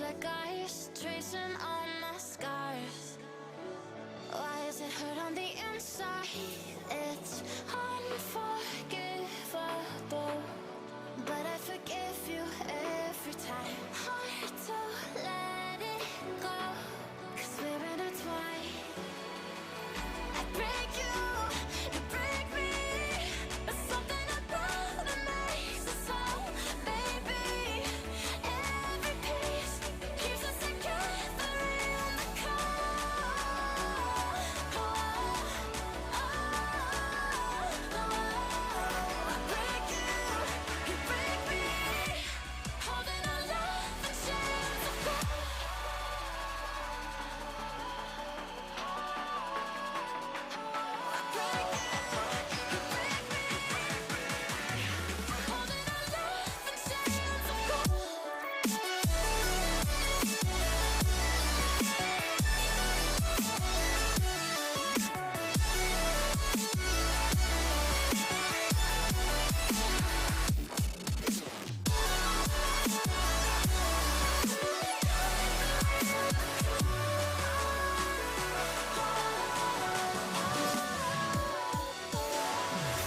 like ice, tracing all my scars. Why is it hurt on the inside? It's unforgivable, but I forgive you every time. Hard to let it go, 'cause we're intertwined. I break you, you break me, but something about it makes us whole, baby. Every piece keeps us together in the cold. I break you break me, holding our love in chains of gold.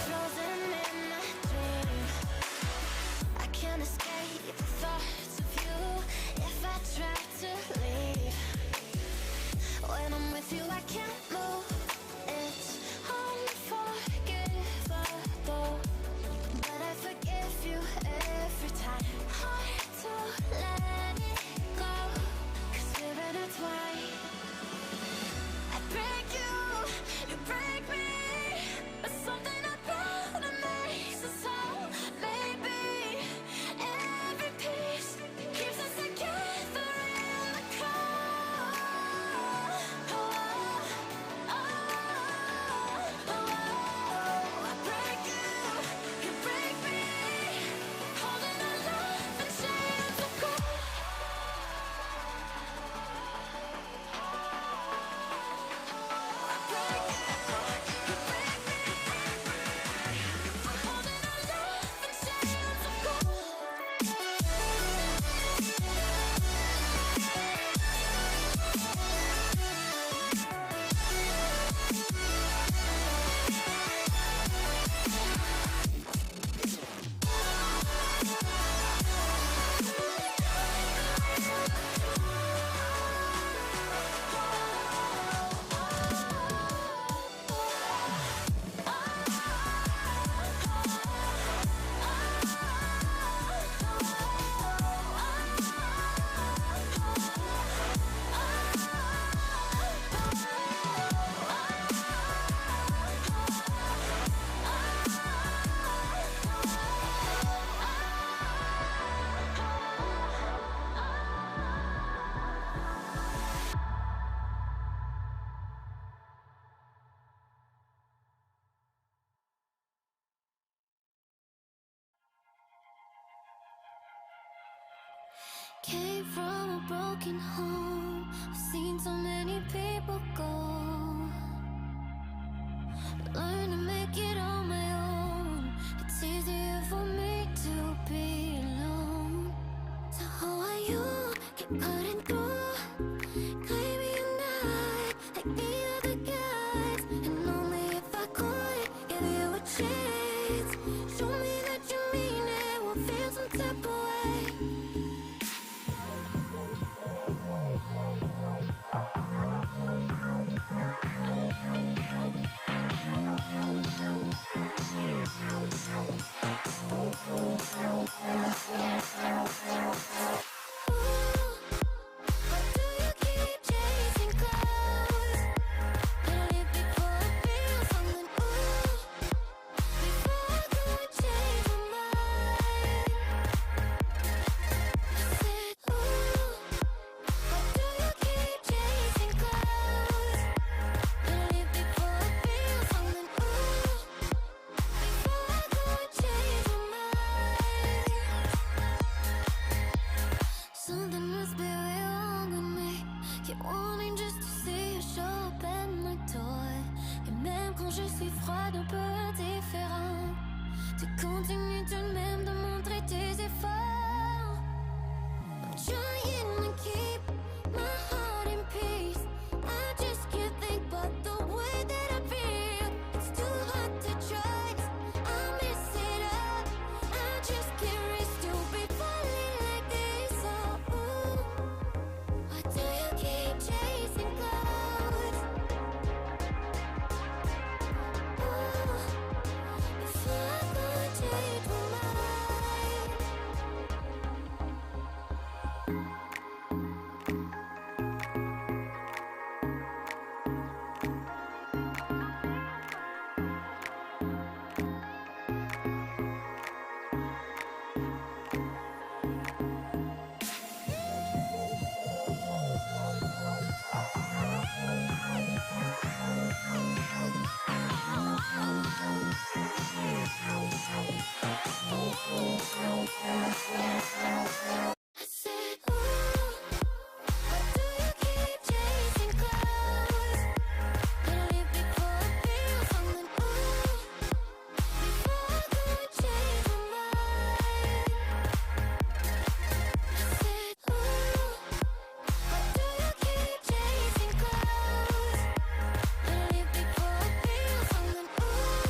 Frozen in my dream, I can't escape the thoughts of you. If I try to leave, when I'm with you I can't move. It's unforgivable, but I forgive you every time. Hard to let it go, 'cause we're intertwined. I break you break me, but something about it makes us whole, baby. Every piece keeps us together in the cold. I broken home. I've seen so many people go. Learn to make it on my own. It's easier for me to be alone. So how are you? Keep cutting through, claiming you're not like the other guys. And only if I could give you a chance, show me that you mean it, we'll feel some type of way. Something must be real wrong with me. Keep wanting just to see you show up at my door. Et même quand je suis froide, un peu indifférent, tu continues tout de même de montrer tes efforts. I'm trying to keep my heart in peace. I just can't think about the way that I feel. It's too hard to trust, I mess it up. I just can't risk to be falling like this. Oh, ooh, why do you keep chasing clouds? Ooh, before I go and change my mind. I said, ooh, why do you keep chasing clouds? Gonna leave before I feel something, ooh, before I go and change my mind. I said, ooh, why do you keep chasing clouds? Gonna leave before I feel something, ooh,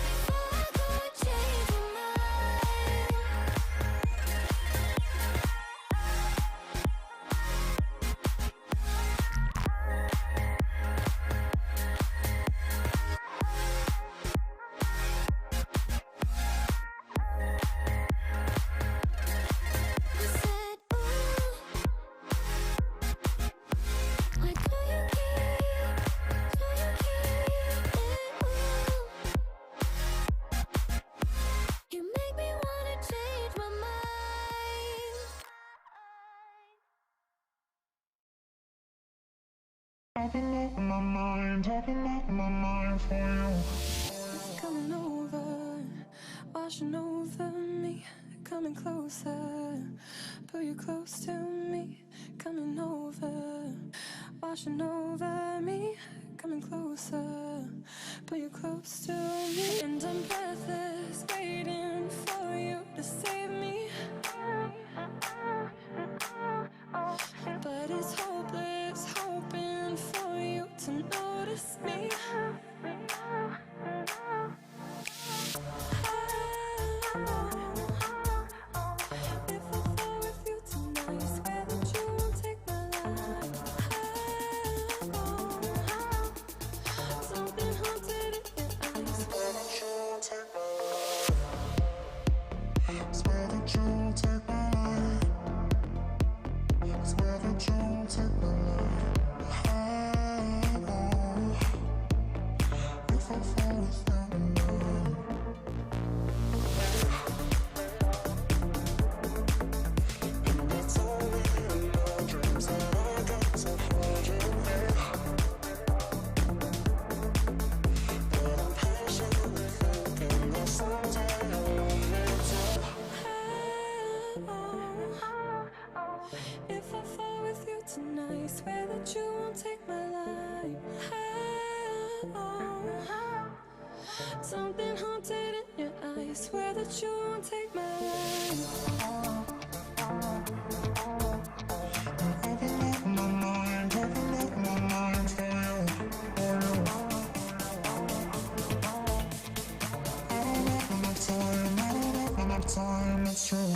before I go and change my mind. I said, ooh, why do you keep it, ooh? You make me wanna change my mind. I've been up my mind for you. It's coming over, washing over me, coming closer, pull you close to me, coming over, washing over me, coming closer, pull you close to me, and I'm breathless, waiting for you to save me, but it's hopeless, hoping for you to notice me. If I fall with you tonight, swear that you won't take my life. Something haunted in your eyes. Swear that you won't take my life. swear that you won't take my life. Open up my mind for you, for you. I don't have enough time, I don't have enough time, it's true.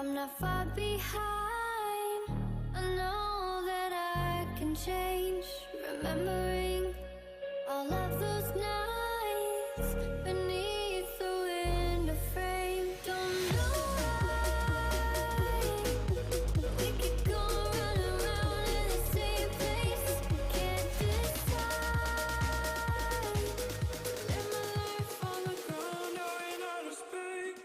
I'm not far behind. I know that I can change. Remembering all of those nights beneath the window frame. Don't know why we keep going round and round in the same place. Can't decide. Live my life on the ground or in outer space.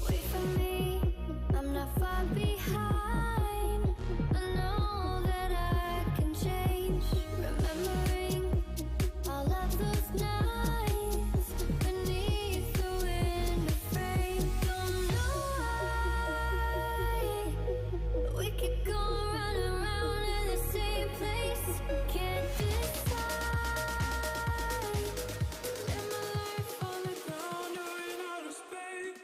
Wait for me, I'm not far behind. I know that I can change. Remembering all of those nights beneath the window frame. Don't know why we keep going round and round in the same place. Can't decide. Live my life on the ground or in outer space.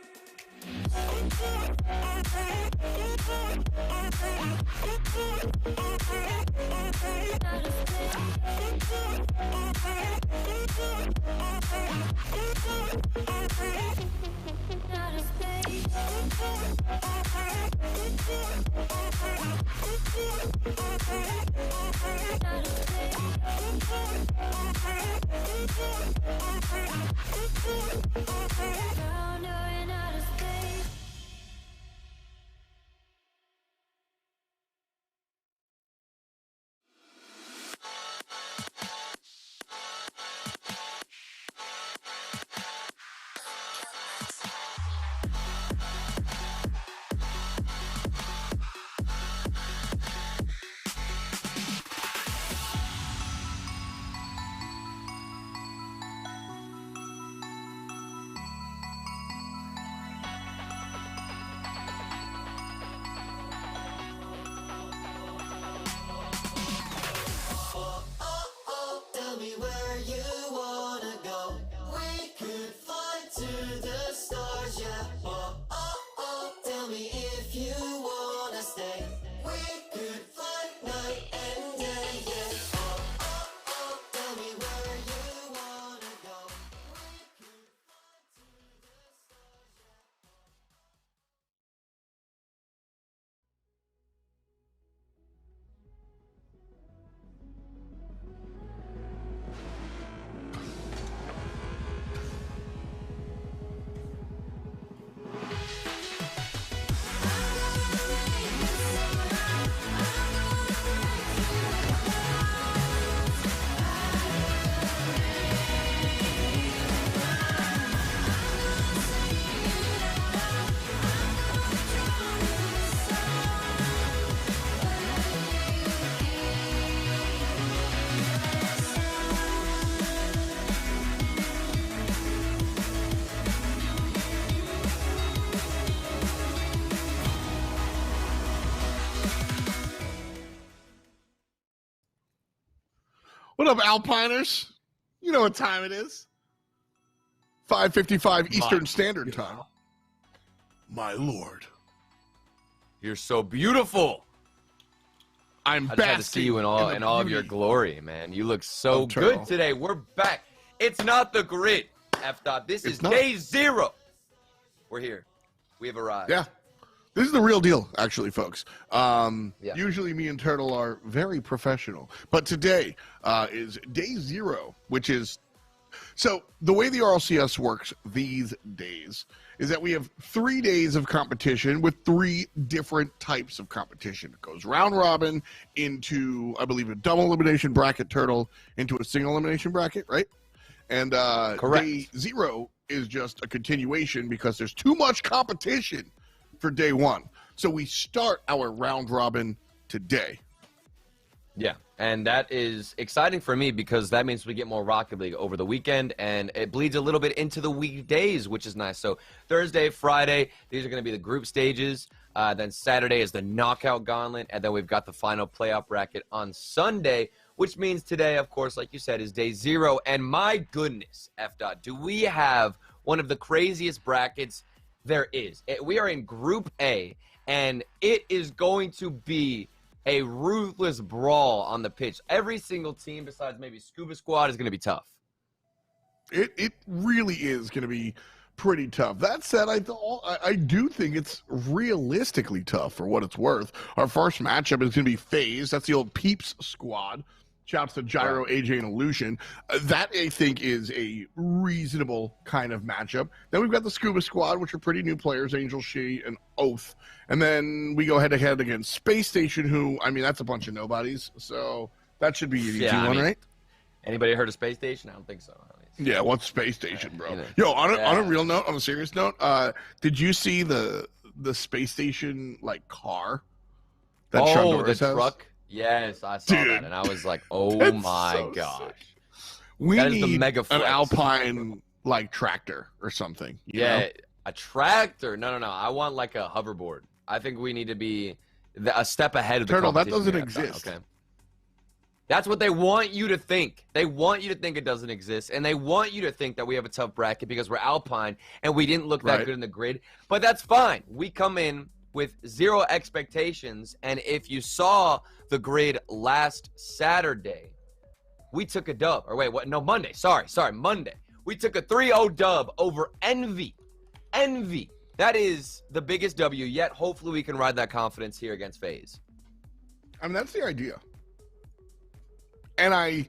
Tell me where you wanna go. We could fly to the stars, yeah. Tell me if you wanna stay. We could fly night and day, yeah. Tell me where you wanna go. We could fly to the stars, yeah. What up, Alpiners? You know what time it is. 5:55 Eastern Standard Time. My lord. You're so beautiful. I'm I just back had to see you in all of your glory, man. You look so good today. We're back. It's not the grid, F-Dot. This is day 0. We're here. We have arrived. Yeah. This is the real deal, actually, folks. Usually me and Turtle are very professional. But today is day 0, which is... So the way the RLCS works these days is that we have 3 days of competition with 3 different types of competition. It goes round robin into, I believe, a double elimination bracket, Turtle, into a single elimination bracket, right? And Correct. day 0 is just a continuation because there's too much competition for day one. So we start our round robin today. Yeah, and that is exciting for me because that means we get more Rocket League over the weekend, and it bleeds a little bit into the weekdays, which is nice. So Thursday, Friday, these are going to be the group stages. Then Saturday is the knockout gauntlet, and then we've got the final playoff bracket on Sunday, which means today, of course, like you said, is day 0. And my goodness, F-Dot, do we have one of the craziest brackets there is. We are in Group A, and it is going to be a ruthless brawl on the pitch. Every single team besides maybe Scuba Squad is going to be tough. It really is going to be pretty tough. That said, I do think it's realistically tough for what it's worth. Our first matchup is going to be FaZe. That's the old Peeps squad. Shouts to Gyro, AJ, and Illusion. That, I think, is a reasonable kind of matchup. Then we've got the Scuba Squad, which are pretty new players, Angel, She, and Oath. And then we go head-to-head against Space Station, who, I mean, that's a bunch of nobodies. So that should be an easy one, right? Anybody heard of Space Station? I don't think so. Yeah, what's Space Station, bro? Yo, on a real note, on a serious note, did you see the Space Station, like, car that Shondoris has? Truck? Yes, I saw that, and I was like, oh my gosh. Sick. We that need is the mega flex. An Alpine, like, tractor or something. You know? A tractor? No. I want, like, a hoverboard. I think we need to be a step ahead of the Turtle, that competition. doesn't exist. Okay. That's what they want you to think. They want you to think it doesn't exist, and they want you to think that we have a tough bracket because we're Alpine, and we didn't look that good in the grid. But that's fine. We come in with 0 expectations, and if you saw the grid last Saturday, we took a dub. Or wait, what? No, Monday. Sorry, Monday. We took a 3-0 dub over Envy. Envy. That is the biggest W yet. Hopefully we can ride that confidence here against FaZe. I mean, that's the idea. And I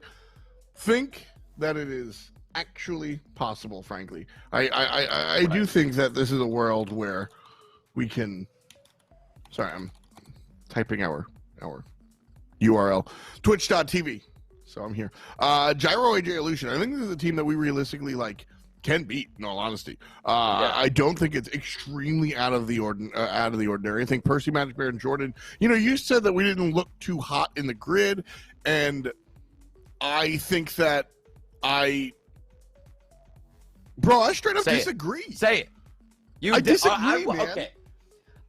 think that it is actually possible, frankly. I do think that this is a world where we can... Sorry, I'm typing our URL. Twitch.tv. So I'm here. Gyro, AJ, Illusion. I think this is a team that we realistically, like, can beat, in all honesty. I don't think it's extremely out of the ordinary. I think Percy, Magic Bear, and Jordan, you said that we didn't look too hot in the grid, and I think that I straight up disagree. Say it. I disagree, man. Okay.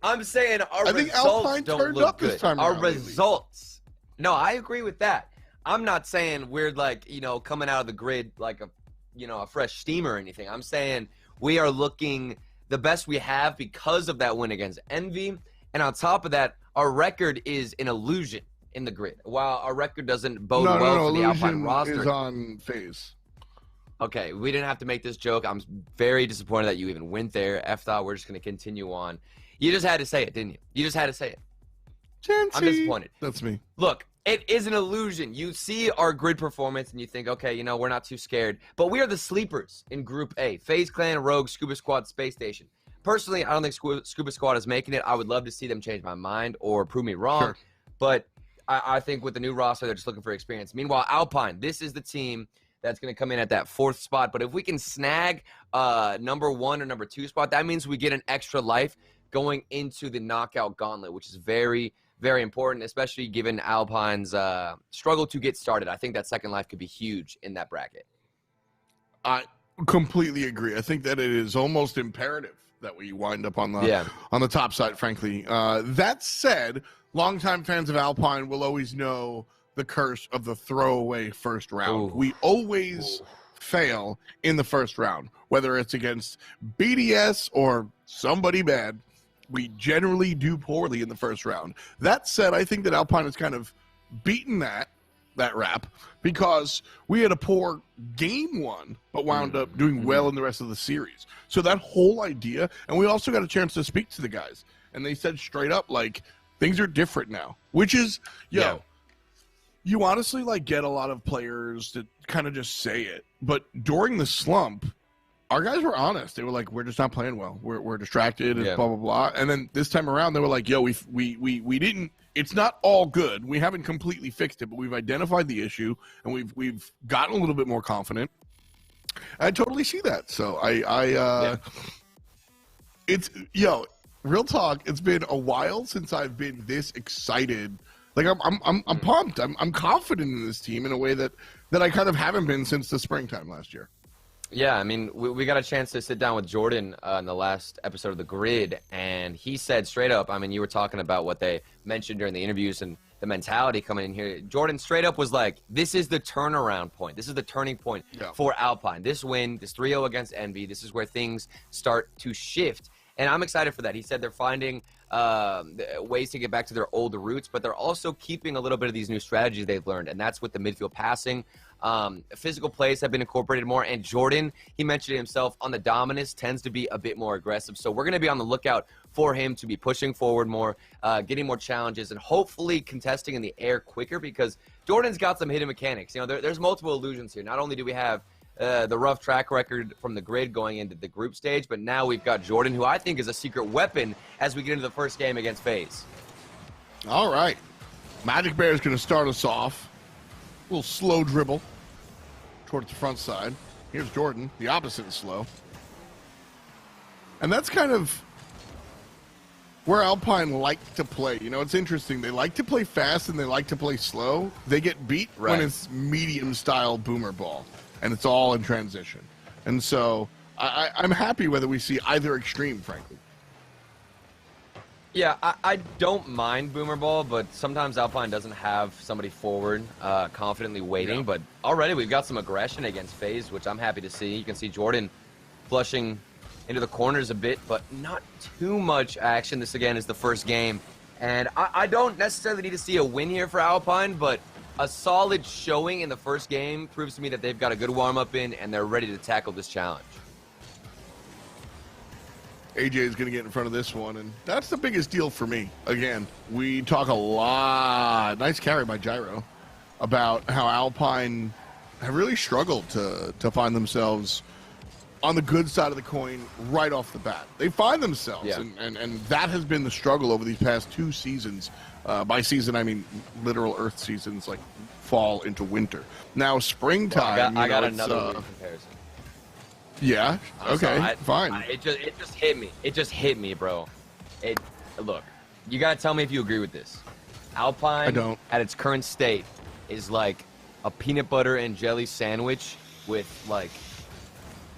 I'm saying I think results Alpine don't turned look up this good. time Our around, results. No, I agree with that. I'm not saying we're like, coming out of the grid like a fresh steamer or anything. I'm saying we are looking the best we have because of that win against Envy. And on top of that, our record is an illusion in the grid. While our record doesn't bode well for the Alpine roster. Is on FaZe. Okay, we didn't have to make this joke. I'm very disappointed that you even went there. F-Thought, we're just going to continue on. You just had to say it, didn't you? You just had to say it. I'm disappointed. That's me. Look, it is an illusion. You see our grid performance and you think, okay, we're not too scared. But we are the sleepers in Group A. FaZe Clan, Rogue, Scuba Squad, Space Station. Personally, I don't think Scuba Squad is making it. I would love to see them change my mind or prove me wrong. Sure. But I think with the new roster, they're just looking for experience. Meanwhile, Alpine, this is the team that's going to come in at that 4th spot. But if we can snag number 1 or number 2 spot, that means we get an extra life going into the knockout gauntlet, which is very, very important, especially given Alpine's struggle to get started. I think that second life could be huge in that bracket. I completely agree. I think that it is almost imperative that we wind up on the top side, frankly. That said, longtime fans of Alpine will always know the curse of the throwaway first round. Ooh. We always fail in the first round, whether it's against BDS or somebody bad. We generally do poorly in the first round. That said, I think that Alpine has kind of beaten that rap because we had a poor game 1, but wound up doing well in the rest of the series. So that whole idea, and we also got a chance to speak to the guys, and they said straight up, like, things are different now, which is, you honestly, like, get a lot of players that kind of just say it. But during the slump, our guys were honest. They were like, we're just not playing well. We're distracted and blah, blah, blah. And then this time around, they were like, yo, we didn't, it's not all good. We haven't completely fixed it, but we've identified the issue and we've gotten a little bit more confident. I totally see that. So real talk, it's been a while since I've been this excited. Like I'm pumped. I'm confident in this team in a way that I kind of haven't been since the springtime last year. Yeah, I mean, we got a chance to sit down with Jordan in the last episode of The Grid, and he said straight up, I mean, you were talking about what they mentioned during the interviews and the mentality coming in here. Jordan straight up was like, this is the turnaround point. This is the turning point for Alpine. This win, this 3-0 against Envy, this is where things start to shift. And I'm excited for that. He said they're finding ways to get back to their old roots, but they're also keeping a little bit of these new strategies they've learned, and that's with the midfield passing. Physical plays have been incorporated more, and Jordan, he mentioned it himself, on the dominance tends to be a bit more aggressive. So we're going to be on the lookout for him to be pushing forward more, getting more challenges, and hopefully contesting in the air quicker, because Jordan's got some hidden mechanics. You know, there's multiple illusions here. Not only do we have the rough track record from the grid going into the group stage, but now we've got Jordan, who I think is a secret weapon as we get into the first game against FaZe. All right. Magic Bear is going to start us off. A little slow dribble towards the front side. Here's Jordan, the opposite is slow. And that's kind of where Alpine like to play. You know, it's interesting. They like to play fast and they like to play slow. They get beat when it's medium-style boomer ball, and it's all in transition. And so I'm happy whether we see either extreme, frankly. Yeah, I don't mind boomer ball, but sometimes Alpine doesn't have somebody forward confidently waiting. Yeah. But already we've got some aggression against FaZe, which I'm happy to see. You can see Jordan flushing into the corners a bit, but not too much action. This, again, is the first game. And I don't necessarily need to see a win here for Alpine, but a solid showing in the first game proves to me that they've got a good warm-up in and they're ready to tackle this challenge. AJ is going to get in front of this one, and that's the biggest deal for me. Again, we talk a lot, nice carry by Gyro, about how Alpine have really struggled to find themselves on the good side of the coin right off the bat. They find themselves, and that has been the struggle over these past 2 seasons. By season, I mean literal Earth seasons, like fall into winter. Now, springtime, I got another comparison. Yeah. Okay. Fine. It just hit me. It just hit me, bro. Look, you gotta tell me if you agree with this. Alpine, I don't. At its current state, is like a peanut butter and jelly sandwich with like,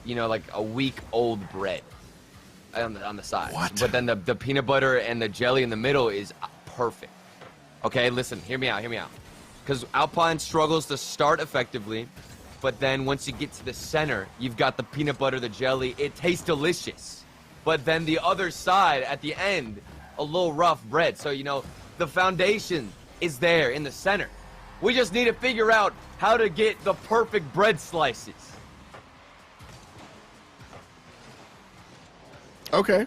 you know, like a week-old bread on the side. What? But then the peanut butter and the jelly in the middle is perfect. Okay, listen, hear me out. Because Alpine struggles to start effectively. But then once you get to the center, you've got the peanut butter, the jelly. It tastes delicious. But then the other side, at the end, a little rough bread. So, you know, the foundation is there in the center. We just need to figure out how to get the perfect bread slices. Okay.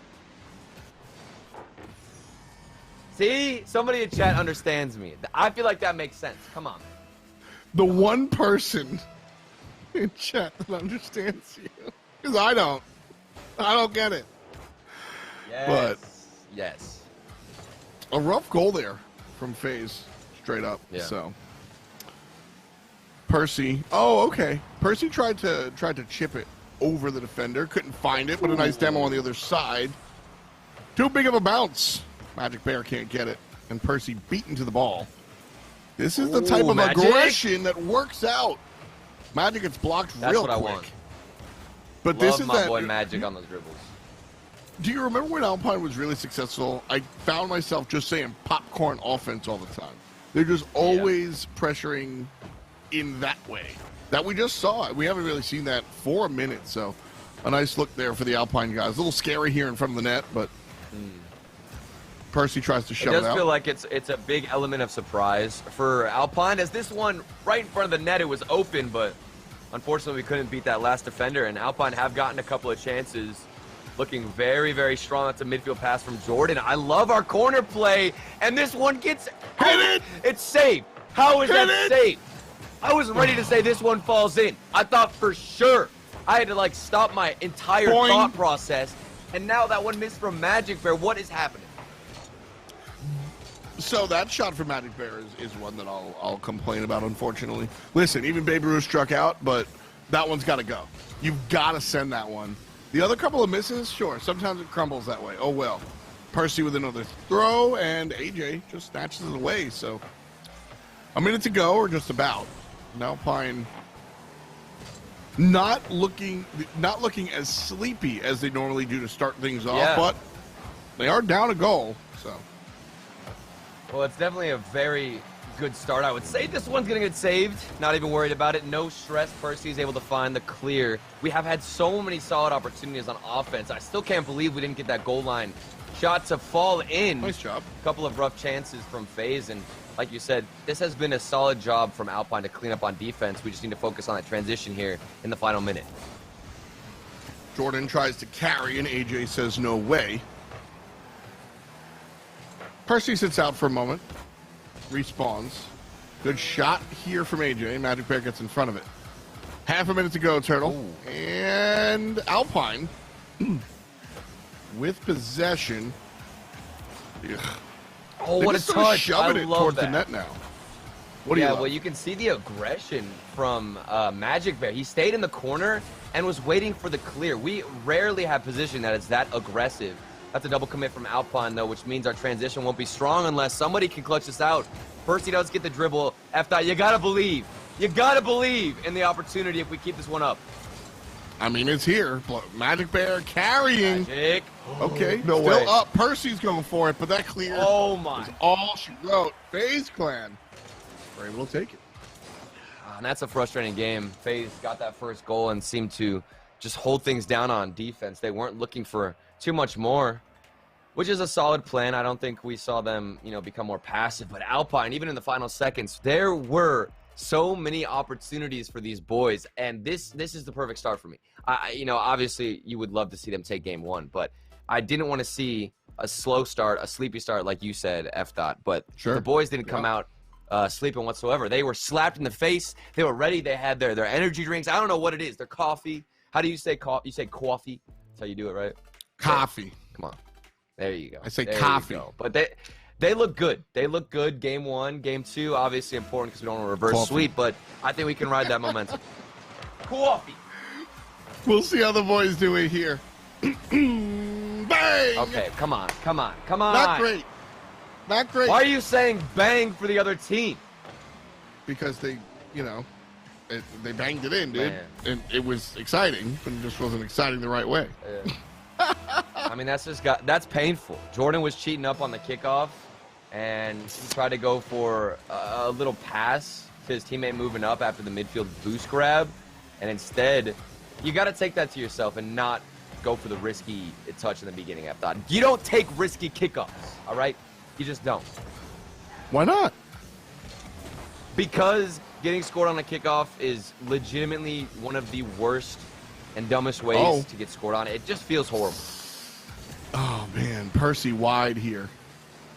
See? Somebody in chat understands me. I feel like that makes sense. Come on. The one person in chat that understands you, because I don't get it. Yes. But yes, a rough goal there from FaZe, straight up. Yeah. So Percy, okay. Percy tried to chip it over the defender, couldn't find it, but a nice demo on the other side. Too big of a bounce. Magic Bear can't get it, and Percy beaten to the ball. This is the type of aggression that works out. Magic gets blocked That's real what quick. I want. But Love this is my boy Magic on those dribbles. Do you remember when Alpine was really successful? I found myself just saying popcorn offense all the time. They're just always pressuring in that way. That we just saw. We haven't really seen that for a minute, so a nice look there for the Alpine guys. A little scary here in front of the net, but Percy tries to shove it out. It does feel like it's a big element of surprise for Alpine, as this one right in front of the net, it was open, but unfortunately we couldn't beat that last defender, and Alpine have gotten a couple of chances. Looking very, very strong. That's a midfield pass from Jordan. I love our corner play, and this one gets hit it. It's safe. How is that safe? I was ready to say this one falls in. I thought for sure. I had to like stop my entire thought process, and now that one missed from Magic Bear. What is happening? So that shot from Magic Bear is one that I'll complain about, unfortunately. Listen, even Baby Ruth struck out, but that one's got to go. You've got to send that one. The other couple of misses, sure, sometimes it crumbles that way. Oh, well. Percy with another throw, and AJ just snatches it away. So a minute to go, or just about. Alpine not looking as sleepy as they normally do to start things off, but they are down a goal. So, well, it's definitely a very good start. I would say this one's gonna get saved. Not even worried about it. No stress. Percy is able to find the clear. We have had so many solid opportunities on offense. I still can't believe we didn't get that goal line shot to fall in. Nice job. A couple of rough chances from FaZe, and like you said, this has been a solid job from Alpine to clean up on defense. We just need to focus on that transition here in the final minute. Jordan tries to carry, and AJ says no way. Percy sits out for a moment. Respawns. Good shot here from AJ. Magic Bear gets in front of it. Half a minute to go, Turtle. Ooh. And Alpine with possession. Ugh. Oh, what a touch. Shoving it towards the net now. What do you love? Well, you can see the aggression from Magic Bear. He stayed in the corner and was waiting for the clear. We rarely have position that is that aggressive. That's a double commit from Alpine, though, which means our transition won't be strong unless somebody can clutch this out. Percy does get the dribble. F-Dot, you gotta believe. You gotta believe in the opportunity if we keep this one up. I mean, it's here. Magic Bear carrying. Magic. Okay, no way. Still up. Percy's going for it, but that clear oh my. is all she wrote. FaZe Clan were able to take it. And that's a frustrating game. FaZe got that first goal and seemed to just hold things down on defense. They weren't looking for too much more, which is a solid plan. I don't think we saw them, become more passive. But Alpine, even in the final seconds, there were so many opportunities for these boys, and this is the perfect start for me. Obviously you would love to see them take game one, but I didn't want to see a slow start, a sleepy start, like you said, F-Dot. But the boys didn't come out sleeping whatsoever. They were slapped in the face. They were ready. They had their energy drinks. I don't know what it is. Their coffee. How do you say coffee? You say coffee. That's how you do it, right? Coffee. Come on. There you go. I say coffee. But they look good. They look good. Game one, game two, obviously important because we don't want to reverse sweep, but I think we can ride that momentum. Coffee. We'll see how the boys do it here. Bang! Okay, come on. Not great. Why are you saying bang for the other team? Because they banged it in, dude. Man. And it was exciting, but it just wasn't exciting the right way. Yeah. I mean, that's painful. Jordan was cheating up on the kickoff, and he tried to go for a little pass to his teammate moving up after the midfield boost grab, and instead, you got to take that to yourself and not go for the risky touch in the beginning. I thought you don't take risky kickoffs, all right? You just don't. Why not? Because getting scored on a kickoff is legitimately one of the worst and dumbest ways to get scored on. It just feels horrible. Oh, man. Percy wide here.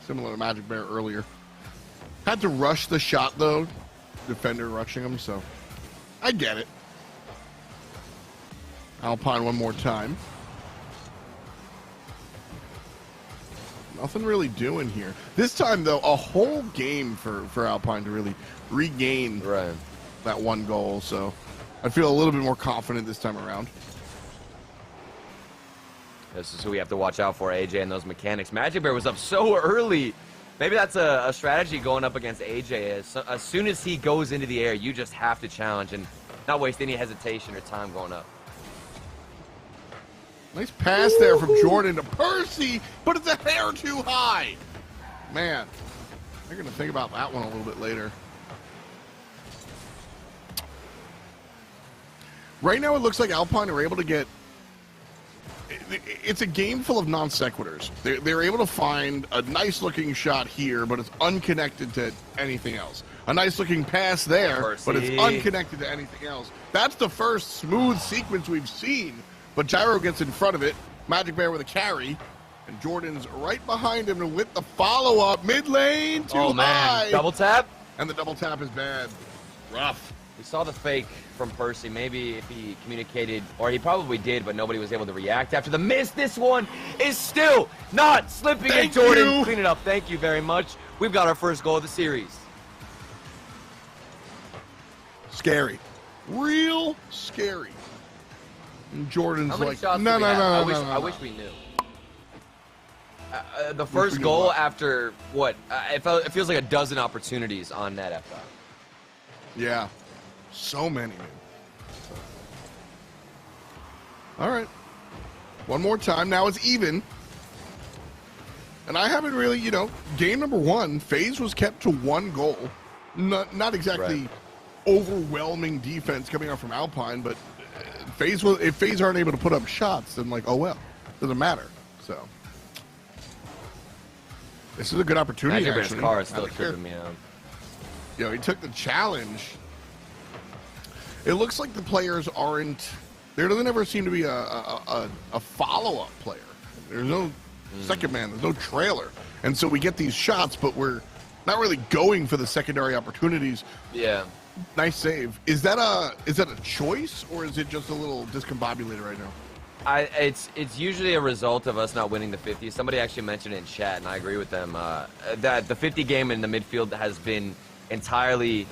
Similar to Magic Bear earlier. Had to rush the shot, though. Defender rushing him, so I get it. Alpine one more time. Nothing really doing here. This time, though, a whole game for Alpine to really regain that one goal, so I feel a little bit more confident this time around. This is who we have to watch out for, AJ, and those mechanics. Magic Bear was up so early. Maybe that's a strategy going up against AJ. As soon as he goes into the air, you just have to challenge and not waste any hesitation or time going up. Nice pass there from Jordan to Percy, but it's a hair too high. Man, they're going to think about that one a little bit later. Right now, it looks like Alpine are able to get... It's a game full of non sequiturs. They're able to find a nice-looking shot here, but it's unconnected to anything else. A nice-looking pass there, but it's unconnected to anything else. That's the first smooth sequence we've seen, but Gyro gets in front of it. Magic Bear with a carry, and Jordan's right behind him with the follow-up. Mid-lane, too high. Double tap? And the double tap is bad. Rough. We saw the fake from Percy. Maybe if he communicated, or he probably did, but nobody was able to react after the miss. This one is still not slipping. Thank Jordan, you. clean it up. Thank you very much. We've got our first goal of the series. Scary. Real scary. And Jordan's How many like, shots no. I wish we knew. The first goal after what? It feels like a dozen opportunities on net after. Yeah, so many, man. All right, one more time. Now it's even. And I haven't really, game number 1, FaZe was kept to 1 goal. Not exactly overwhelming defense coming out from Alpine, but if FaZe aren't able to put up shots, then oh well, doesn't matter. So this is a good opportunity. Magic Bear's actually. car is still tripping me out. He took the challenge. It looks like the players aren't. There doesn't ever seem to be a follow-up player. There's no second man. There's no trailer, and so we get these shots, but we're not really going for the secondary opportunities. Yeah. Nice save. Is that a choice, or is it just a little discombobulated right now? It's usually a result of us not winning the 50. Somebody actually mentioned it in chat, and I agree with them, that the 50 game in the midfield has been entirely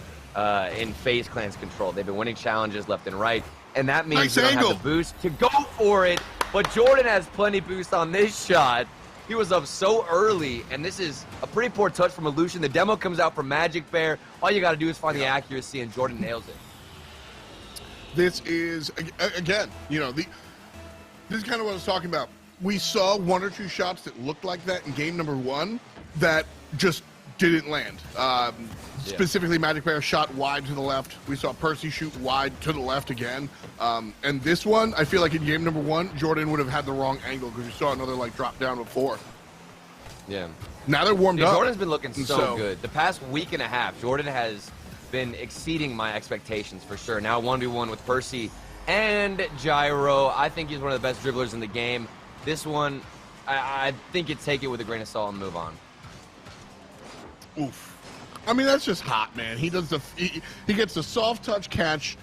in FaZe Clan's control. They've been winning challenges left and right, and that means they don't have the boost to go for it. But Jordan has plenty boost on this shot. He was up so early, and this is a pretty poor touch from Illusion. The demo comes out from Magic Bear. All you got to do is find the accuracy, and Jordan nails it. This is, again, this is kind of what I was talking about. We saw 1 or 2 shots that looked like that in game number 1 that just didn't land. Specifically, Magic Bear shot wide to the left. We saw Percy shoot wide to the left again. And this one, I feel like in game number 1, Jordan would have had the wrong angle because you saw another drop down before. Yeah. Now they're warmed up. Jordan's been looking so good. The past week and a half, Jordan has been exceeding my expectations for sure. Now 1v1 with Percy and Gyro. I think he's one of the best dribblers in the game. This one, I think you'd take it with a grain of salt and move on. Oof. I mean, that's just hot, man. He does he gets the soft touch catch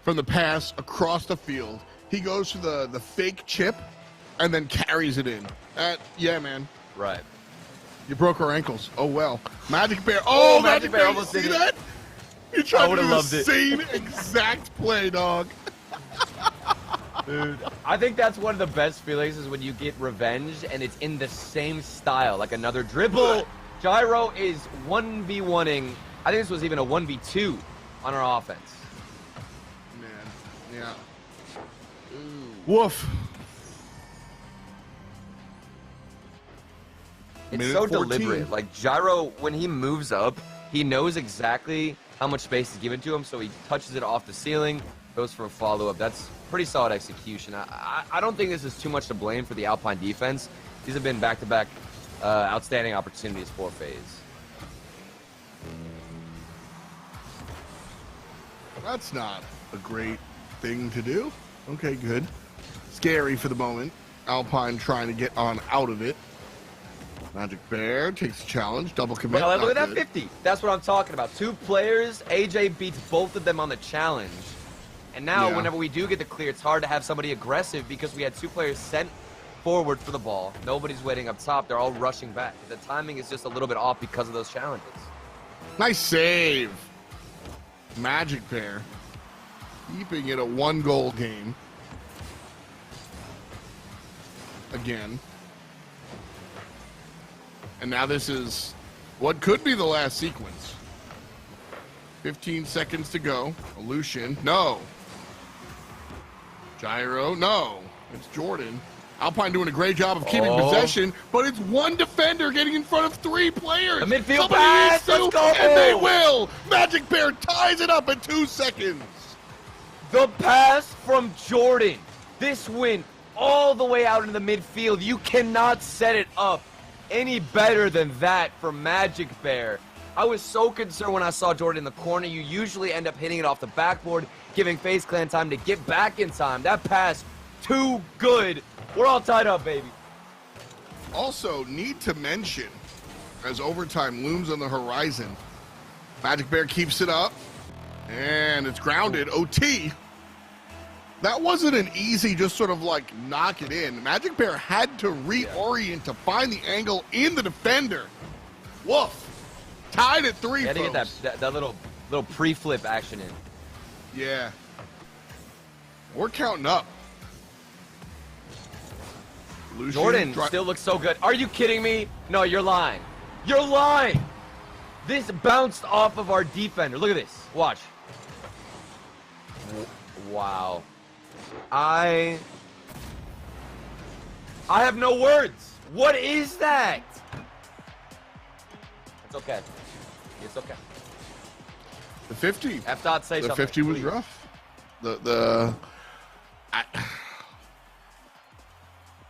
from the pass across the field. He goes to the fake chip and then carries it in. Yeah, man. Right. You broke our ankles. Oh, well. Magic Bear. Oh, Magic Bear almost did that? You tried to do the same exact play, dog. Dude, I think that's one of the best feelings is when you get revenge and it's in the same style, like another dribble. Gyro is 1v1ing. I think this was even a 1v2 on our offense. Man, yeah. Woof. It's so deliberate. Like, Gyro, when he moves up, he knows exactly how much space is given to him, so he touches it off the ceiling, goes for a follow-up. That's pretty solid execution. I don't think this is too much to blame for the Alpine defense. These have been back-to-back outstanding opportunities for FaZe. That's not a great thing to do. Okay, good. Scary for the moment. Alpine trying to get on out of it. Magic Bear takes the challenge, double commit. Well, look at that 50. That's what I'm talking about. 2 players. AJ beats both of them on the challenge. And now, whenever we do get the clear, it's hard to have somebody aggressive because we had 2 players sent forward for the ball. Nobody's waiting up top. They're all rushing back. The timing is just a little bit off because of those challenges. Nice save. Magic Bear keeping it a 1-goal game. Again. And now this is what could be the last sequence. 15 seconds to go. Illusion. No. Gyro. No. It's Jordan. Alpine doing a great job of keeping possession, but it's 1 defender getting in front of 3 players. A midfield pass. Let's go. And they will. Magic Bear ties it up in 2 seconds. The pass from Jordan. This went all the way out into the midfield. You cannot set it up any better than that for Magic Bear. I was so concerned when I saw Jordan in the corner. You usually end up hitting it off the backboard, giving FaZe Clan time to get back in time. That pass, too good. We're all tied up, baby. Also, need to mention, as overtime looms on the horizon, Magic Bear keeps it up, and it's grounded. OT. That wasn't an easy just sort of knock it in. Magic Bear had to reorient to find the angle in the defender. Woof. Tied at 3, had to folks. get that little pre-flip action in. Yeah. We're counting up. Lucian Jordan still looks so good. Are you kidding me? No, you're lying. You're lying. This bounced off of our defender. Look at this. Watch. Wow. I have no words. What is that? It's okay. It's okay. The 50. F. Dot say the something. 50 was please. rough.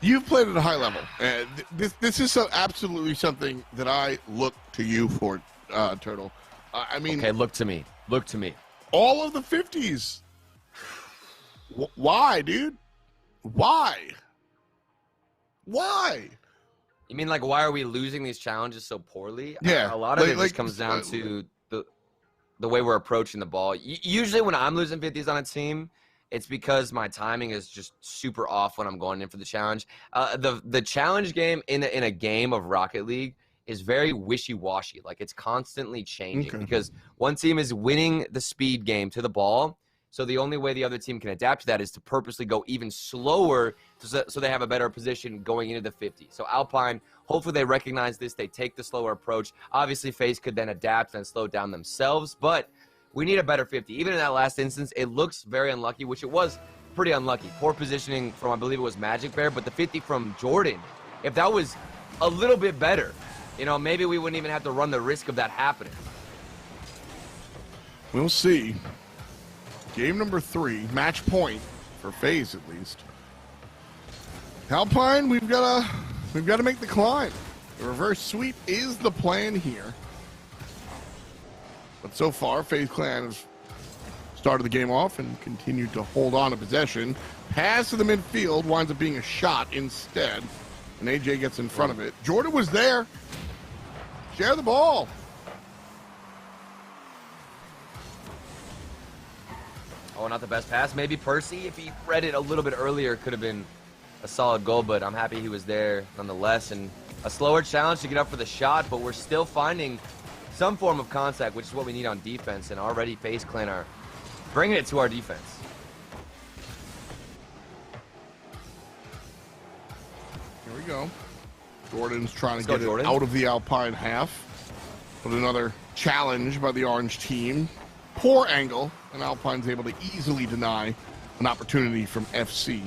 You've played at a high level. This is absolutely something that I look to you for, Turtle. I mean, okay, look to me. Look to me. All of the 50s. Why, dude? Why? Why? You mean like why are we losing these challenges so poorly? Yeah, A lot of it just comes down to the way we're approaching the ball. Usually when I'm losing 50s on a team, it's because my timing is just super off when I'm going in for the challenge. The challenge game in a game of Rocket League is very wishy-washy. Like it's constantly changing because one team is winning the speed game to the ball. So the only way the other team can adapt to that is to purposely go even slower so they have a better position going into the 50. So Alpine, hopefully they recognize this. They take the slower approach. Obviously, FaZe could then adapt and slow down themselves, but we need a better 50. Even in that last instance, it looks very unlucky, which it was pretty unlucky. Poor positioning from, I believe it was Magic Bear, but the 50 from Jordan, if that was a little bit better, you know, maybe we wouldn't even have to run the risk of that happening. We'll see. Game number 3, match point for FaZe at least. Alpine, we've got to make the climb. The reverse sweep is the plan here. But so far, FaZe Clan has started the game off and continued to hold on to possession. Pass to the midfield winds up being a shot instead, and AJ gets in front of it. Jordan was there. Share the ball. Oh, not the best pass. Maybe Percy, if he read it a little bit earlier, could have been a solid goal, but I'm happy he was there nonetheless. And a slower challenge to get up for the shot, but we're still finding some form of contact, which is what we need on defense, and already FaZe Clan are bringing it to our defense. Here we go. Jordan's trying to Let's get go, it out of the Alpine half. But another challenge by the orange team. Poor angle, and Alpine's able to easily deny an opportunity from FC.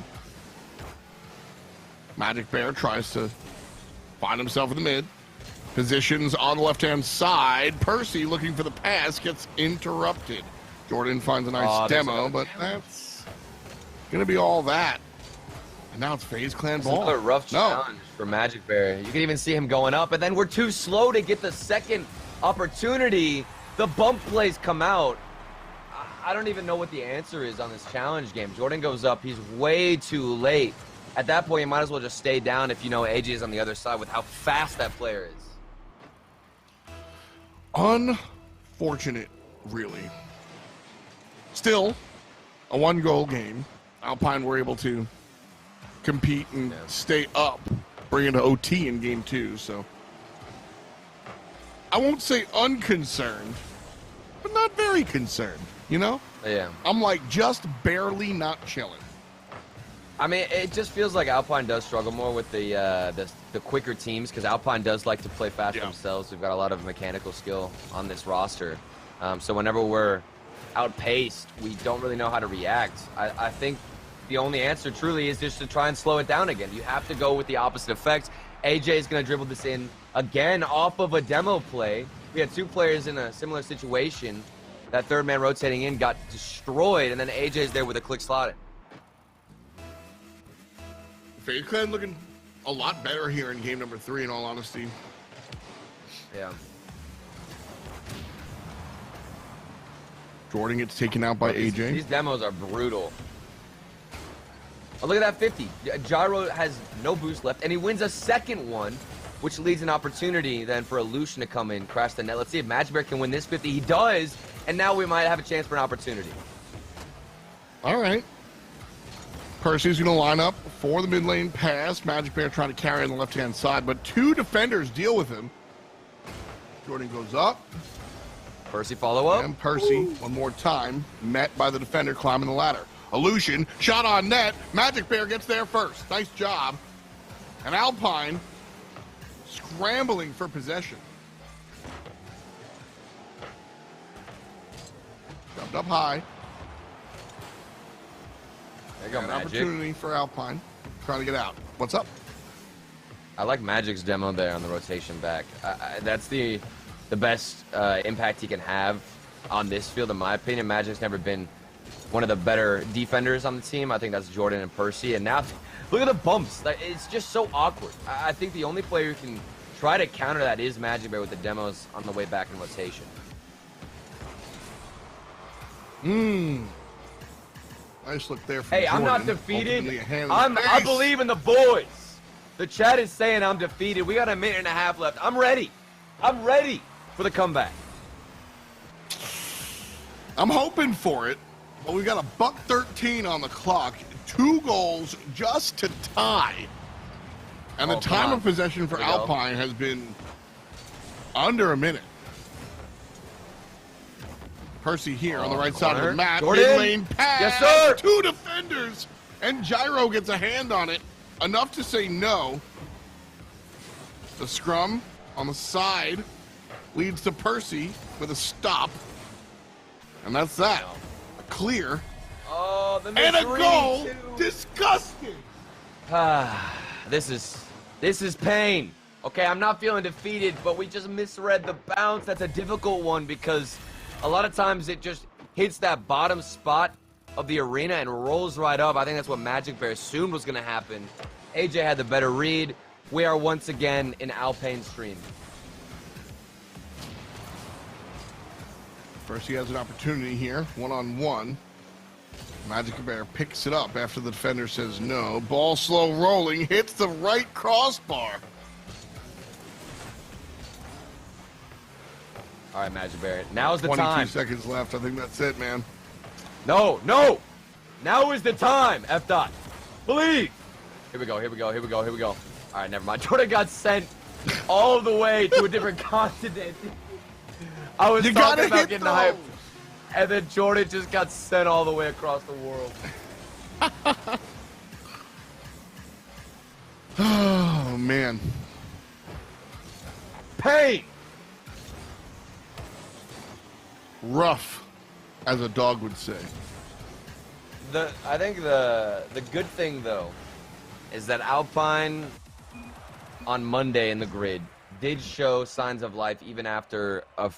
Magic Bear tries to find himself in the mid. Positions on the left-hand side. Percy looking for the pass gets interrupted. Jordan finds a nice demo, but that's going to be all that. And now it's FaZe Clan ball. Another rough challenge for Magic Bear. You can even see him going up, and then we're too slow to get the second opportunity. The bump plays come out. I don't even know what the answer is on this challenge game. Jordan goes up. He's way too late. At that point, you might as well just stay down if you know AJ is on the other side with how fast that player is. Unfortunate, really. Still, a one-goal game. Alpine were able to compete and stay up, bring it to OT in game 2, so I won't say unconcerned, but not very concerned, you know? Yeah. I'm like just barely not chilling. I mean, it just feels like Alpine does struggle more with the quicker teams because Alpine does like to play fast themselves. We've got a lot of mechanical skill on this roster. So whenever we're outpaced, we don't really know how to react. I think the only answer truly is just to try and slow it down again. You have to go with the opposite effect. AJ is going to dribble this in again off of a demo play. We had 2 players in a similar situation. That third man rotating in got destroyed, and then AJ's there with a click slot. FaZe Clan looking a lot better here in game number 3, in all honesty. Yeah. Jordan gets taken out by AJ. These demos are brutal. Oh, look at that 50. Gyro has no boost left, and he wins a second one, which leads an opportunity then for Illusion to come in, crash the net. Let's see if Magic Bear can win this 50. He does, and now we might have a chance for an opportunity. All right. Percy's going to line up for the mid lane pass. Magic Bear trying to carry on the left-hand side, but 2 defenders deal with him. Jordan goes up. Percy follow up. And Percy, one more time, met by the defender climbing the ladder. Illusion, shot on net. Magic Bear gets there first. Nice job. And Alpine scrambling for possession. Jumped up high. There you go, An Magic. opportunity for Alpine. Trying to get out. What's up? I like Magic's demo there on the rotation back. That's the best impact he can have on this field, in my opinion. Magic's never been one of the better defenders on the team. I think that's Jordan and Percy. And now, look at the bumps. It's just so awkward. I think the only player who can try to counter that is Magic Bear with the demos on the way back in rotation. Nice look there from Hey, Jordan. I'm not defeated. Ultimately a hand in the I face. believe in the boys. The chat is saying I'm defeated. We got a minute and a half left. I'm ready. I'm ready for the comeback. I'm hoping for it, but we've got a $1:13 on the clock. 2 goals just to tie. And the Oh, time come on. of possession for Here we go. Alpine has been under a minute. Percy here on the right side of the corner. map. Jordan. Mid-lane pass. Yes, sir. 2 defenders. And Gyro gets a hand on it. Enough to say no. The scrum on the side leads to Percy with a stop. And that's that. A clear. Oh, the And a misread, goal. too. Disgusting. This is pain. Okay, I'm not feeling defeated, but we just misread the bounce. That's a difficult one because a lot of times it just hits that bottom spot of the arena and rolls right up. I think that's what Magic Bear assumed was going to happen. AJ had the better read. We are once again in Alpine stream. Percy has an opportunity here, one-on-one. Magic Bear picks it up after the defender says no. Ball slow rolling, hits the right crossbar. All right, Magic Bear. Now's the 22 time. seconds left. I think that's it, man. No, no. Now is the time, F. Dot. Believe. Here we go, here we go, here we go, here we go. All right, never mind. Jordan got sent all the way to a different continent. I was You talking gotta about hit getting the hype. those. And then Jordan just got sent all the way across the world. Oh, man. Pain. Rough, as a dog would say. I think the good thing though is that Alpine on Monday in the grid did show signs of life even after a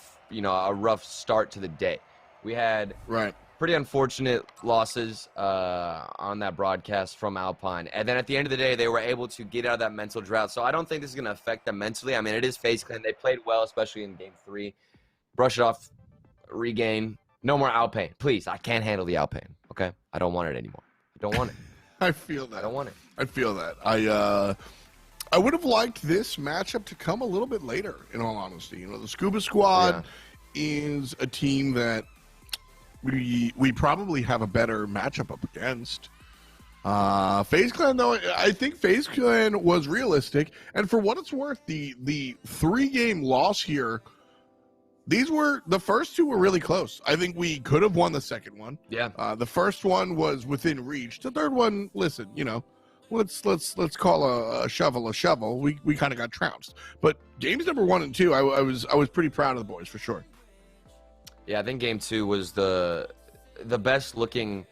rough start to the day. We had Right. pretty unfortunate losses on that broadcast from Alpine, and then at the end of the day they were able to get out of that mental drought. So I don't think this is going to affect them mentally. I mean, it is FaZe Clan. They played well, especially in game 3. Brush it off, regain. No more Alpine, please. I can't handle the Alpine. Okay, I don't want it anymore. I don't want it. I feel that. I don't want it. I feel that. I would have liked this matchup to come a little bit later, in all honesty. You know, the Scuba Squad is a team that we probably have a better matchup up against. FaZe Clan, though, I think FaZe Clan was realistic. And for what it's worth, the 3-game loss here, the first 2 were really close. I think we could have won the second one. Yeah. The first one was within reach. The third one, listen, you know, let's call a shovel a shovel. We kind of got trounced. But games number 1 and 2, I was pretty proud of the boys for sure. Yeah, I think game 2 was the best looking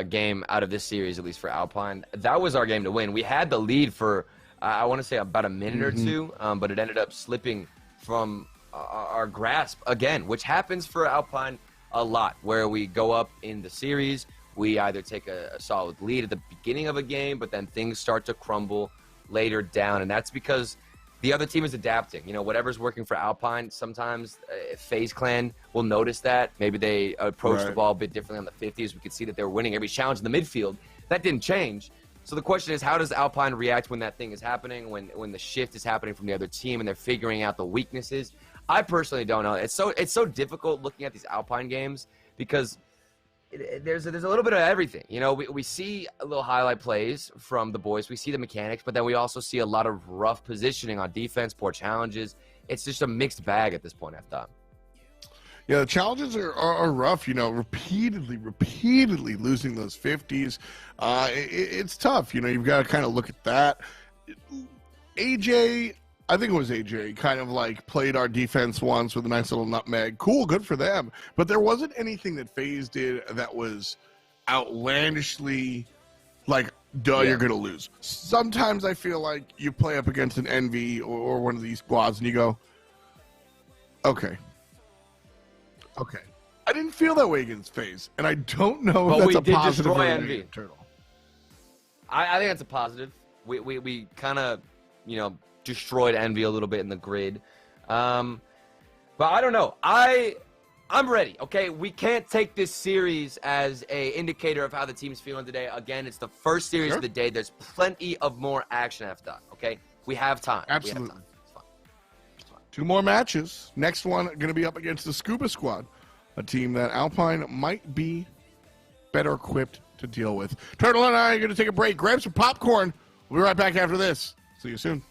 game out of this series, at least for Alpine. That was our game to win. We had the lead for I want to say about a minute or two, but it ended up slipping from our grasp again, which happens for Alpine a lot, where we go up in the series, we either take a solid lead at the beginning of a game, but then things start to crumble later down, and that's because the other team is adapting. You know, whatever's working for Alpine, sometimes FaZe Clan will notice that. Maybe they approach the ball a bit differently on the 50s. We could see that they were winning every challenge in the midfield. That didn't change. So the question is, how does Alpine react when that thing is happening, when the shift is happening from the other team and they're figuring out the weaknesses? I personally don't know. It's so difficult looking at these Alpine games because there's a little bit of everything. You know, we see a little highlight plays from the boys. We see the mechanics, but then we also see a lot of rough positioning on defense, poor challenges. It's just a mixed bag at this point, I thought. Yeah, the challenges are rough, you know, repeatedly losing those 50s. It's tough. You know, you've got to kind of look at that. AJ, I think it was AJ, kind of like played our defense once with a nice little nutmeg. Cool, good for them. But there wasn't anything that FaZe did that was outlandishly like, you're going to lose. Sometimes I feel like you play up against an Envy or one of these squads and you go, okay. I didn't feel that way against FaZe, and I don't know if that's a positive or a negative. Turtle. I think that's a positive. We kind of, destroyed Envy a little bit in the grid. But I don't know. I'm ready, okay? We can't take this series as a indicator of how the team's feeling today. Again, it's the first series of the day. There's plenty of more action after that, okay? We have time. Absolutely. We have time. It's fine. 2 more matches. Next one going to be up against the Scuba Squad, a team that Alpine might be better equipped to deal with. Turtle and I are going to take a break, grab some popcorn. We'll be right back after this. See you soon.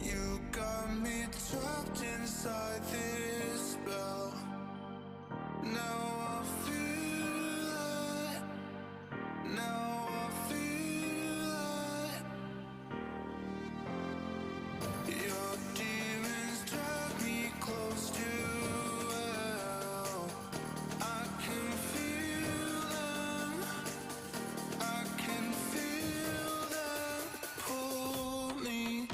You got me trapped inside this spell. Now I feel it. Now I feel it. Your demons drag me close to hell. I can feel them. I can feel them pull me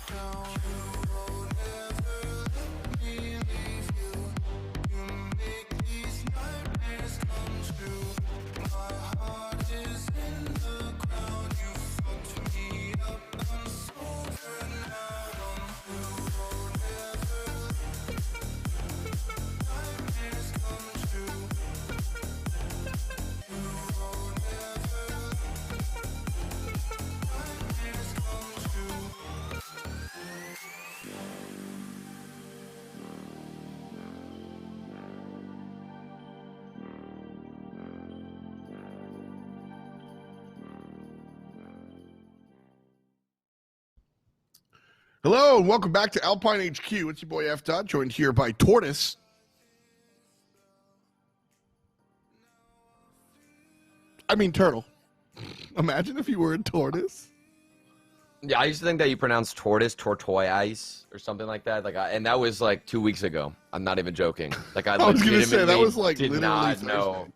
down. You won't ever let me leave you. You make these nightmares come true. My heart is in the ground. You fucked me up. I'm so burnt out on you. Won't ever let nightmares come true. You won't ever let nightmares come true. Hello, and welcome back to Alpine HQ. It's your boy F. Dot, joined here by Tortoise. I mean, Turtle. Imagine if you were a tortoise. Yeah, I used to think that you pronounced tortoise, or something like that. And that was like 2 weeks ago. I'm not even joking. Like I was gonna say, that legitimately was, like, did literally not Thursday. know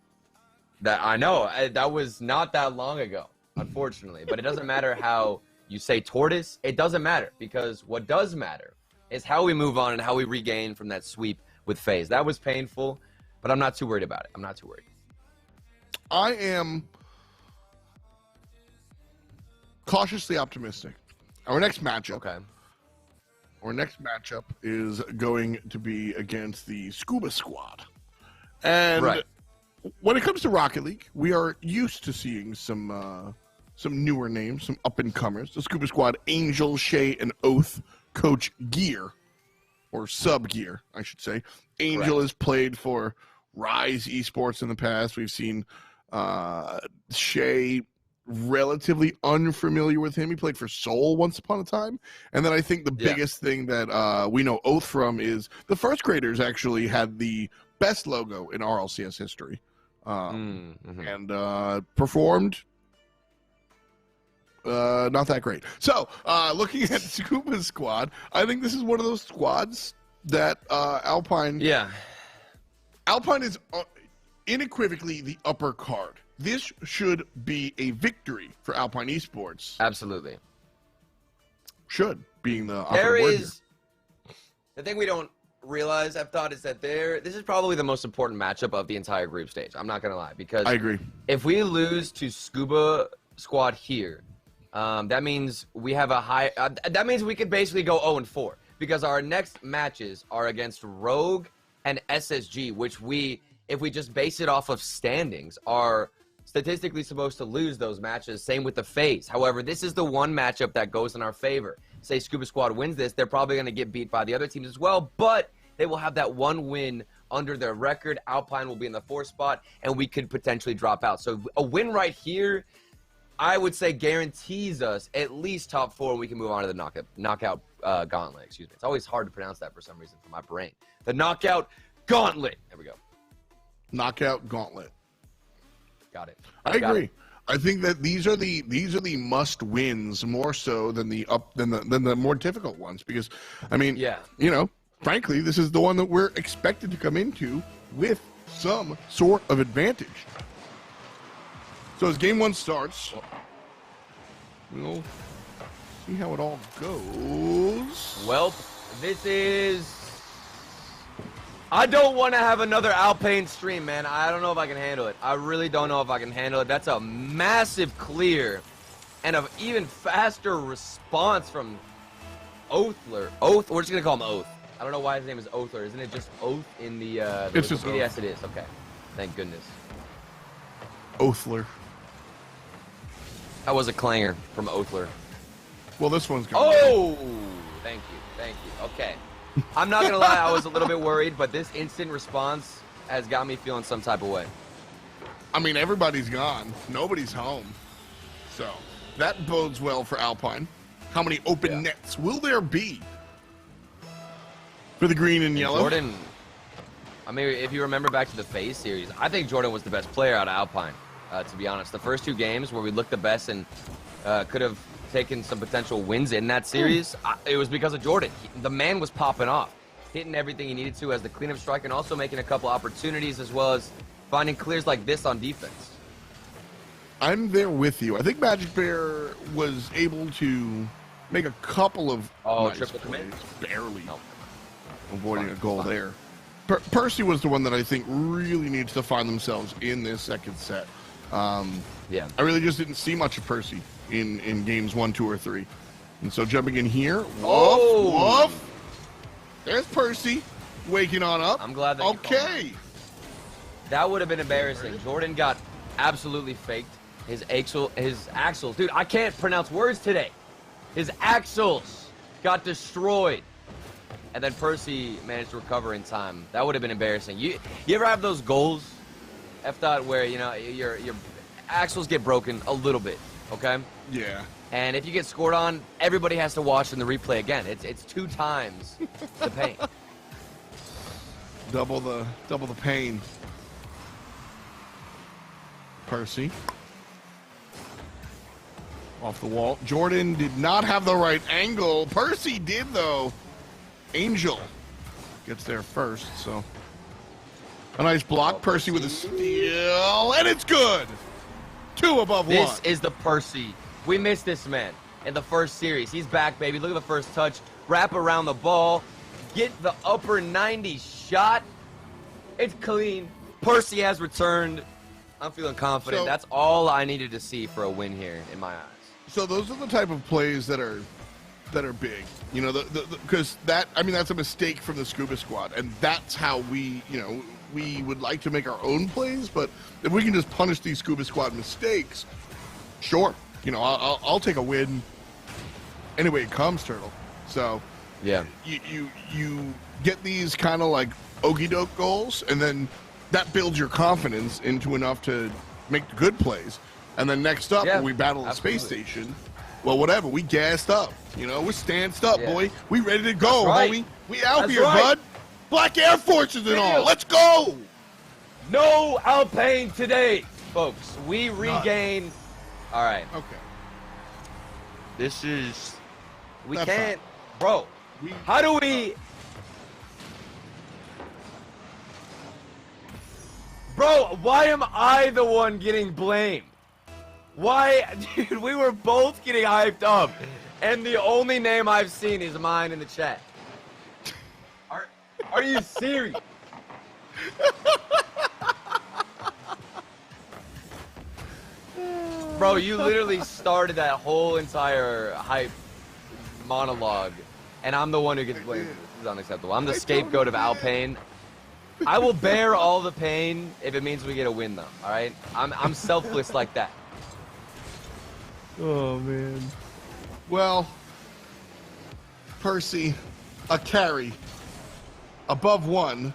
that. I know that was not that long ago, unfortunately. But it doesn't matter how you say tortoise. It doesn't matter, because what does matter is how we move on and how we regain from that sweep with FaZe. That was painful, but I'm not too worried about it. I'm not too worried. I am cautiously optimistic. Our next matchup. Okay. Our next matchup is going to be against the Scuba Squad. And Right. when it comes to Rocket League, we are used to seeing some newer names, some up-and-comers. The Scuba Squad, Angel, Shay, and Oath coach Gear, or Sub Gear, I should say. Angel has played for Rise Esports in the past. We've seen Shay, relatively unfamiliar with him. He played for Seoul once upon a time. And then I think the biggest thing that we know Oath from is the first graders actually had the best logo in RLCS history. And performed not that great. So, looking at Scuba Squad, I think this is one of those squads that Alpine... Yeah. Alpine is unequivocally the upper card. This should be a victory for Alpine Esports. Absolutely. Should, being the upper There word is the thing we don't realize, I've thought, is that this is probably the most important matchup of the entire group stage. I'm not going to lie, because I agree. if we lose to Scuba Squad here, that means we have that means we could basically go 0-4, because our next matches are against Rogue and SSG, which if we just base it off of standings, are statistically supposed to lose those matches. Same with the FaZe. However, this is the one matchup that goes in our favor. Say Scuba Squad wins this, they're probably going to get beat by the other teams as well, but they will have that one win under their record. Alpine will be in the 4th spot, and we could potentially drop out. So a win right here, I would say, guarantees us at least top 4, and we can move on to the knockout gauntlet. Excuse me. It's always hard to pronounce that for some reason for my brain. The knockout gauntlet. There we go. Knockout gauntlet. Got it. I agree. I think that these are the must wins more so than the more difficult ones, because I mean, frankly, this is the one that we're expected to come into with some sort of advantage. So as game 1 starts, we'll see how it all goes. Well, this is... I don't want to have another Alpine stream, man. I don't know if I can handle it. I really don't know if I can handle it. That's a massive clear and an even faster response from Oathler. We're just going to call him Oath. I don't know why his name is Oathler. Isn't it just Oath in the it's just Oath. Yes, it is. Okay. Thank goodness. Oathler. That was a clanger from Oathler. Well, this one's going Thank you. Okay. I'm not going to lie, I was a little bit worried, but this instant response has got me feeling some type of way. I mean, everybody's gone. Nobody's home. So that bodes well for Alpine. How many open nets will there be for the green and yellow? Jordan, I mean, if you remember back to the FaZe series, I think Jordan was the best player out of Alpine, to be honest. The first 2 games where we looked the best and could have taken some potential wins in that series, it was because of Jordan. The man was popping off, hitting everything he needed to as the cleanup strike, and also making a couple opportunities, as well as finding clears like this on defense. I'm there with you. I think Magic Bear was able to make a couple of triple commit, barely avoiding a goal there. Percy was the one that I think really needs to find themselves in this second set. I really just didn't see much of Percy in games 1, 2, or 3. And so jumping in here, woof. There's Percy waking on up. I'm glad that okay. That would have been embarrassing. Jordan got absolutely faked. His axles. Dude, I can't pronounce words today. His axles got destroyed. And then Percy managed to recover in time. That would have been embarrassing. You ever have those goals, F-Dot, where, you know, your axles get broken a little bit, okay? Yeah. And if you get scored on, everybody has to watch in the replay again. It's 2 times the pain. Double the pain. Percy. Off the wall. Jordan did not have the right angle. Percy did, though. Angel gets there first, so. A nice block. Percy with a steal, and it's good. 2 above 1. This is the Percy. We missed this man in the first series. He's back, baby. Look at the first touch. Wrap around the ball. Get the upper 90 shot. It's clean. Percy has returned. I'm feeling confident. So, that's all I needed to see for a win here in my eyes. So those are the type of plays that are big. You know, because that's a mistake from the Scuba Squad, and that's how we would like to make our own plays. But if we can just punish these Scuba Squad mistakes, sure. You know, I'll take a win any way it comes, Turtle. So yeah, you get these kind of like okey doke goals, and then that builds your confidence into enough to make the good plays. And then next up, when we battle the space station, well, whatever, we gassed up. You know, we're stanced up, boy. We ready to go, homie. We out here, bud. Black Air Forces and all. Let's go. No Alpine today, folks. We regain. All right. Okay. This is. We That's can't, fine. bro. How do we? Bro, why am I the one getting blamed? Why, dude? We were both getting hyped up, and the only name I've seen is mine in the chat. Are you serious? Bro, you literally started that whole entire hype monologue, and I'm the one who gets blamed. This is unacceptable. I'm the scapegoat of Alpine. I will bear all the pain if it means we get a win, though. All right, I'm selfless like that. Oh man. Well, Percy, a carry above 1,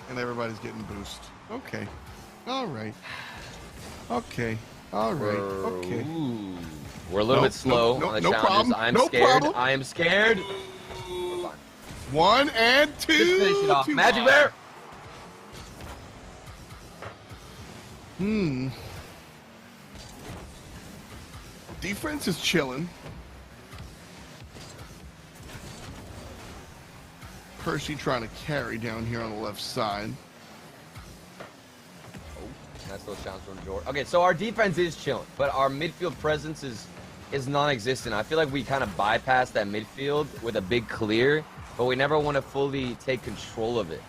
and everybody's getting boost. Okay. All right. Okay. All right. Okay. Ooh. We're a little bit slow on the no challenges. problem. I'm No scared. problem. I am scared. 1 and 2. Just finish it off. Too Magic high. Bear. Defense is chilling. Percy trying to carry down here on the left side. Nice little challenge from Jordan. Okay, so our defense is chilling, but our midfield presence is non-existent. I feel like we kind of bypassed that midfield with a big clear, but we never want to fully take control of it.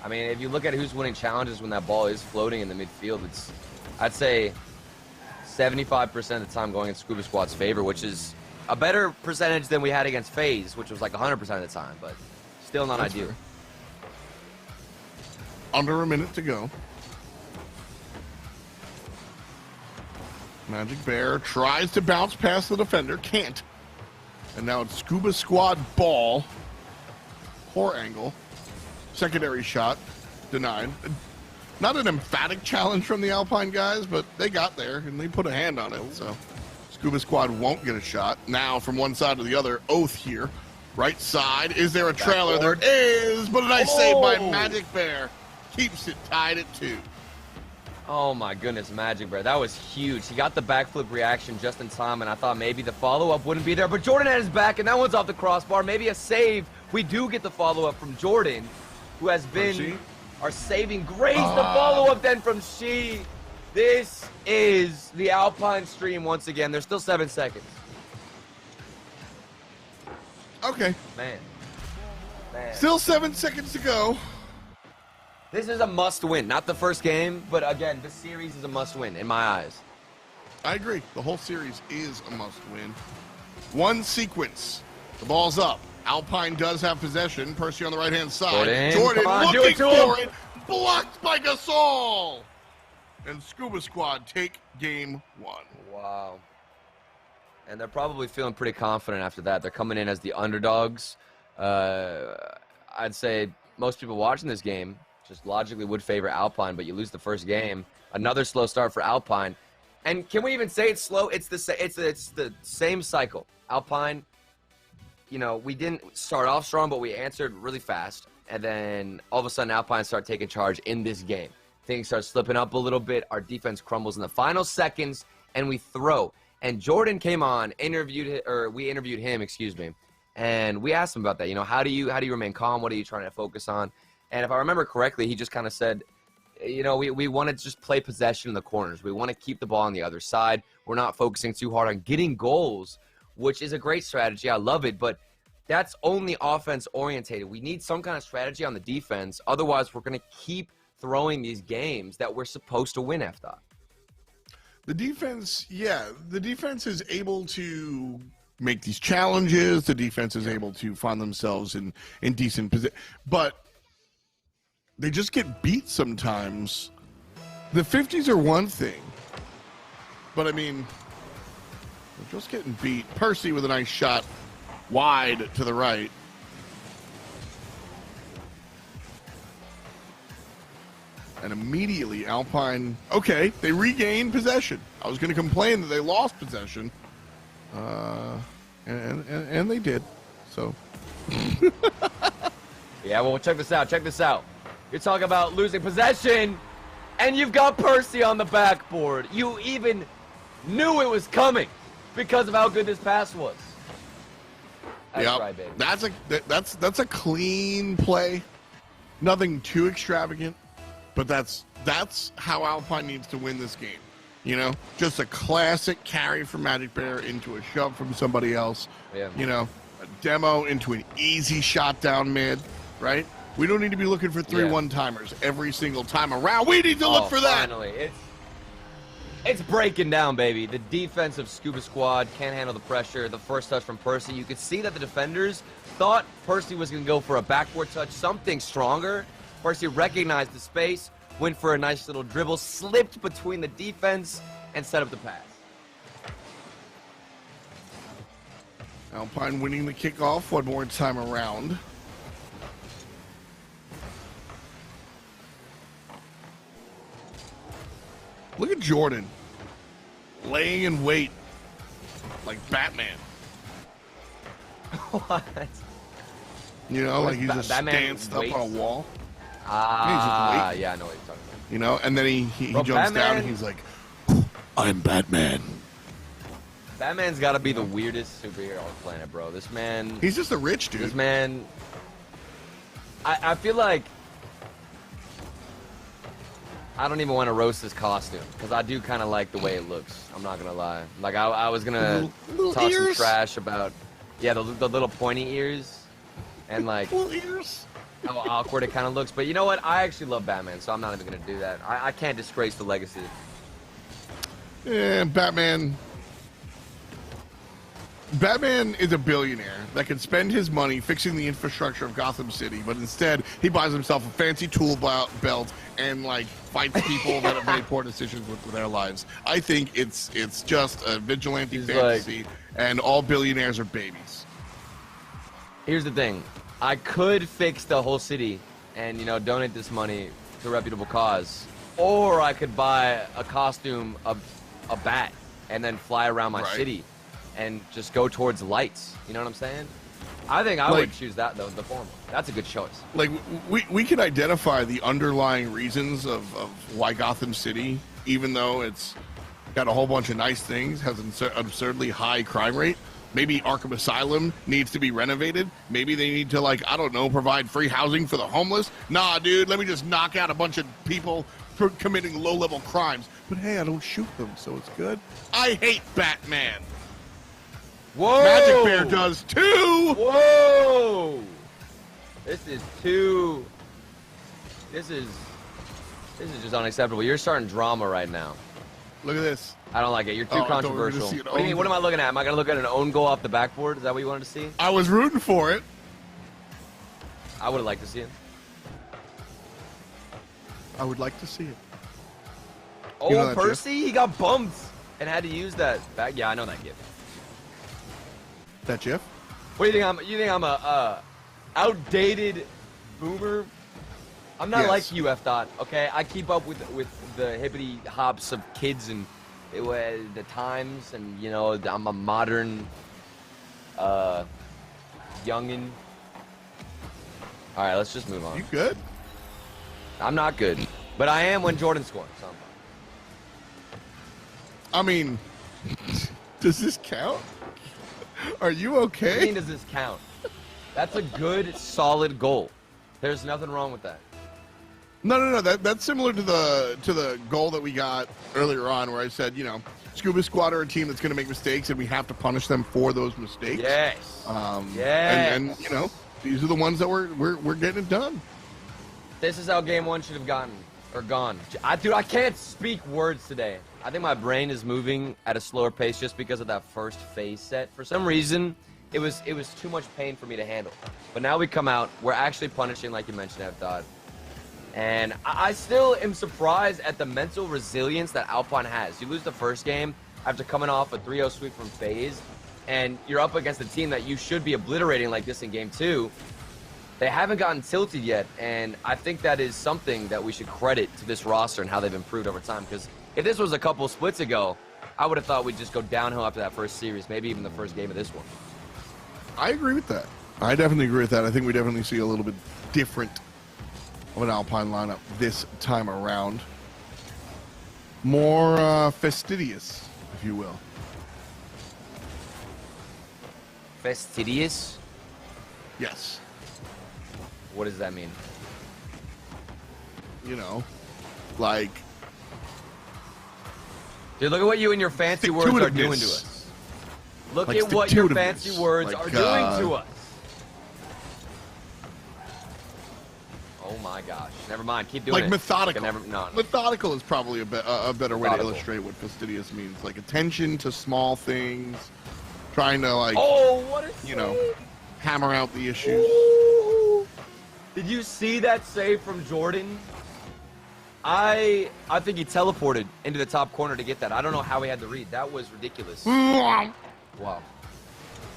I mean, if you look at who's winning challenges when that ball is floating in the midfield, it's, I'd say, 75% of the time going in Scuba Squad's favor, which is a better percentage than we had against FaZe, which was like 100% of the time, but still not ideal. Fair. Under a minute to go. Magic Bear tries to bounce past the defender, can't. And now it's Scuba Squad ball. Poor angle. Secondary shot, denied. Not an emphatic challenge from the Alpine guys, but they got there and they put a hand on it. So Scuba Squad won't get a shot. Now from one side to the other, Oath here. Right side, is there a trailer? There is, but a nice save by Magic Bear. Keeps it tied at 2. Oh my goodness, Magic Bear. That was huge. He got the backflip reaction just in time, and I thought maybe the follow-up wouldn't be there. But Jordan had his back, and that one's off the crossbar. Maybe a save. We do get the follow-up from Jordan, who has been our saving grace. The follow-up then from She. This is the Alpine stream once again. There's still 7 seconds. Okay. Man. Still 7 seconds to go. This is a must-win. Not the first game, but again, the series is a must-win in my eyes. I agree. The whole series is a must-win. One sequence. The ball's up. Alpine does have possession. Percy on the right-hand side. Jordan come on, do looking it to for him. it. Blocked by Gasol. And Scuba Squad take game 1. Wow. And they're probably feeling pretty confident after that. They're coming in as the underdogs. I'd say most people watching this game just logically would favor Alpine, but you lose the first game. Another slow start for Alpine. And can we even say it's slow? It's the same cycle. Alpine, you know, we didn't start off strong, but we answered really fast. And then all of a sudden, Alpine start taking charge in this game. Things start slipping up a little bit. Our defense crumbles in the final seconds, and we throw. And Jordan came on, we interviewed him, excuse me, and we asked him about that. You know, how do you remain calm? What are you trying to focus on? And if I remember correctly, he just kind of said, you know, we want to just play possession in the corners. We want to keep the ball on the other side. We're not focusing too hard on getting goals, which is a great strategy. I love it, but that's only offense orientated. We need some kind of strategy on the defense. Otherwise, we're going to keep throwing these games that we're supposed to win after. The defense, the defense is able to make these challenges. The defense is able to find themselves in decent position. But they just get beat sometimes. The 50s are one thing. But, I mean, they're just getting beat. Percy with a nice shot wide to the right. And immediately Alpine, okay, they regained possession. I was going to complain that they lost possession. And they did. So. Yeah, well, check this out. Check this out. You're talking about losing possession, and you've got Percy on the backboard. You even knew it was coming because of how good this pass was. That's right, baby. That's a clean play. Nothing too extravagant, but that's how Alpine needs to win this game. You know, just a classic carry from Magic Bear into a shove from somebody else. Yeah. You know, a demo into an easy shot down mid. right? We don't need to be looking for 3 Yeah. one-timers every single time around. We need to look for that. Finally, it's breaking down, baby. The defense of Scuba Squad can't handle the pressure. The first touch from Percy, you could see that the defenders thought Percy was going to go for a backboard touch, something stronger. Percy recognized the space, went for a nice little dribble, slipped between the defense, and set up the pass. Alpine winning the kickoff one more time around. Look at Jordan laying in wait like Batman. What? You know, What like is he's just Batman stanced up waits? on a wall. Ah, waiting. yeah, I know what you're talking about. You know, and then he Bro, jumps down Batman- and he's like, I'm Batman. Batman's got to be the weirdest superhero on the planet, bro. This man... He's just a rich dude. This man... I feel like... I don't even want to roast this costume, because I do kind of like the way it looks. I'm not going to lie. Like, I was going to Little talk some ears? trash about... Yeah, the little pointy ears. And, like, Little ears. how awkward it kind of looks. But you know what? I actually love Batman, so I'm not even going to do that. I can't disgrace the legacy. Yeah, Batman is a billionaire that can spend his money fixing the infrastructure of Gotham City, but instead he buys himself a fancy tool belt and like fights people that have made poor decisions with their lives. I think it's just a vigilante He's fantasy, and all billionaires are babies. Here's the thing. I could fix the whole city and, you know, donate this money to a reputable cause. Or I could buy a costume of a bat and then fly around my Right. city and just go towards lights. You know what I'm saying? I think I Like- would choose that, though, the former. That's a good choice. Like we can identify the underlying reasons of why Gotham City, even though it's got a whole bunch of nice things, has an absurdly high crime rate. Maybe Arkham Asylum needs to be renovated. Maybe they need to, like, I don't know, provide free housing for the homeless. Nah, dude, let me just knock out a bunch of people for committing low-level crimes. But hey, I don't shoot them, so it's good. I hate Batman. Whoa! Magic Bear does too. Whoa! This is too... This is just unacceptable. You're starting drama right now. Look at this. I don't like it. You're too Oh, I thought we were gonna controversial. see an What do you mean? own What am I goal. looking at? Am I going to look at an own goal off the backboard? Is that what you wanted to see? I was rooting for it. I would have liked to see it. I would like to see it. Oh, You know that, Percy? He got bumped and had to use that back. Yeah, I know that gift. That Jeff? What do you think? You think I'm a outdated boomer? I'm not Yes. like you, F. Dot. Okay, I keep up with the hippity hops of kids and the times, and you know, I'm a modern youngin. All right, let's just move on. You good? I'm not good, but I am when Jordan scores. So I'm fine. I mean, does this count? Are you What do you okay? mean, does this count? That's a good, solid goal. There's nothing wrong with that. No. That's similar to the goal that we got earlier on, where I said, you know, Scuba Squad are a team that's going to make mistakes, and we have to punish them for those mistakes. Yes. Yes. And you know, these are the ones that we're getting it done. This is how game one should have gone. Dude, I can't speak words today. I think my brain is moving at a slower pace just because of that first phase set. For some reason, it was too much pain for me to handle. But now we come out, we're actually punishing, like you mentioned, F. And I still am surprised at the mental resilience that Alpine has. You lose the first game after coming off a 3-0 sweep from FaZe, and you're up against a team that you should be obliterating like this in game two. They haven't gotten tilted yet, and I think that is something that we should credit to this roster and how they've improved over time. Because if this was a couple splits ago, I would have thought we'd just go downhill after that first series, maybe even the first game of this one. I agree with that. I definitely agree with that. I think we definitely see a little bit different of an Alpine lineup this time around. More fastidious, if you will. Fastidious? Yes. What does that mean? You know, like Dude, look at what you and your fancy words are doing to Stick-to-itiveness. us. Look Like at what your stick-to-itiveness. fancy words Like, are doing to us. Oh my gosh. Never mind. Keep doing Like it. methodical. No. Methodical is probably a better way to Methodical. illustrate what fastidious means. Like attention to small things, trying to like Oh, what a you know, save. hammer out the issues. Ooh. Did you see that save from Jordan? I think he teleported into the top corner to get that. I don't know how he had the read. That was ridiculous. Wow.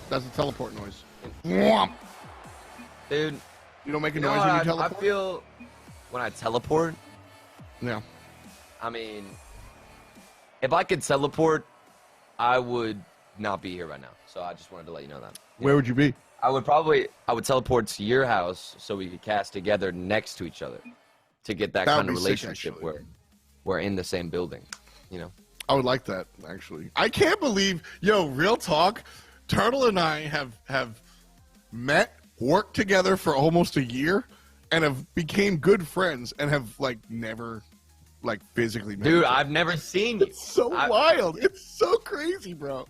That's a teleport noise. Dude, You don't make a you know noise what when you I teleport? feel when I teleport, Yeah. I mean, if I could teleport, I would not be here right now. So I just wanted to let you know that. Where would you be? I would teleport to your house so we could cast together next to each other to get that That would kind of be sick, relationship actually. where we're in the same building, you know? I would like that, actually. I can't believe, real talk, Turtle and I have met, worked together for almost a year, and have became good friends and have, like, never, like, physically met Dude, each other. I've never seen you. It's so wild. It's so crazy, bro.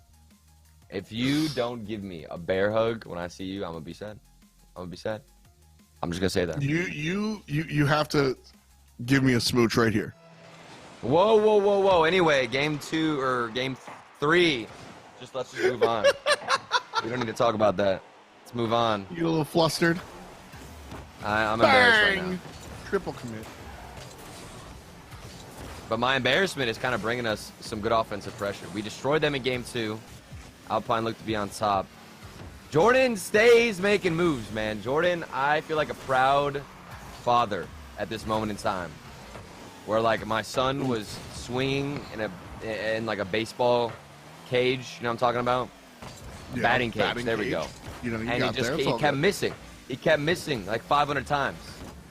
If you don't give me a bear hug when I see you, I'm gonna be sad. I'm just gonna say that. You have to give me a smooch right here. Whoa. Anyway, game 3. Let's just move on. We don't need to talk about that. Let's move on. You get a little flustered. I'm embarrassed right Bang! now. Triple commit. But my embarrassment is kind of bringing us some good offensive pressure. We destroyed them in game 2. Alpine looked to be on top. Jordan stays making moves, man. Jordan, I feel like a proud father at this moment in time. Where, like, my son was swinging in like a baseball cage. You know what I'm talking about? Yeah, Batting cage. There we cage. go. You And got there. It's he all kept good. missing. He kept missing like 500 times.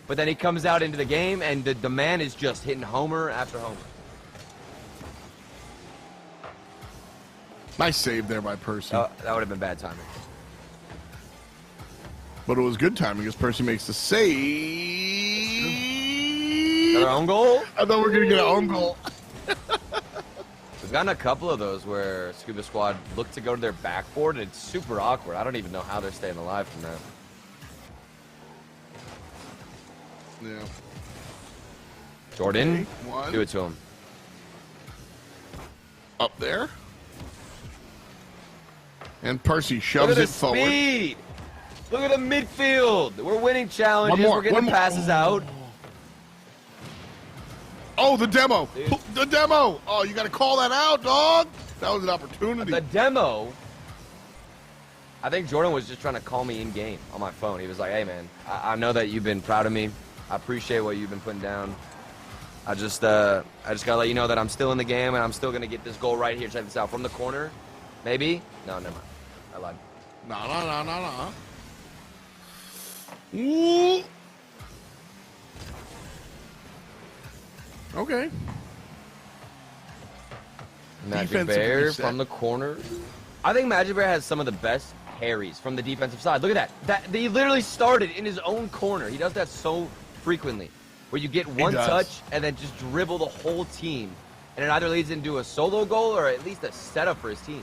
But then he comes out into the game, and the man is just hitting homer after homer. Nice save there by Percy. That would have been bad timing. But it was good timing because Percy makes the save. Another own goal? I thought we were going to get an own goal. We've gotten a couple of those where Scuba Squad look to go to their backboard, and it's super awkward. I don't even know how they're staying alive from that. Yeah. Jordan, Okay, one. do it to him. Up there. And Percy Look shoves at the it forward. speed. Look at the midfield. We're winning challenges. One more, We're getting one more. passes out. Oh, the demo. Dude. The demo. Oh, you got to call that out, dog. That was an opportunity. The demo. I think Jordan was just trying to call me in game on my phone. He was like, "Hey, man, I know that you've been proud of me. I appreciate what you've been putting down. I just gotta let you know that I'm still in the game and I'm still gonna get this goal right here. Check this out from the corner, maybe. No, never mind. I lied. No. Ooh. Okay. Magic Defensive Bear reset. from the corner. I think Magic Bear has some of the best carries from the defensive side. Look at that. He literally started in his own corner. He does that so frequently, where you get one does. touch and then just dribble the whole team, and it either leads into a solo goal or at least a setup for his team.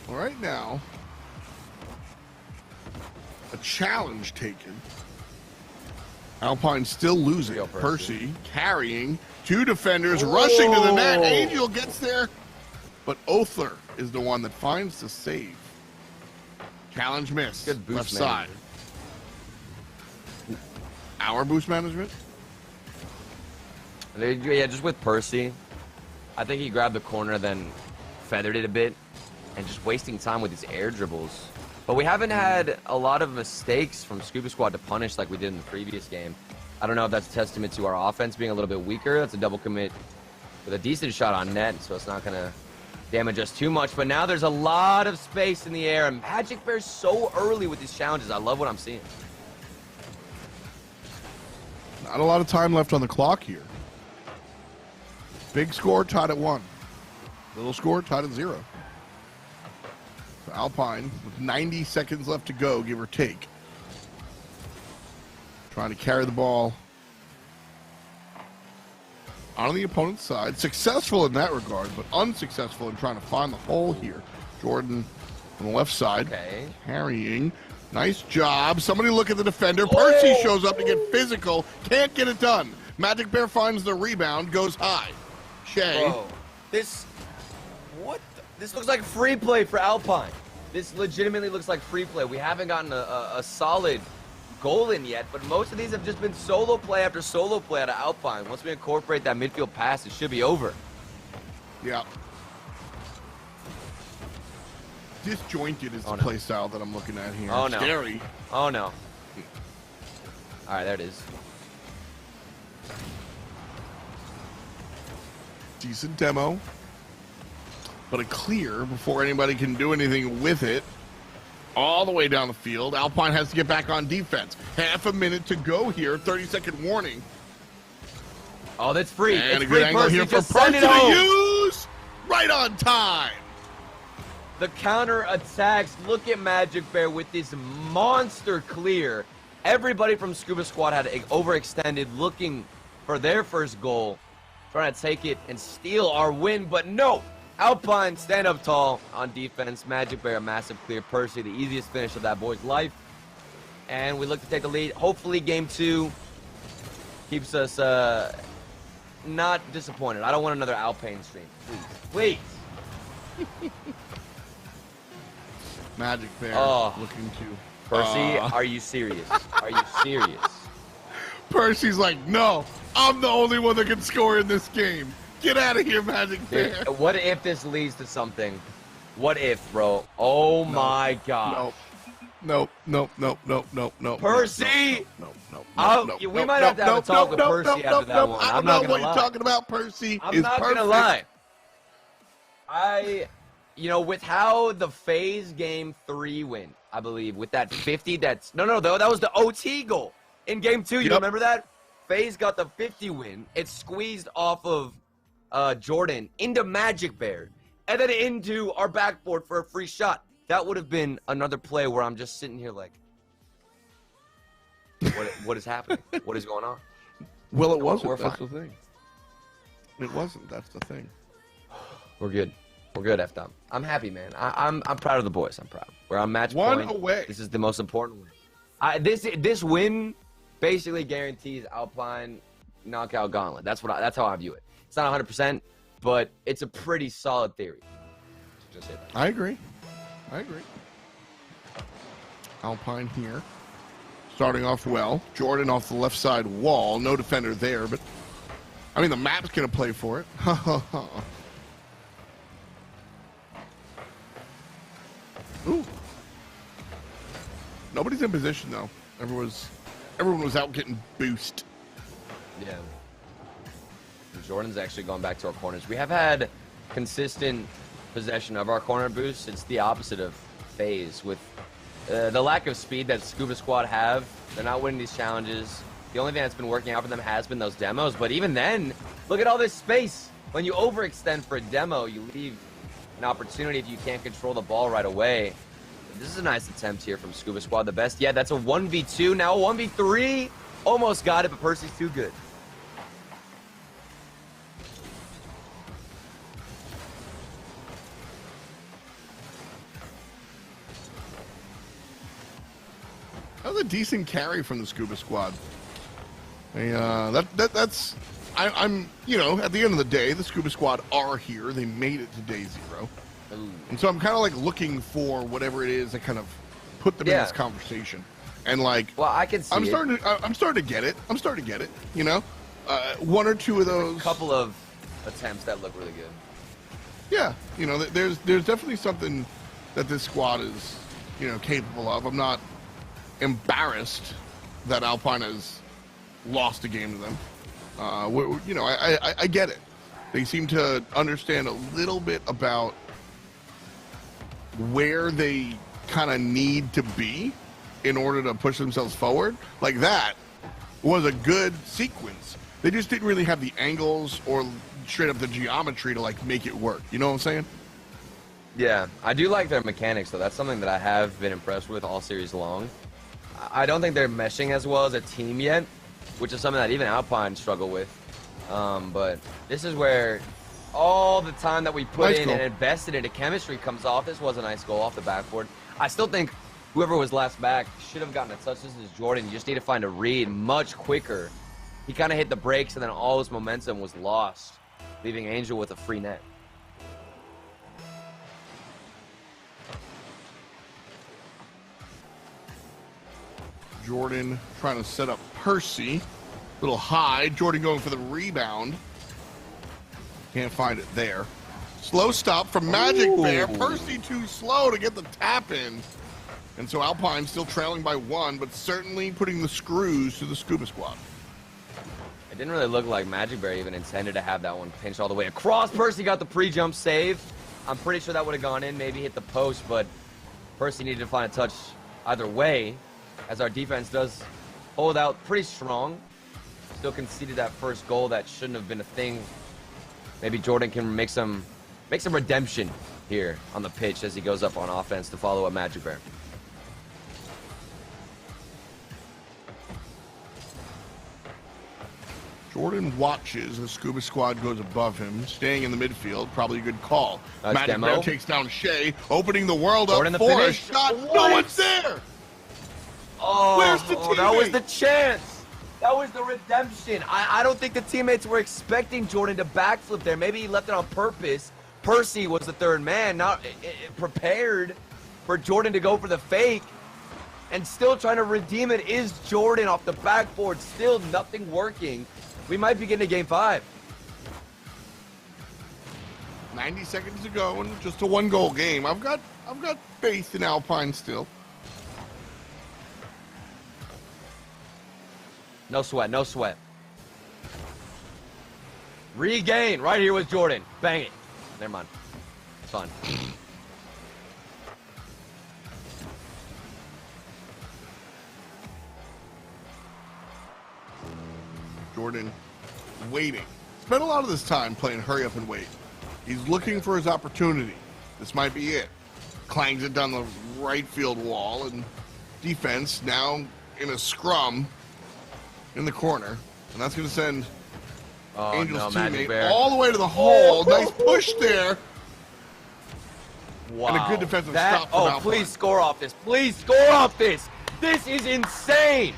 All right, now. A challenge taken. Alpine still losing. Go, Percy carrying 2 defenders, rushing to the net. Oh. Angel gets there, but Othler is the one that finds the save. Challenge miss. Good boost left side. Our boost management? Yeah, just with Percy, I think he grabbed the corner, then feathered it a bit, and just wasting time with his air dribbles. But we haven't had a lot of mistakes from Scuba Squad to punish like we did in the previous game. I don't know if that's a testament to our offense being a little bit weaker. That's a double commit with a decent shot on net, so it's not going to damage us too much. But now there's a lot of space in the air, and Magic Bear's so early with these challenges. I love what I'm seeing. Not a lot of time left on the clock here. Big score tied at 1. Little score tied at 0. So Alpine with 90 seconds left to go, give or take. Trying to carry the ball on the opponent's side. Successful in that regard, but unsuccessful in trying to find the hole here. Jordan on the left side. Okay. Carrying. Nice job. Somebody look at the defender. Percy shows up to get physical. Can't get it done. Magic Bear finds the rebound. Goes high. Shea. Bro, this looks like free play for Alpine. This legitimately looks like free play. We haven't gotten a solid goal in yet, but most of these have just been solo play after solo play out of Alpine. Once we incorporate that midfield pass, it should be over. Yeah. Disjointed is the play style that I'm looking at here. Oh, no. Scary. Oh, no. All right, there it is. Decent demo. But a clear before anybody can do anything with it. All the way down the field. Alpine has to get back on defense. Half a minute to go here. 30-second warning. Oh, that's free. And it's a good free, angle Percy. here for Just send Percy it to home. use. Right on time. The counter attacks. Look at Magic Bear with this monster clear. Everybody from Scuba Squad had overextended, looking for their first goal, trying to take it and steal our win, but no. Alpine stand up tall on defense. Magic Bear a massive clear. Percy the easiest finish of that boy's life, and we look to take the lead. Hopefully, game 2 keeps us not disappointed. I don't want another Alpine stream, please. Magic Bear looking to. Percy, are you serious? Are you serious? Percy's like, no, I'm the only one that can score in this game. Get out of here, Magic Bear. What if this leads to something? What if, bro? Oh my God. Nope. Percy! No. We might have to have a talk with Percy after that one. I don't know what you're talking about, Percy. I'm not gonna lie. With how the FaZe game 3 went, I believe, with that 50, that was the OT goal in game 2. You remember that? FaZe got the 50 win. It squeezed off of Jordan into Magic Bear, and then into our backboard for a free shot. That would have been another play where I'm just sitting here like, what is happening? What is going on? Well, it wasn't. We're That's fine. the thing. It wasn't. That's the thing. We're good. We're good, F-Dom. I'm happy, man. I'm proud of the boys. I'm proud. We're on match One point. away. This is the most important win. This win basically guarantees Alpine knockout gauntlet. That's how I view it. It's not 100%, but it's a pretty solid theory. Just say that. I agree. Alpine here. Starting off well. Jordan off the left side wall. No defender there, but I mean, the map's going to play for it. Ooh. Nobody's in position, though. Everyone was out getting boost. Yeah. Jordan's actually going back to our corners. We have had consistent possession of our corner boosts. It's the opposite of FaZe. With the lack of speed that Scuba Squad have, they're not winning these challenges. The only thing that's been working out for them has been those demos. But even then, look at all this space. When you overextend for a demo, you leave an opportunity if you can't control the ball right away. This is a nice attempt here from Scuba Squad. The best. Yeah, that's a 1v2. Now a 1v3. Almost got it, but Percy's too good. That was a decent carry from the Scuba Squad. I'm at the end of the day, the Scuba Squad are here. They made it to day 0. Ooh. And so I'm kind of like looking for whatever it is that kind of put them in this conversation. And like, well, I can see I'm starting to get it. You know, one or two of those. A couple of attempts that look really good. Yeah, there's definitely something that this squad is, capable of. I'm not embarrassed that Alpine has lost a game to them. I get it. They seem to understand a little bit about where they kind of need to be in order to push themselves forward. Like, that was a good sequence. They just didn't really have the angles or straight up the geometry to like make it work. You know what I'm saying? Yeah, I do like their mechanics though. That's something that I have been impressed with all series long. I don't think they're meshing as well as a team yet, which is something that even Alpine struggle with. But this is where all the time that we put Nice in goal. and invested into chemistry comes off. This was a nice goal off the backboard. I still think whoever was last back should have gotten a touch. This is Jordan. You just need to find a read much quicker. He kind of hit the brakes, and then all his momentum was lost, leaving Angel with a free net. Jordan trying to set up Percy. Little high. Jordan going for the rebound. Can't find it there. Slow stop from Magic Bear. Percy too slow to get the tap in. And so Alpine still trailing by 1, but certainly putting the screws to the Scuba Squad. It didn't really look like Magic Bear even intended to have that one pinched all the way across. Percy got the pre-jump save. I'm pretty sure that would have gone in, maybe hit the post, but Percy needed to find a touch either way, as our defense does hold out pretty strong. Still conceded that first goal that shouldn't have been a thing. Maybe Jordan can make some redemption here on the pitch as he goes up on offense to follow up Magic Bear. Jordan watches as Scuba Squad goes above him, staying in the midfield. Probably a good call. Nice Magic demo. Bear takes down Shea, opening the world Jordan up the for a finish. shot. No What? one's there. Oh, Where's the that was teammate? the chance. That was the redemption. I don't think the teammates were expecting Jordan to backflip there. Maybe he left it on purpose. Percy was the third man, not prepared for Jordan to go for the fake. And still trying to redeem it is Jordan off the backboard. Still nothing working. We might be getting to game 5. 90 seconds to go and just a 1-goal game. I've got faith in Alpine still. No sweat, no sweat. Regain right here with Jordan. Bang it. Never mind. It's fun. Jordan waiting. Spent a lot of this time playing hurry up and wait. He's looking for his opportunity. This might be it. Clangs it down the right field wall, and defense now in a scrum in the corner. And that's going to send Angel's Magic teammate Bear. all the way to the hole. Nice push there. Wow. And a good defensive stop from Alpine. Please score off this. Please score off this. This is insane.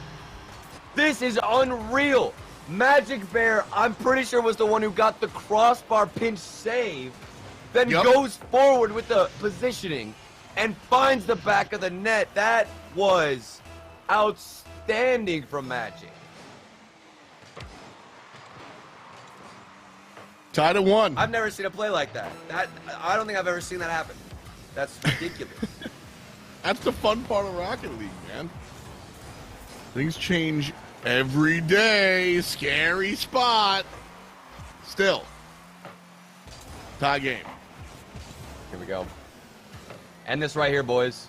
This is unreal. Magic Bear, I'm pretty sure, was the one who got the crossbar pinch save, then goes forward with the positioning and finds the back of the net. That was outstanding from Magic. Tied at 1. I've never seen a play like that. I don't think I've ever seen that happen. That's ridiculous. That's the fun part of Rocket League, man. Things change every day. Scary spot. Still. Tie game. Here we go. End this right here, boys.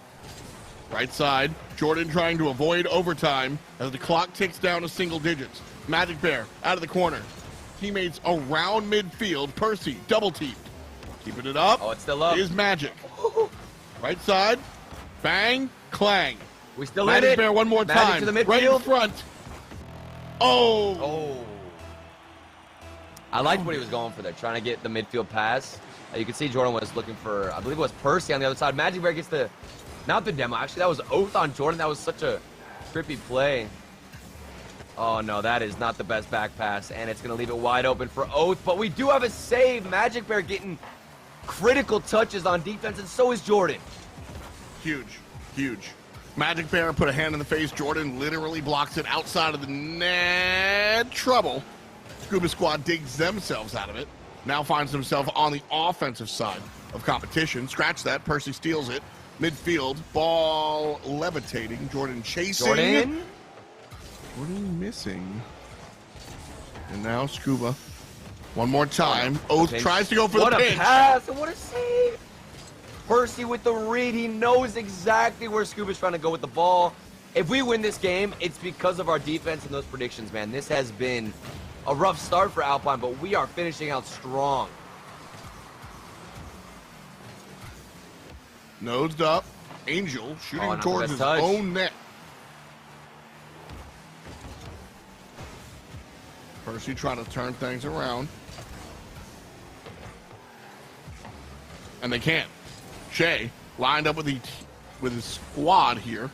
Right side. Jordan trying to avoid overtime as the clock ticks down to single digits. Magic Bear out of the corner. Teammates around midfield. Percy double teamed. Keeping it up. Oh, it's still up. Is Magic. Right side. Bang. Clang. We still Magic in it. Bear one more Magic time. to the midfield. Right in front. Oh. Oh. I liked what he was going for there, trying to get the midfield pass. You can see Jordan was looking for, I believe it was Percy on the other side. Magic Bear gets the, not the demo, actually that was Oath on Jordan. That was such a trippy play. Oh no, that is not the best back pass, and it's gonna leave it wide open for Oath, but we do have a save. Magic Bear getting critical touches on defense, and so is Jordan. Huge. Huge. Magic Bear put a hand in the face. Jordan literally blocks it outside of the net. Trouble. Scuba Squad digs themselves out of it. Now finds himself on the offensive side of competition. Scratch that. Percy steals it. Midfield. Ball levitating. Jordan chasing. Jordan missing. And now Scuba. One more time. Oath Pinch. tries to go for what the a pinch. pass and what a save. Percy with the read. He knows exactly where Scuba's trying to go with the ball. If we win this game, it's because of our defense and those predictions, man. This has been a rough start for Alpine, but we are finishing out strong. Nosed up. Angel shooting not the towards best his touch. own net. Percy trying to turn things around. and they can't. Shea lined up with his squad here.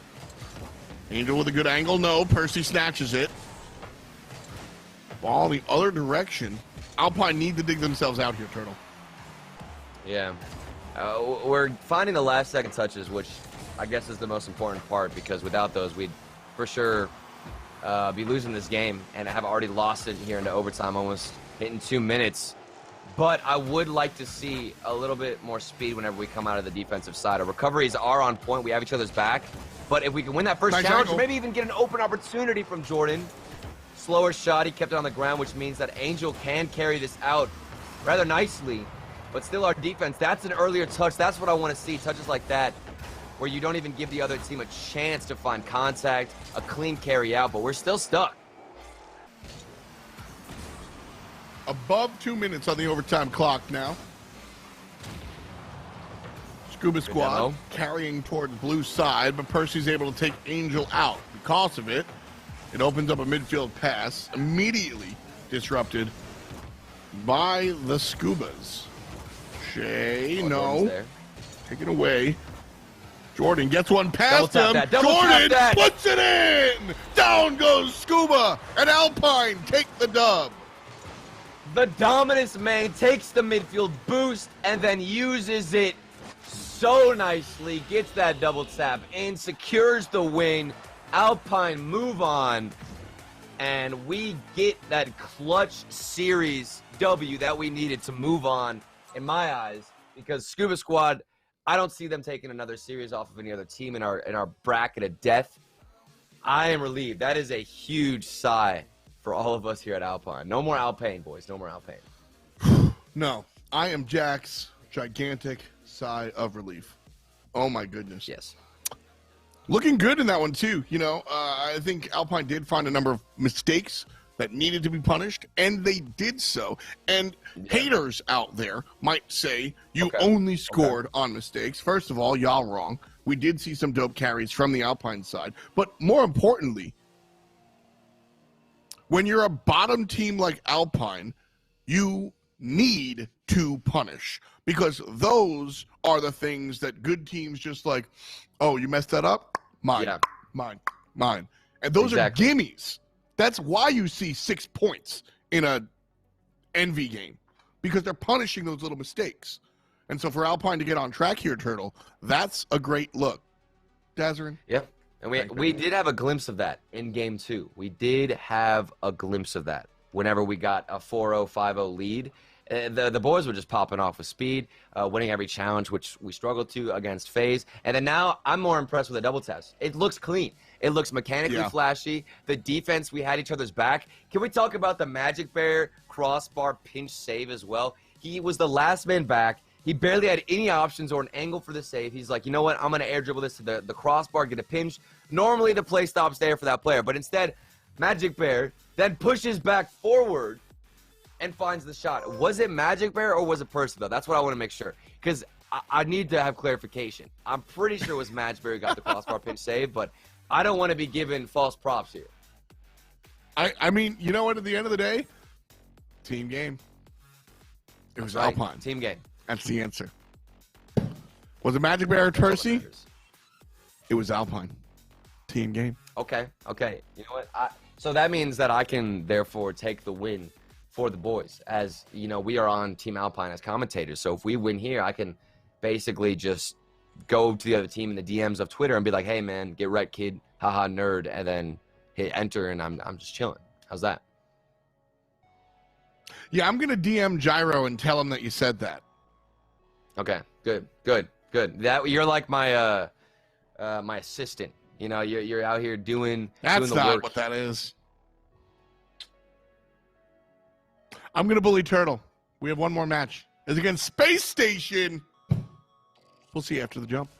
Angel with a good angle. No, Percy snatches it. Ball the other direction. Alpine need to dig themselves out here, Turtle. Yeah. We're finding the last second touches, which I guess is the most important part, because without those, we'd for sure be losing this game and have already lost it here into overtime, almost hitting 2 minutes. But I would like to see a little bit more speed whenever we come out of the defensive side. Our recoveries are on point. We have each other's back. But if we can win that first challenge, or maybe even get an open opportunity from Jordan. Slower shot, he kept it on the ground, which means that Angel can carry this out rather nicely. But still our defense, that's an earlier touch. That's what I want to see, touches like that, where you don't even give the other team a chance to find contact, a clean carry out, but we're still stuck. Above 2 minutes on the overtime clock now. Scuba squad carrying towards blue side, but Percy's able to take Angel out. Because of it, it opens up a midfield pass, immediately disrupted by the Scubas. Shea, no. Take it away. Jordan gets one past him. Jordan puts it in! Down goes Scuba, and Alpine take the dub. The Dominus man takes the midfield boost and then uses it so nicely, gets that double tap and secures the win. Alpine move on, and we get that clutch series W that we needed to move on, in my eyes, because Scuba Squad, I don't see them taking another series off of any other team in our bracket of death. I am relieved. That is a huge sigh for all of us here at Alpine. No more Alpine, boys. No more Alpine. No, I am Jack's gigantic sigh of relief. Oh my goodness. Yes. Looking good in that one too. You know, I think Alpine did find a number of mistakes that needed to be punished, and they did so. And haters out there might say you only scored on mistakes. First of all, y'all wrong. We did see some dope carries from the Alpine side, but more importantly, when you're a bottom team like Alpine, you need to punish, because those are the things that good teams just like, oh, you messed that up? Mine, mine. And those are gimmies. That's why you see 6 points in a NV game, because they're punishing those little mistakes. And so for Alpine to get on track here, Turtle, that's a great look. Dazarin? Yep. And we did have a glimpse of that in game 2. We did have a glimpse of that whenever we got a 4-0, 5-0 lead. The boys were just popping off with speed, winning every challenge, which we struggled to against FaZe. And then now I'm more impressed with the double test. It looks clean. It looks mechanically flashy. The defense, we had each other's back. Can we talk about the Magic Bear crossbar pinch save as well? He was the last man back. He barely had any options or an angle for the save. He's like, you know what? I'm going to air dribble this to the crossbar, get a pinch. Normally the play stops there for that player, but instead, Magic Bear then pushes back forward and finds the shot. Was it Magic Bear or was it Percy, though? That's what I want to make sure, because I need to have clarification. I'm pretty sure it was Magic Bear who got the crossbar pinch save, but I don't want to be given false props here. I mean, you know what? At the end of the day, team game. It was Alpine. Team game. That's the answer. Was it Magic Bear or Percy? It was Alpine. Team game. Okay. You know what? So that means that I can, therefore, take the win for the boys. As, you know, we are on Team Alpine as commentators. So if we win here, I can basically just go to the other team in the DMs of Twitter and be like, hey, man, get wrecked, kid. Haha, nerd. And then hit enter, and I'm just chilling. How's that? Yeah, I'm going to DM Gyro and tell him that you said that. Okay, good. That you're like my my assistant. You know, you're out here doing the work. That's not what that is. I'm gonna bully Turtle. We have one more match. It's against Space Station. We'll see you after the jump.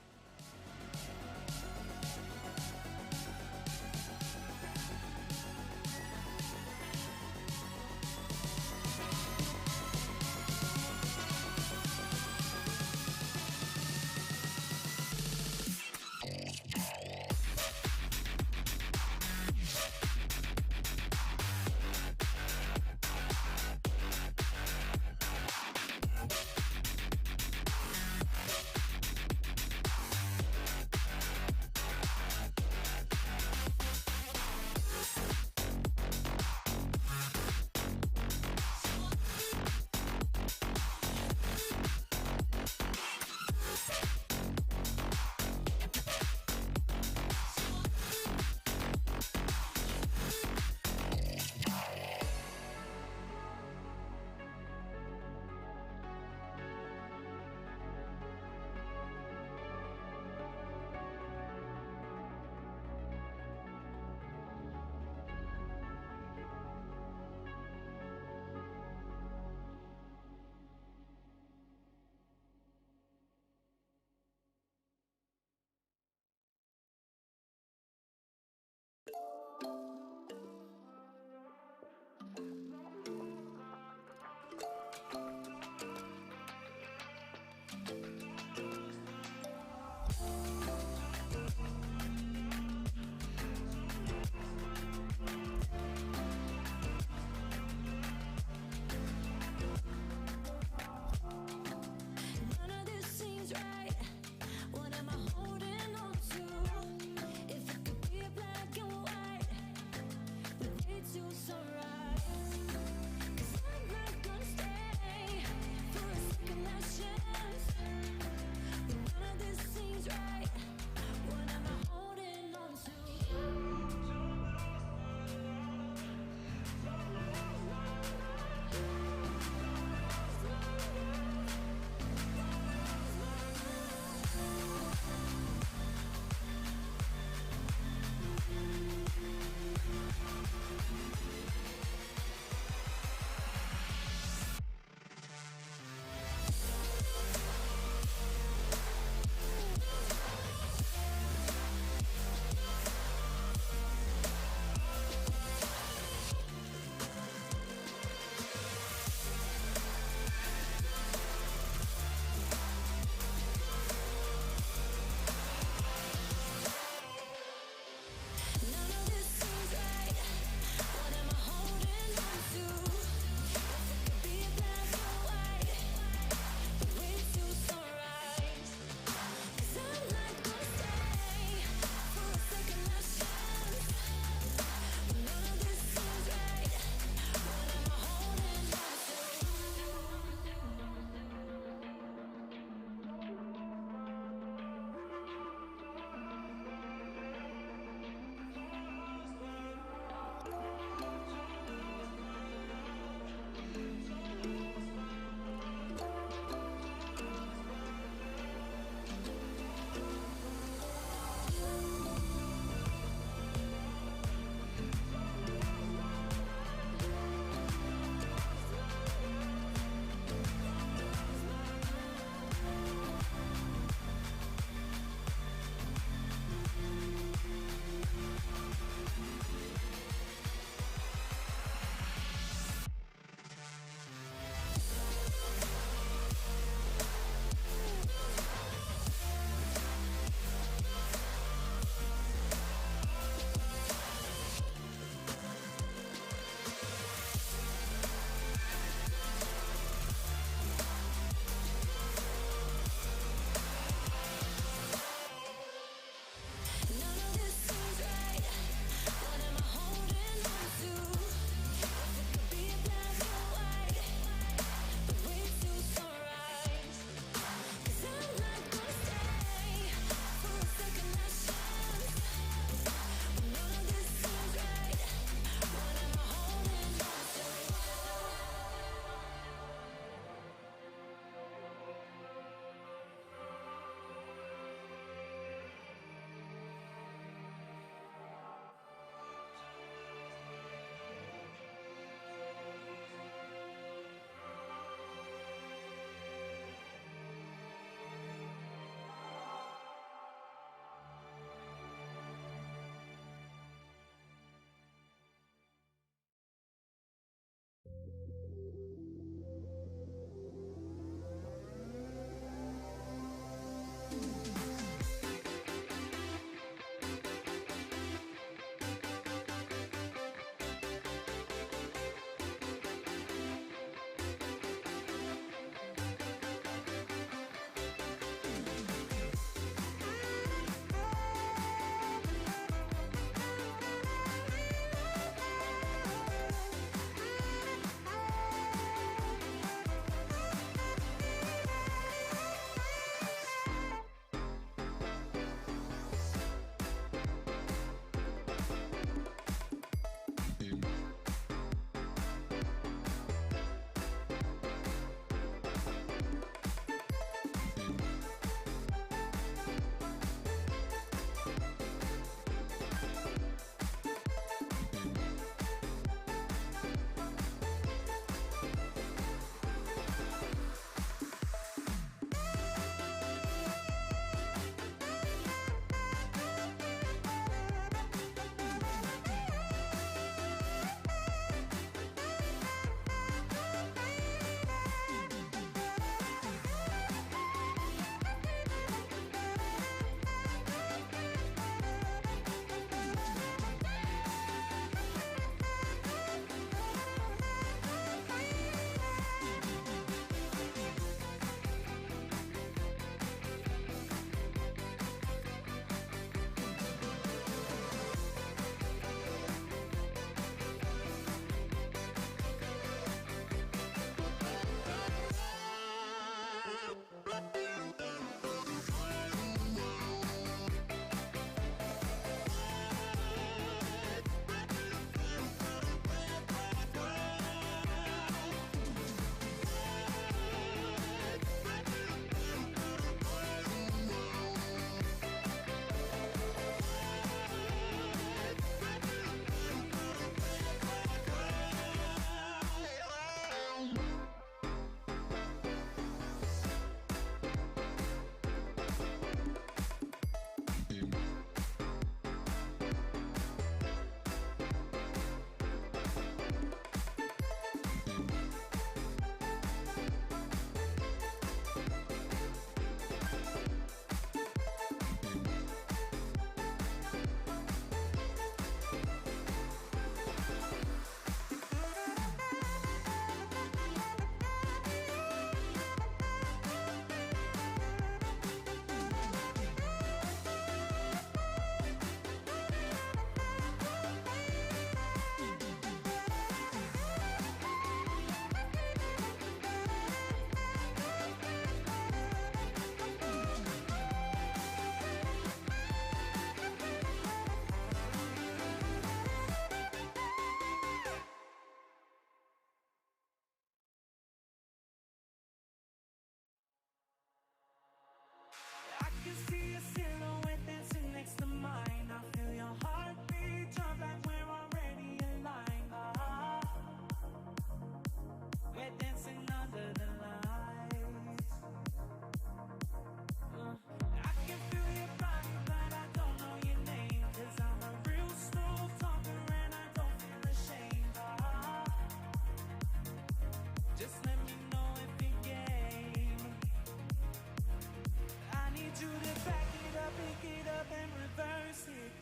up and reverse it.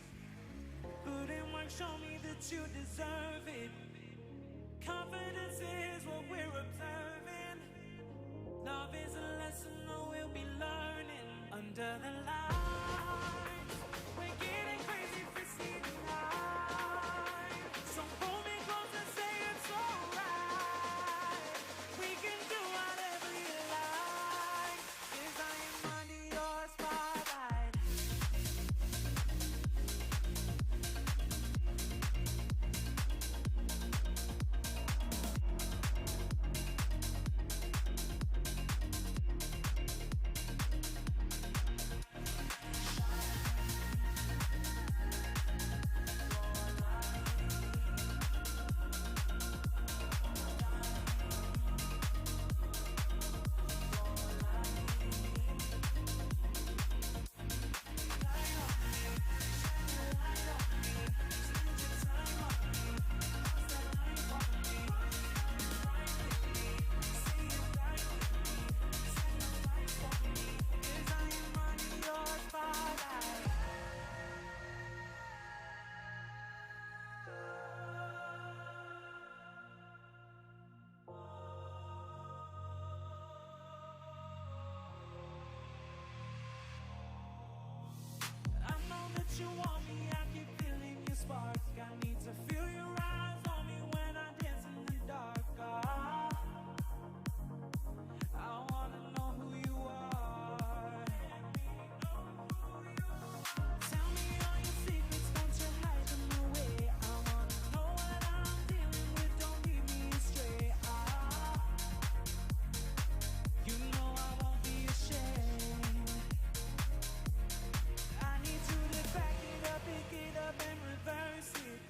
Put in work, show me that you deserve it. Confidence is what we're observing. Love is a lesson that we'll be learning under the lights. We're getting crazy for seeing tonight. So hold me close and say it's alright. We can do whatever you like, 'cause I am under your spotlight. I know that you want me, I keep feeling your spark. I need to feel your eyes on me when I dance in the dark. I wanna know who you are. Tell me all your secrets, don't you hide them away. I wanna know what I'm dealing with, don't lead me astray. You know I won't be ashamed. I need you to back it up, pick it up and reverse it.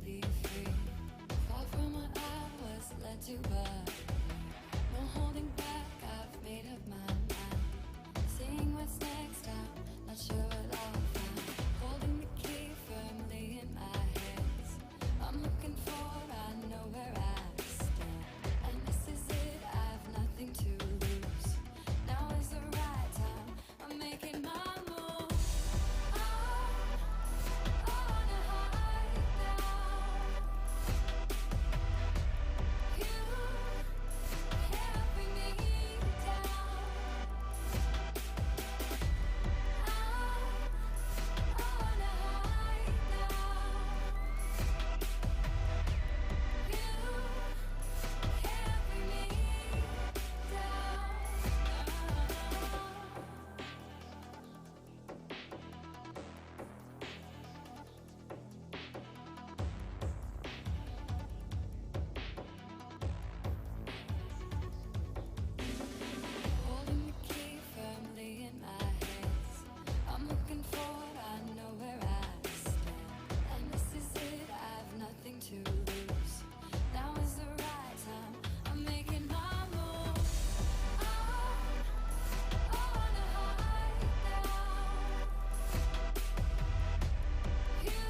be free. Far from what I was led to, but no holding back, I've made up my mind. Seeing what's next, I'm not sure what I'll find. Holding the key firmly in my hands. I'm looking forward, I know where I stand. And this is it, I've nothing to lose. Now is the right time, I'm making my move. I wanna hide now. You can't bring me down. I wanna hide now. You can't bring me down. Holding the key firmly in my hands. I'm looking forward, I know where I stand. And this is it, I've nothing to lose. Now is the right time, I'm making my move. I wanna hide now. You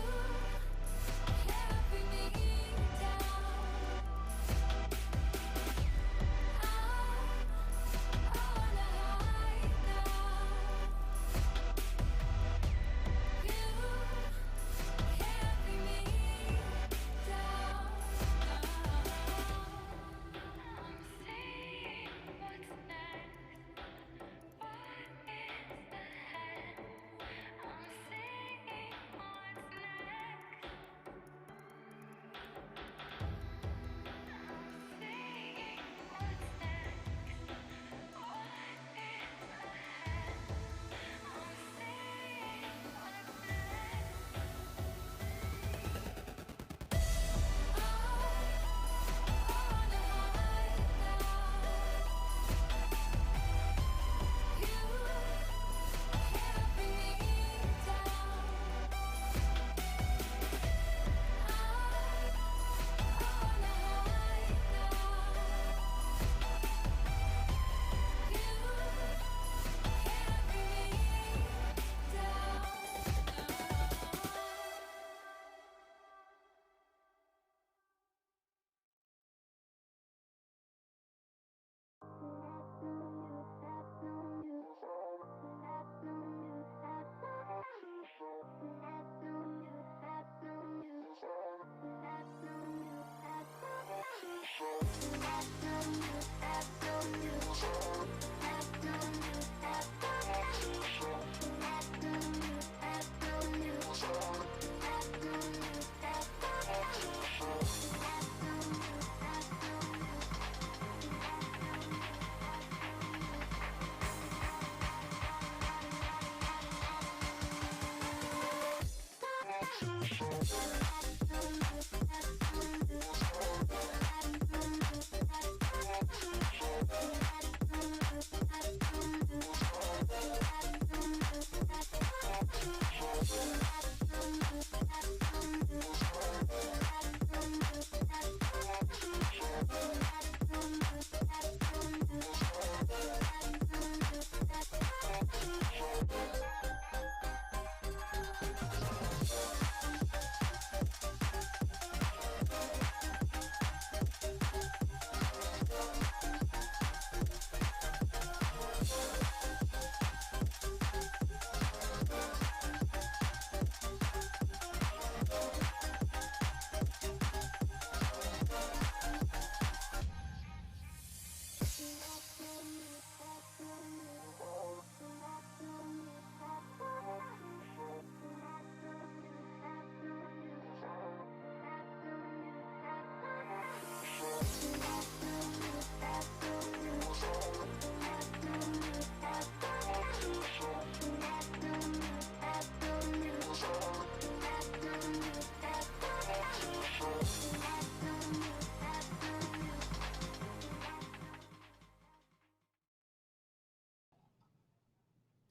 can't bring me down. I wanna hide now. You can't bring me down. I'm seeing what's next. What is ahead? I'm seeing what's next. I'm seeing what's next. What is ahead? I'm seeing what's next.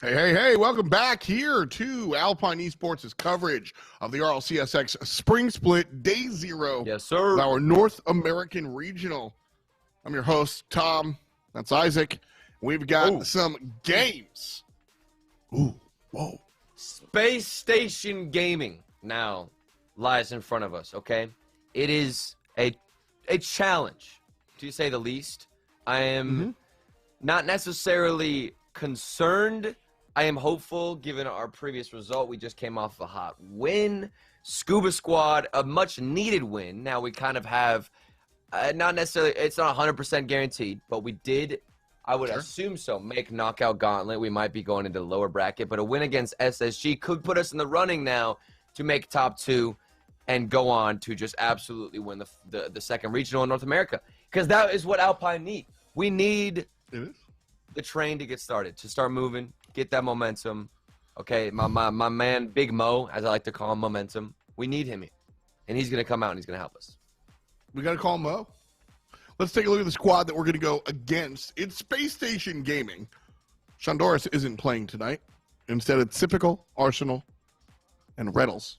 Hey, welcome back here to Alpine Esports' coverage of the RLCSX Spring Split Day 0. Yes, sir. Of our North American Regional. I'm your host, Tom. That's Isaac. We've got some games. Ooh, whoa. Space Station Gaming now lies in front of us, okay? It is a challenge, to say the least. I am not necessarily concerned. I am hopeful, given our previous result. We just came off a hot win. Scuba Squad, a much-needed win. Now we kind of have, not necessarily, it's not 100% guaranteed, but we did, I would assume so, make Knockout Gauntlet. We might be going into the lower bracket, but a win against SSG could put us in the running now to make top 2 and go on to just absolutely win the second regional in North America. Because that is what Alpine need. We need the train to get started, to start moving, get that momentum. Okay, my man, Big Mo, as I like to call him, momentum. We need him here. And he's going to come out and he's going to help us. We got to call Mo. Let's take a look at the squad that we're going to go against. It's Space Station Gaming. Shondoris isn't playing tonight. Instead, it's Typical, Arsenal, and Reynolds.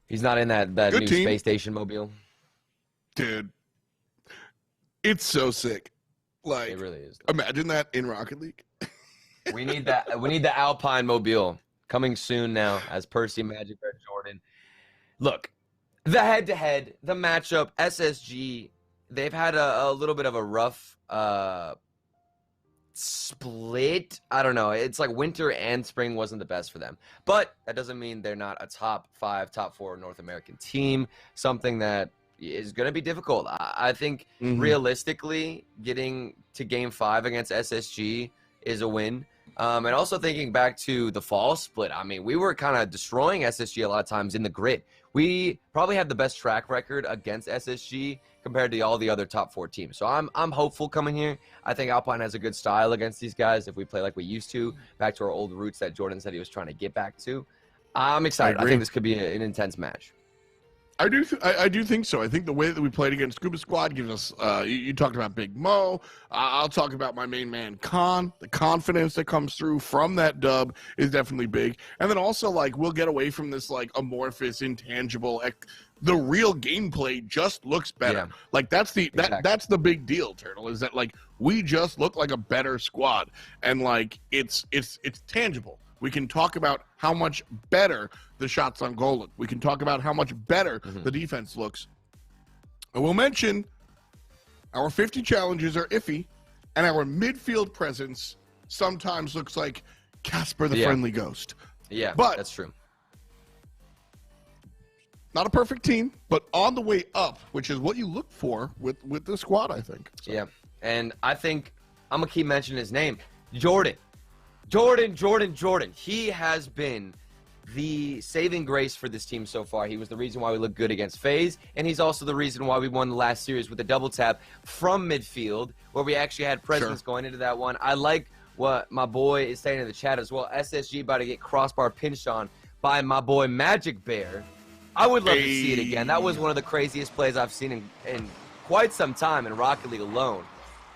He's not in that new team. Space Station mobile. Dude, it's so sick. Like, It really is. Imagine that in Rocket League. We need that. We need the Alpine mobile coming soon now as Percy, Magic, Bear, Jordan. Look, the head-to-head, the matchup, SSG, they've had a little bit of a rough split. I don't know. It's like winter and spring wasn't the best for them. But that doesn't mean they're not a top 5, top 4 North American team, something that is going to be difficult. I think realistically getting to Game 5 against SSG is a win. And also thinking back to the fall split, I mean, we were kind of destroying SSG a lot of times in the grid. We probably have the best track record against SSG compared to all the other top 4 teams. So I'm hopeful coming here. I think Alpine has a good style against these guys if we play like we used to, back to our old roots that Jordan said he was trying to get back to. I'm excited. I think this could be an intense match. I do think so. I think the way that we played against Scuba Squad gives us, you talked about Big Mo. I'll talk about my main man, Khan. The confidence that comes through from that dub is definitely big. And then also, like, we'll get away from this, like, amorphous, intangible. The real gameplay just looks better. Yeah. Like, that's the big deal, Turtle, is that, like, we just look like a better squad. And, like, it's tangible. We can talk about how much better the shots on goal look. We can talk about how much better the defense looks. And we'll mention our 50 challenges are iffy, and our midfield presence sometimes looks like Casper the Friendly Ghost. Yeah, but that's true. Not a perfect team, but on the way up, which is what you look for with the squad, I think. So. Yeah, and I think I'm going to keep mentioning his name, Jordan. Jordan. He has been the saving grace for this team so far. He was the reason why we look good against FaZe, and he's also the reason why we won the last series with a double tap from midfield, where we actually had presence going into that one. I like what my boy is saying in the chat as well. SSG about to get crossbar pinched on by my boy Magic Bear. I would love to see it again. That was one of the craziest plays I've seen in quite some time in Rocket League alone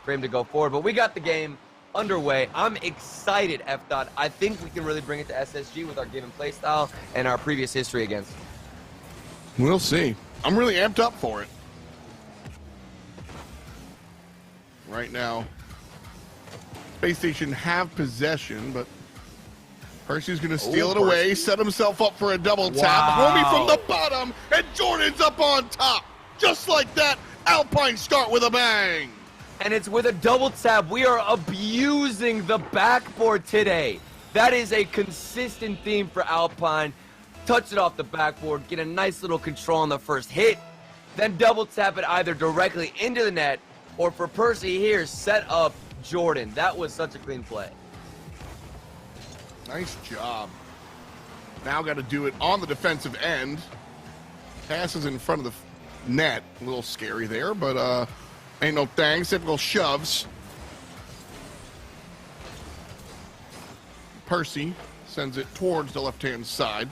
for him to go forward. But we got the game underway. I'm excited, F-Dot. I think we can really bring it to SSG with our given play style and our previous history against them. We'll see. I'm really amped up for it. Right now, Space Station have possession, but Percy's going to steal it away, set himself up for a double tap. Homie from the bottom, and Jordan's up on top. Just like that, Alpine start with a bang. And it's with a double tap. We are abusing the backboard today. That is a consistent theme for Alpine. Touch it off the backboard, get a nice little control on the first hit, then double tap it either directly into the net or for Percy here, set up Jordan. That was such a clean play. Nice job. Now got to do it on the defensive end. Passes in front of the net. A little scary there, but ain't no thing. Typical shoves. Percy sends it towards the left-hand side.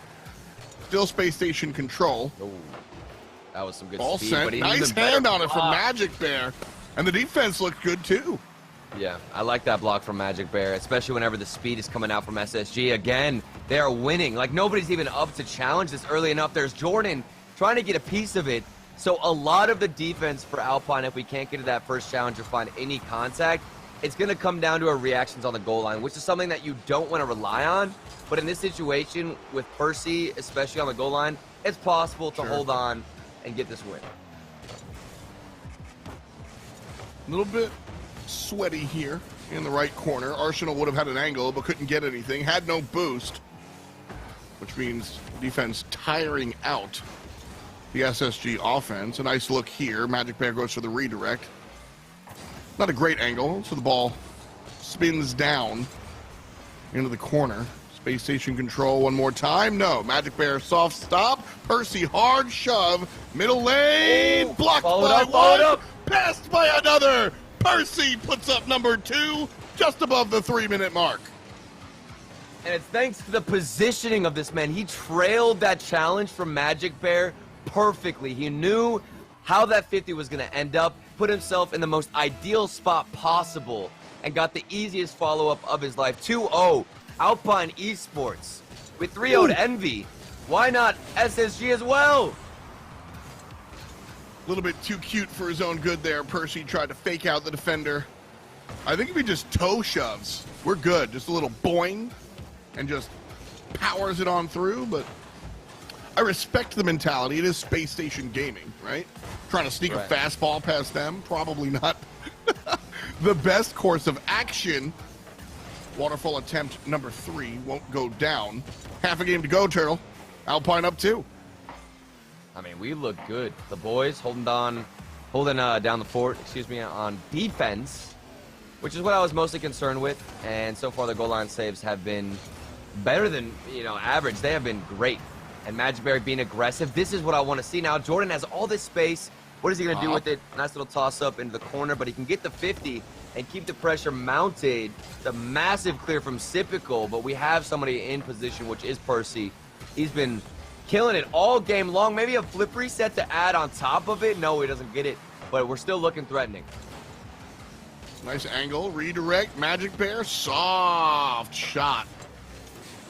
Still Space Station control. Ooh, that was some good Ball speed. sent. But Nice hand on it from Magic there. And the defense looked good, too. Yeah, I like that block from Magic Bear, especially whenever the speed is coming out from SSG. Again, they are winning. Like, nobody's even up to challenge this early enough. There's Jordan trying to get a piece of it. So a lot of the defense for Alpine, if we can't get to that first challenge or find any contact, it's going to come down to our reactions on the goal line, which is something that you don't want to rely on. But in this situation, with Percy, especially on the goal line, it's possible to hold on and get this win. A little bit sweaty here in the right corner. Arsenal would have had an angle, but couldn't get anything. Had no boost, which means defense tiring out the SSG offense. A nice look here. Magic Bear goes for the redirect. Not a great angle, so the ball spins down into the corner. Space Station control one more time. No. Magic Bear soft stop. Percy hard shove. Middle lane. Blocked by one. Passed by another. Percy puts up number 2 just above the 3-minute mark. And it's thanks to the positioning of this man. He trailed that challenge from Magic Bear perfectly. He knew how that 50 was going to end up, put himself in the most ideal spot possible, and got the easiest follow-up of his life. 2-0, Alpine Esports. With 3-0 to Envy, why not SSG as well? A little bit too cute for his own good there. Percy tried to fake out the defender. I think if he just toe shoves, we're good. Just a little boing and just powers it on through. But I respect the mentality. It is Space Station Gaming, right? Trying to sneak a fastball past them. Probably not the best course of action. Waterfall attempt number 3 won't go down. Half a game to go, Turtle. Alpine up 2. I mean, we look good. The boys holding down the fort, on defense, which is what I was mostly concerned with. And so far, the goal line saves have been better than, average. They have been great. And Magic Bear being aggressive. This is what I want to see. Now, Jordan has all this space. What is he going to do with it? Nice little toss-up into the corner, but he can get the 50 and keep the pressure mounted. The massive clear from Sipical, but we have somebody in position, which is Percy. He's been killing it all game long. Maybe a flip reset to add on top of it. No, he doesn't get it, but we're still looking threatening. Nice angle, redirect, Magic Bear, soft shot.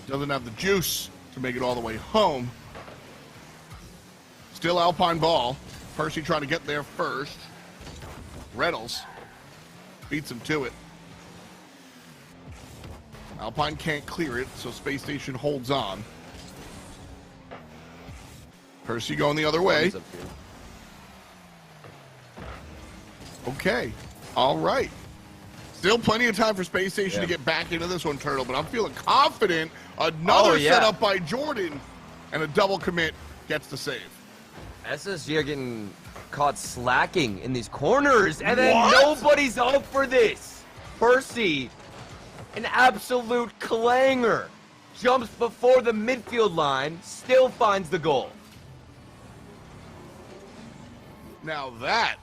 Doesn't have the juice to make it all the way home. Still Alpine ball. Percy trying to get there first. Reynolds beats him to it. Alpine can't clear it, so Space Station holds on. Percy going the other way. Okay. All right. Still plenty of time for Space Station to get back into this one, Turtle, but I'm feeling confident. Another setup by Jordan, and a double commit gets the save. SSG are getting caught slacking in these corners, and then nobody's up for this. Percy, an absolute clanger, jumps before the midfield line, still finds the goal. Now that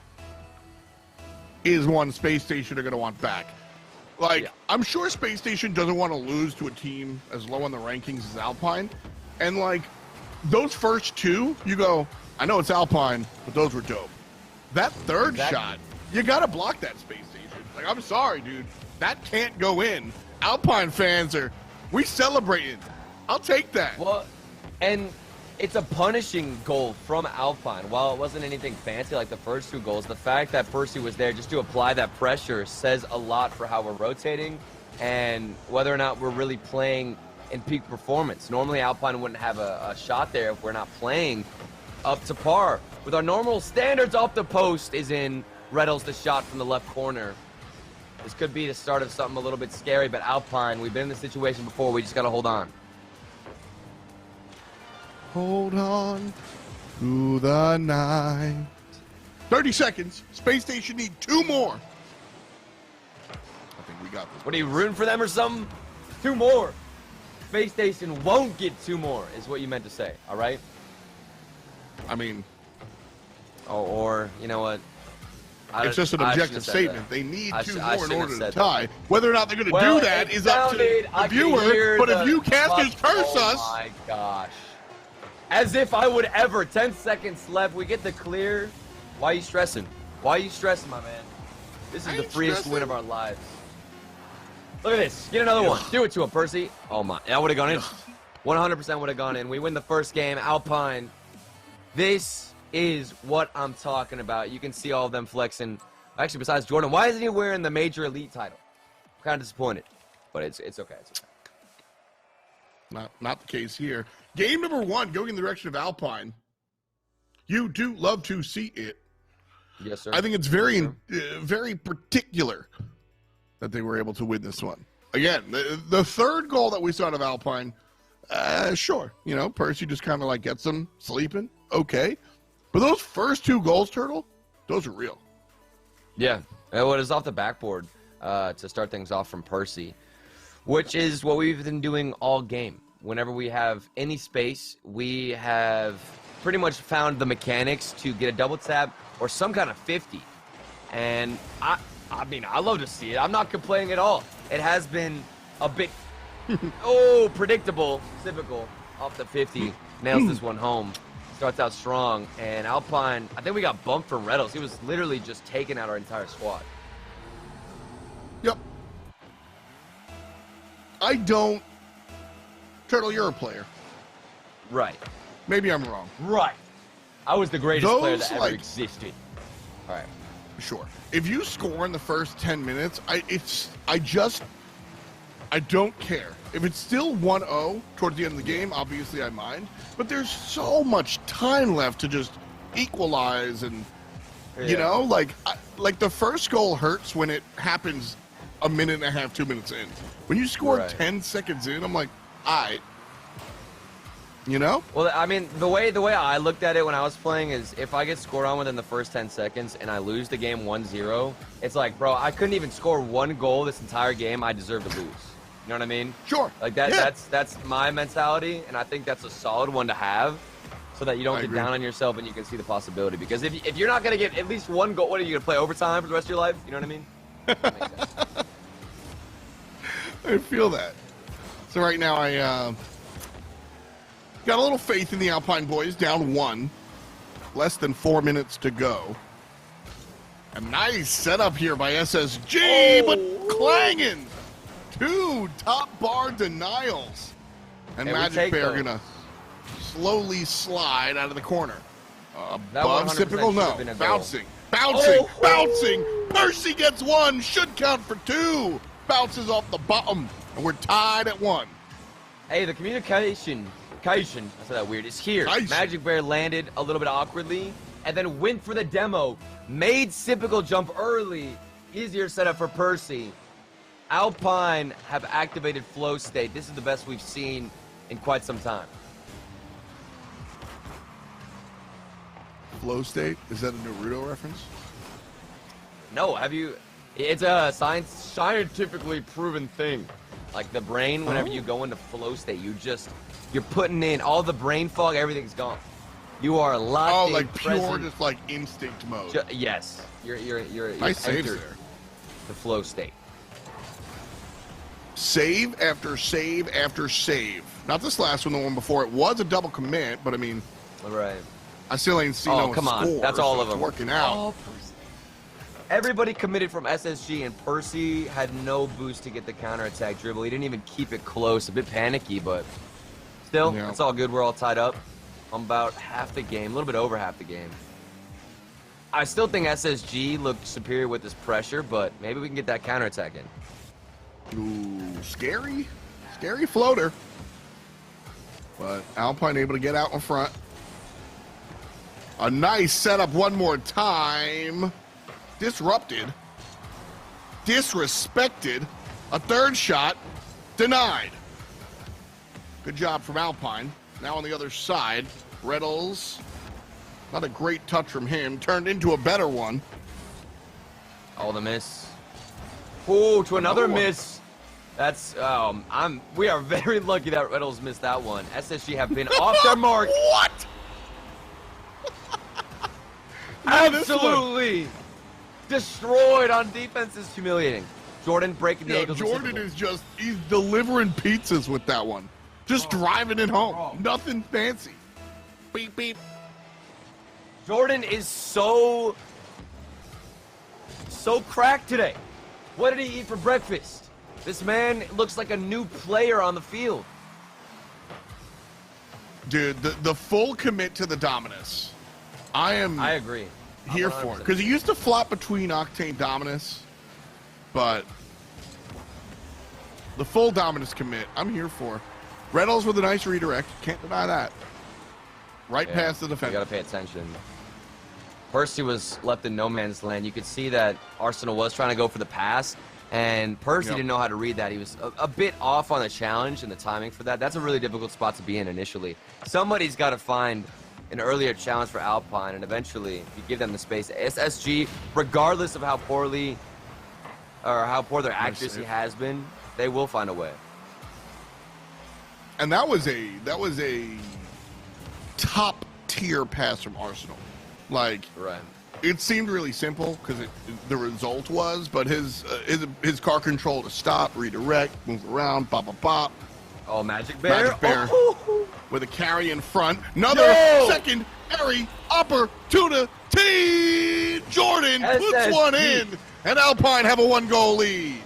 is one Space Station are going to want back. I'm sure Space Station doesn't want to lose to a team as low on the rankings as Alpine. And, those first 2, you go, I know it's Alpine, but those were dope. That third shot, you got to block that Space Station. I'm sorry, dude. That can't go in. Alpine fans we celebrating. I'll take that. Well, and it's a punishing goal from Alpine. While it wasn't anything fancy like the first 2 goals, the fact that Percy was there just to apply that pressure says a lot for how we're rotating and whether or not we're really playing in peak performance. Normally, Alpine wouldn't have a shot there if we're not playing up to par. With our normal standards, off the post is in. Reynolds the shot from the left corner. This could be the start of something a little bit scary, but Alpine, we've been in this situation before. We just got to hold on. Hold on to the night. 30 seconds. Space Station need 2 more. I think we got this. What are you rooting for them or something? 2 more. Space Station won't get 2 more, is what you meant to say. All right. I mean, or you know what? It's just an objective statement. They need 2 more in order to tie. Whether or not they're going to do that is up to the viewer. But if you casters curse us. Oh my gosh. As if I would ever. 10 seconds left. We get the clear. Why are you stressing? Why are you stressing, my man? This I is the ain't freest stressing. win of our lives. Look at this. Get another one. Do it to him, Percy. Oh, my. That would have gone in. 100% would have gone in. We win the first game. Alpine. This is what I'm talking about. You can see all of them flexing. Actually, besides Jordan, why isn't he wearing the Major Elite title? I'm kind of disappointed. But it's okay. It's okay. Not the case here. Game number 1 going in the direction of Alpine. You do love to see it. Yes, sir. I think it's very, very particular that they were able to win this one. Again, the third goal that we saw out of Alpine, sure, you know, Percy just kind of like gets them sleeping, okay. But those first 2 goals, Turtle, those are real. Yeah, it was off the backboard to start things off from Percy, which is what we've been doing all game. Whenever we have any space, we have pretty much found the mechanics to get a double tap or some kind of 50. And I mean, I love to see it. I'm not complaining at all. It has been a bit, predictable. Typical. Off the 50. Nails this one home. Starts out strong. And Alpine, I think we got bumped from Reynolds. He was literally just taking out our entire squad. Yep. I don't... Turtle, you're a player. Right. Maybe I'm wrong. Right. I was the greatest player Those, that ever like- existed. All right. Sure. If you score in the first 10 minutes, I don't care. If it's still 1-0 towards the end of the game, obviously I mind. But there's so much time left to just equalize and, you know, like the first goal hurts when it happens a minute and a half, 2 minutes in. When you score Right. 10 seconds in, I'm like, all right. You know? Well, I mean, the way I looked at it when I was playing is if I get scored on within the first 10 seconds and I lose the game 1-0, it's like, bro, I couldn't even score 1 goal this entire game. I deserve to lose. You know what I mean? Sure. Like that. Yeah. That's my mentality, and I think that's a solid one to have, so that you don't I get agree. down on yourself and you can see the possibility. Because if you're not gonna get at least 1 goal, what are you gonna play overtime for the rest of your life? You know what I mean? That makes sense. I feel that. So right now I got a little faith in the Alpine boys, down 1. Less than 4 minutes to go. A nice setup here by SSG, but clanging. 2 top bar denials. And Hey, we Magic take Bear those. gonna slowly slide out of the corner. That Above 100% typical, should have no. been a goal. Bouncing, bouncing, Oh! bouncing. Percy gets 1, should count for 2. Bounces off the bottom, and we're tied at 1. Hey, the communication, I said that weird, is here. Cation. Magic Bear landed a little bit awkwardly, and then went for the demo. Made Sipical jump early. Easier setup for Percy. Alpine have activated flow state. This is the best we've seen in quite some time. Flow state? Is that a Naruto reference? No, have you? It's a scientifically proven thing. Like the brain, whenever you go into flow state, you're putting in all the brain fog, everything's gone. You are locked Oh, in, like pure, present. just like instinct mode. Yes, you're Nice saves entered there. the flow state. Save after save after save. Not this last one, the one before. It was a double commit, but I mean, All right. I still ain't seen Oh, no come on. score, That's all so of it's them. working out. Oh, Percy. Everybody committed from SSG, and Percy had no boost to get the counterattack dribble. He didn't even keep it close. A bit panicky, but still, Yeah. it's all good. We're all tied up. I'm about half the game, a little bit over half the game. I still think SSG looked superior with this pressure, but maybe we can get that counterattack in. Ooh, scary. Scary floater. But Alpine able to get out in front. A nice setup one more time. Disrupted. Disrespected. A third shot. Denied. Good job from Alpine. Now on the other side, Reynolds. Not a great touch from him. Turned into a better one. Oh, the miss. Oh, to another Another one. miss. That's we are very lucky that Reynolds missed that one. SSG have been off their mark. What? Now this one. Absolutely destroyed on defense is humiliating. Jordan breaking the Yeah, ankles. of Jordan Sipical. is just, he's delivering pizzas with that one. Just driving it home. Nothing fancy. Beep, beep. Jordan is so so cracked today. What did he eat for breakfast? This man looks like a new player on the field. Dude, the full commit to the Dominus. I agree. Here for it. Because he used to flop between Octane Dominus, but the full Dominus commit, I'm here for. Reynolds with a nice redirect. Can't deny that. Right past the defender. You got to pay attention. Percy was left in no man's land. You could see that Arsenal was trying to go for the pass, and Percy didn't know how to read that. He was a bit off on the challenge and the timing for that. That's a really difficult spot to be in initially. Somebody's got to find an earlier challenge for Alpine, and eventually, if you give them the space, SSG, regardless of how poorly or how poor their accuracy has been, they will find a way. And that was a top tier pass from Arsenal. Like, right. It seemed really simple because the result was, but his car control to stop, redirect, move around, pop, pop, pop. Oh, Magic Bear. With a carry in front. Another secondary opportunity. Jordan puts one in, and Alpine have a 1-goal lead.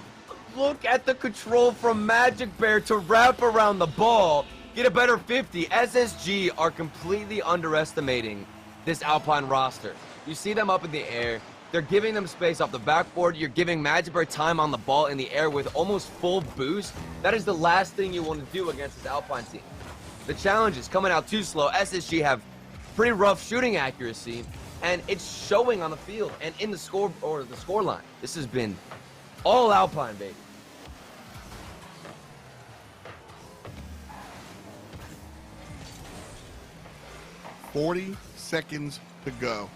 Look at the control from Magic Bear to wrap around the ball, get a better 50. SSG are completely underestimating this Alpine roster. You see them up in the air. They're giving them space off the backboard. You're giving Magic Bear time on the ball in the air with almost full boost. That is the last thing you want to do against this Alpine team. The challenge is coming out too slow. SSG have pretty rough shooting accuracy, and it's showing on the field and in the score line. This has been all Alpine, baby. $40 seconds to go.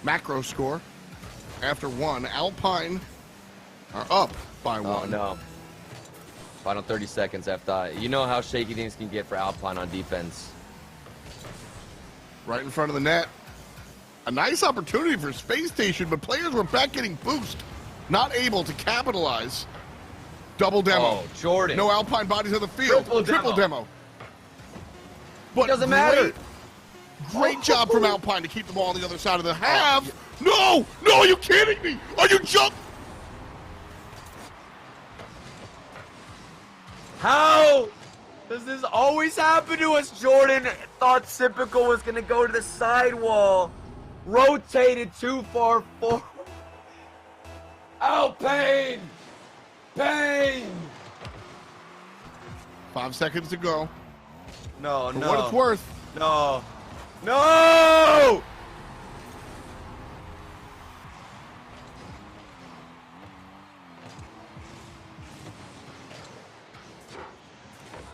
Macro score. After one, Alpine are up by one. Oh, no. Final 30 seconds after. You know how shaky things can get for Alpine on defense. Right in front of the net. A nice opportunity for Space Station, but players were back getting boost. Not able to capitalize. Double demo. Oh, Jordan. No Alpine bodies on the field. Triple demo. But it doesn't matter. Great job from Alpine to keep the ball on the other side of the half. No! No, are you kidding me? Are you joking? How does this always happen to us? Jordan thought Sipical was going to go to the sidewall. Rotated too far forward. Alpine! Pain! 5 seconds to go. No, For what it's worth. No. No!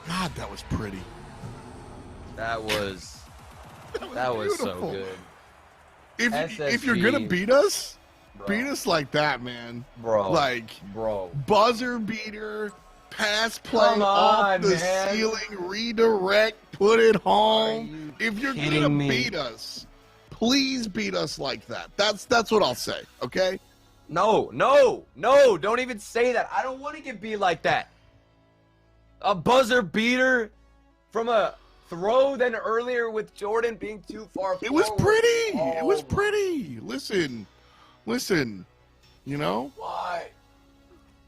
God, that was pretty. That was so good. If you're gonna beat us, beat us like that, man. Bro. Buzzer beater, pass play off the ceiling, redirect, put it home. If you're gonna beat us, please beat us like that. That's what I'll say. Okay? No. Don't even say that. I don't want to get beat like that. A buzzer beater from a throw than earlier with Jordan being too far forward. It was pretty. It was pretty. Listen. You know? Why?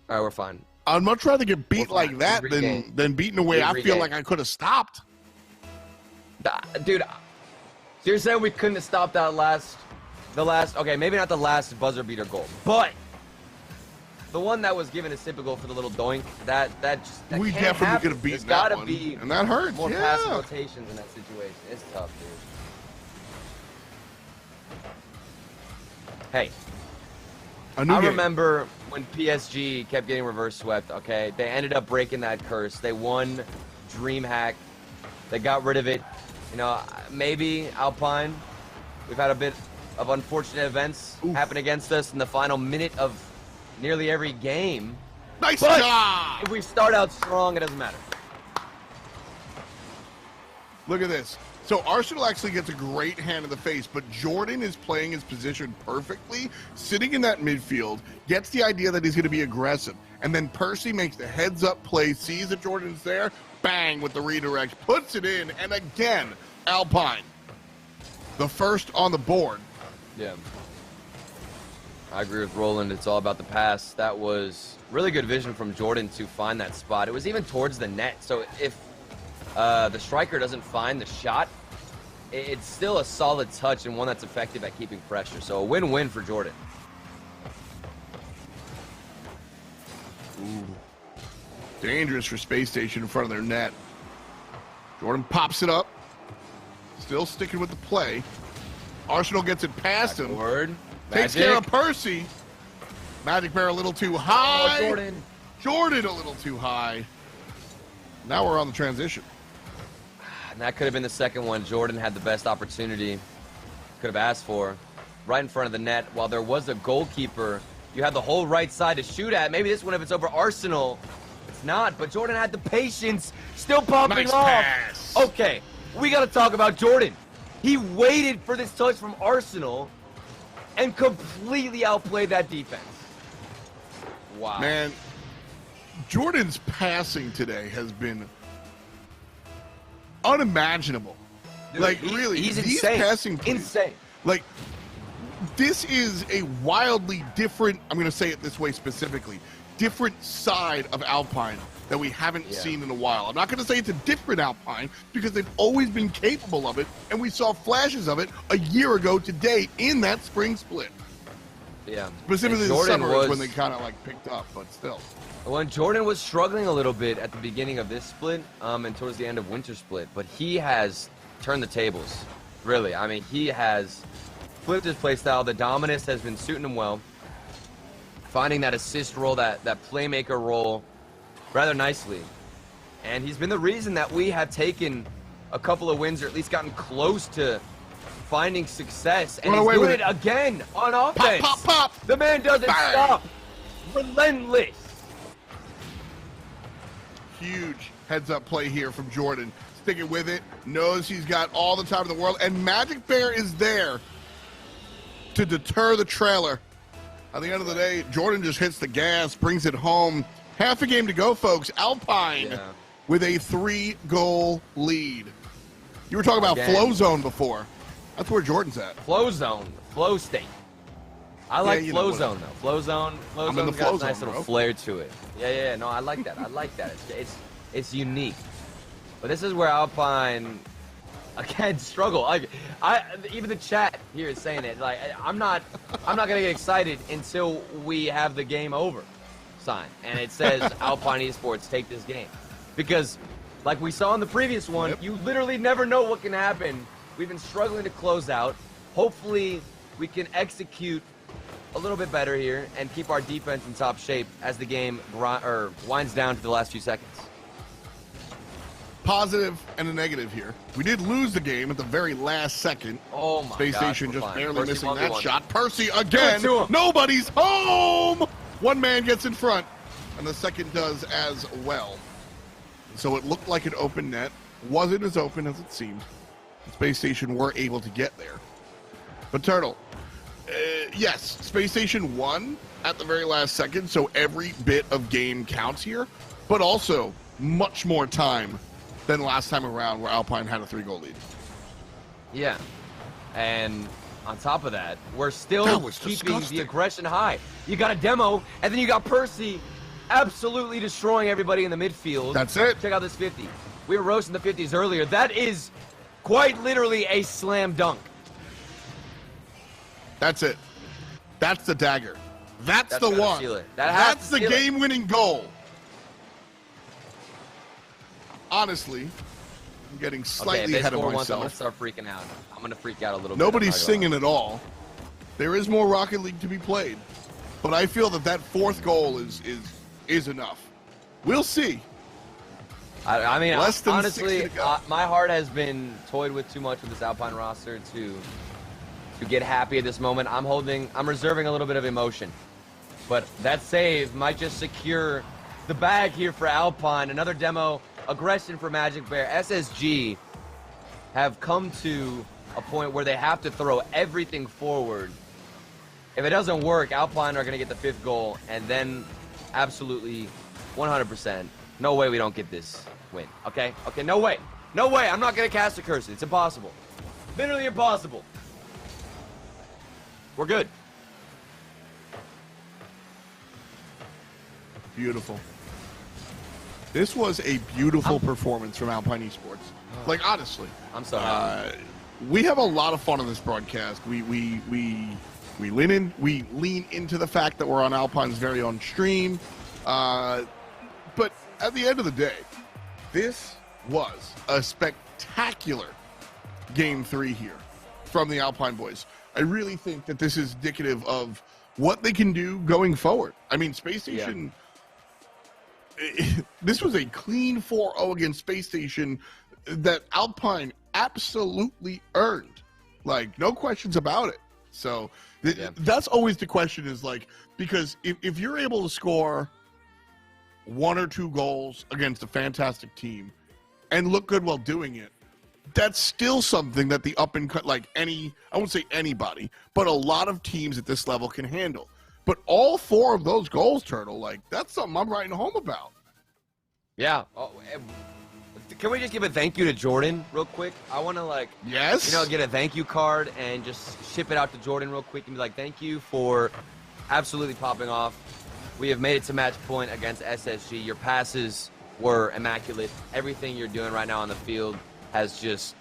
All right, we're fine. I'd much rather get beat like that than beaten away. I feel like I could have stopped. Dude, so you're saying we couldn't have stopped that okay, maybe not the last buzzer beater goal, but the one that was given a typical for the little doink, that we can't definitely happen. could have beaten There's that gotta one, be and that hurts. More pass rotations in that situation. It's tough, dude. Hey, I remember when PSG kept getting reverse swept. Okay, they ended up breaking that curse. They won DreamHack. They got rid of it. You know, maybe Alpine. We've had a bit of unfortunate events happen against us in the final minute of nearly every game. Nice but job! If we start out strong, it doesn't matter. Look at this. So Arsenal actually gets a great hand in the face, but Jordan is playing his position perfectly, sitting in that midfield, gets the idea that he's going to be aggressive, and then Percy makes the heads-up play, sees that Jordan's there, bang with the redirect, puts it in, and again, Alpine, the first on the board. Yeah. I agree with Roland. It's all about the pass. That was really good vision from Jordan to find that spot. It was even towards the net. So if the striker doesn't find the shot, it's still a solid touch and one that's effective at keeping pressure. So a win-win for Jordan. Ooh. Dangerous for Space Station in front of their net. Jordan pops it up. Still sticking with the play. Arsenal gets it past him. Word. Takes care of Percy. Magic Bear a little too high. Oh, Jordan. Jordan a little too high. Now we're on the transition. And that could have been the second one. Jordan had the best opportunity. Could have asked for. Right in front of the net. While there was a goalkeeper, you had the whole right side to shoot at. Maybe this one, if it's over Arsenal, it's not. But Jordan had the patience. Still pumping Nice off. pass. Okay, we got to talk about Jordan. He waited for this touch from Arsenal and completely outplayed that defense. Wow. Man, Jordan's passing today has been unimaginable. Dude, like, really, he's these insane. passing plays, Insane. like, this is a wildly different, I'm going to say it this way specifically, different side of Alpine that we haven't seen in a while. I'm not going to say it's a different Alpine because they've always been capable of it, and we saw flashes of it a year ago today in that spring split. Yeah. Specifically the summer is when they kind of like picked up, but still. When Jordan was struggling a little bit at the beginning of this split and towards the end of winter split, but he has turned the tables, really. I mean, he has flipped his play style. The dominance has been suiting him well. Finding that assist role, that playmaker role rather nicely. And he's been the reason that we have taken a couple of wins or at least gotten close to finding success. And he's doing it again on offense. Pop, pop, pop. The man doesn't stop. Relentless. Huge heads-up play here from Jordan. Sticking with it. Knows he's got all the time in the world. And Magic Bear is there to deter the trailer. At the end of the day, Jordan just hits the gas, brings it home. Half a game to go, folks. Alpine with a 3-goal lead. You were talking about flow zone before. That's where Jordan's at. Flow zone, flow state. I like flow zone though. Flow zone got a nice little flair to it. Yeah. No, I like that. I like that. It's unique. But this is where Alpine again struggle. Like even the chat here is saying it. Like I'm not gonna get excited until we have the game over sign and it says Alpine Esports take this game, because like we saw in the previous one, you literally never know what can happen. We've been struggling to close out. Hopefully we can execute a little bit better here and keep our defense in top shape as the game winds down to the last few seconds. Positive and a negative here. We did lose the game at the very last second. Oh my Space gosh, Station just fine. barely Percy missing that 1v1. shot. Percy again. Give it to him. Nobody's home. One man gets in front, and the second does as well. So it looked like an open net. Wasn't as open as it seemed. The Space Station were able to get there. But Turtle, yes, Space Station won at the very last second, so every bit of game counts here, but also much more time than last time around where Alpine had a 3-goal lead. Yeah, and on top of that, we're still keeping the aggression high. You got a demo, and then you got Percy absolutely destroying everybody in the midfield. That's it. Check out this 50. We were roasting the 50s earlier. That is quite literally a slam dunk. That's it. That's the dagger. That's the one. Seal it. That's the game-winning goal. Honestly, I'm getting slightly ahead of myself. I'm going to start freaking out. I'm going to freak out a little bit. Nobody's singing at all. There is more Rocket League to be played. But I feel that fourth goal is enough. We'll see. I mean, Less than honestly, 60 to go. my heart has been toyed with too much with this Alpine roster to get happy at this moment. I'm reserving a little bit of emotion. But that save might just secure the bag here for Alpine. Another demo aggression for Magic Bear. SSG have come to a point where they have to throw everything forward. If it doesn't work, Alpine are going to get the 5th goal, and then absolutely 100%, no way we don't get this win. Okay, no way. I'm not going to cast a curse. It's impossible. Literally impossible. We're good. Beautiful. This was a beautiful performance from Alpine Esports. Like, honestly. I'm so happy. We have a lot of fun on this broadcast. We lean into the fact that we're on Alpine's very own stream. But at the end of the day, this was a spectacular Game 3 here from the Alpine boys. I really think that this is indicative of what they can do going forward. I mean, Space Station, this was a clean 4-0 against Space Station that Alpine absolutely earned. Like, no questions about it. So that's always the question, is like, because if you're able to score 1 or 2 goals against a fantastic team and look good while doing it, that's still something that the I won't say anybody, but a lot of teams at this level can handle. But all 4 of those goals, Turtle, like, that's something I'm writing home about. Yeah. Oh, can we just give a thank you to Jordan real quick? I want to, get a thank you card and just ship it out to Jordan real quick and be like, thank you for absolutely popping off. We have made it to match point against SSG. Your passes were immaculate. Everything you're doing right now on the field has just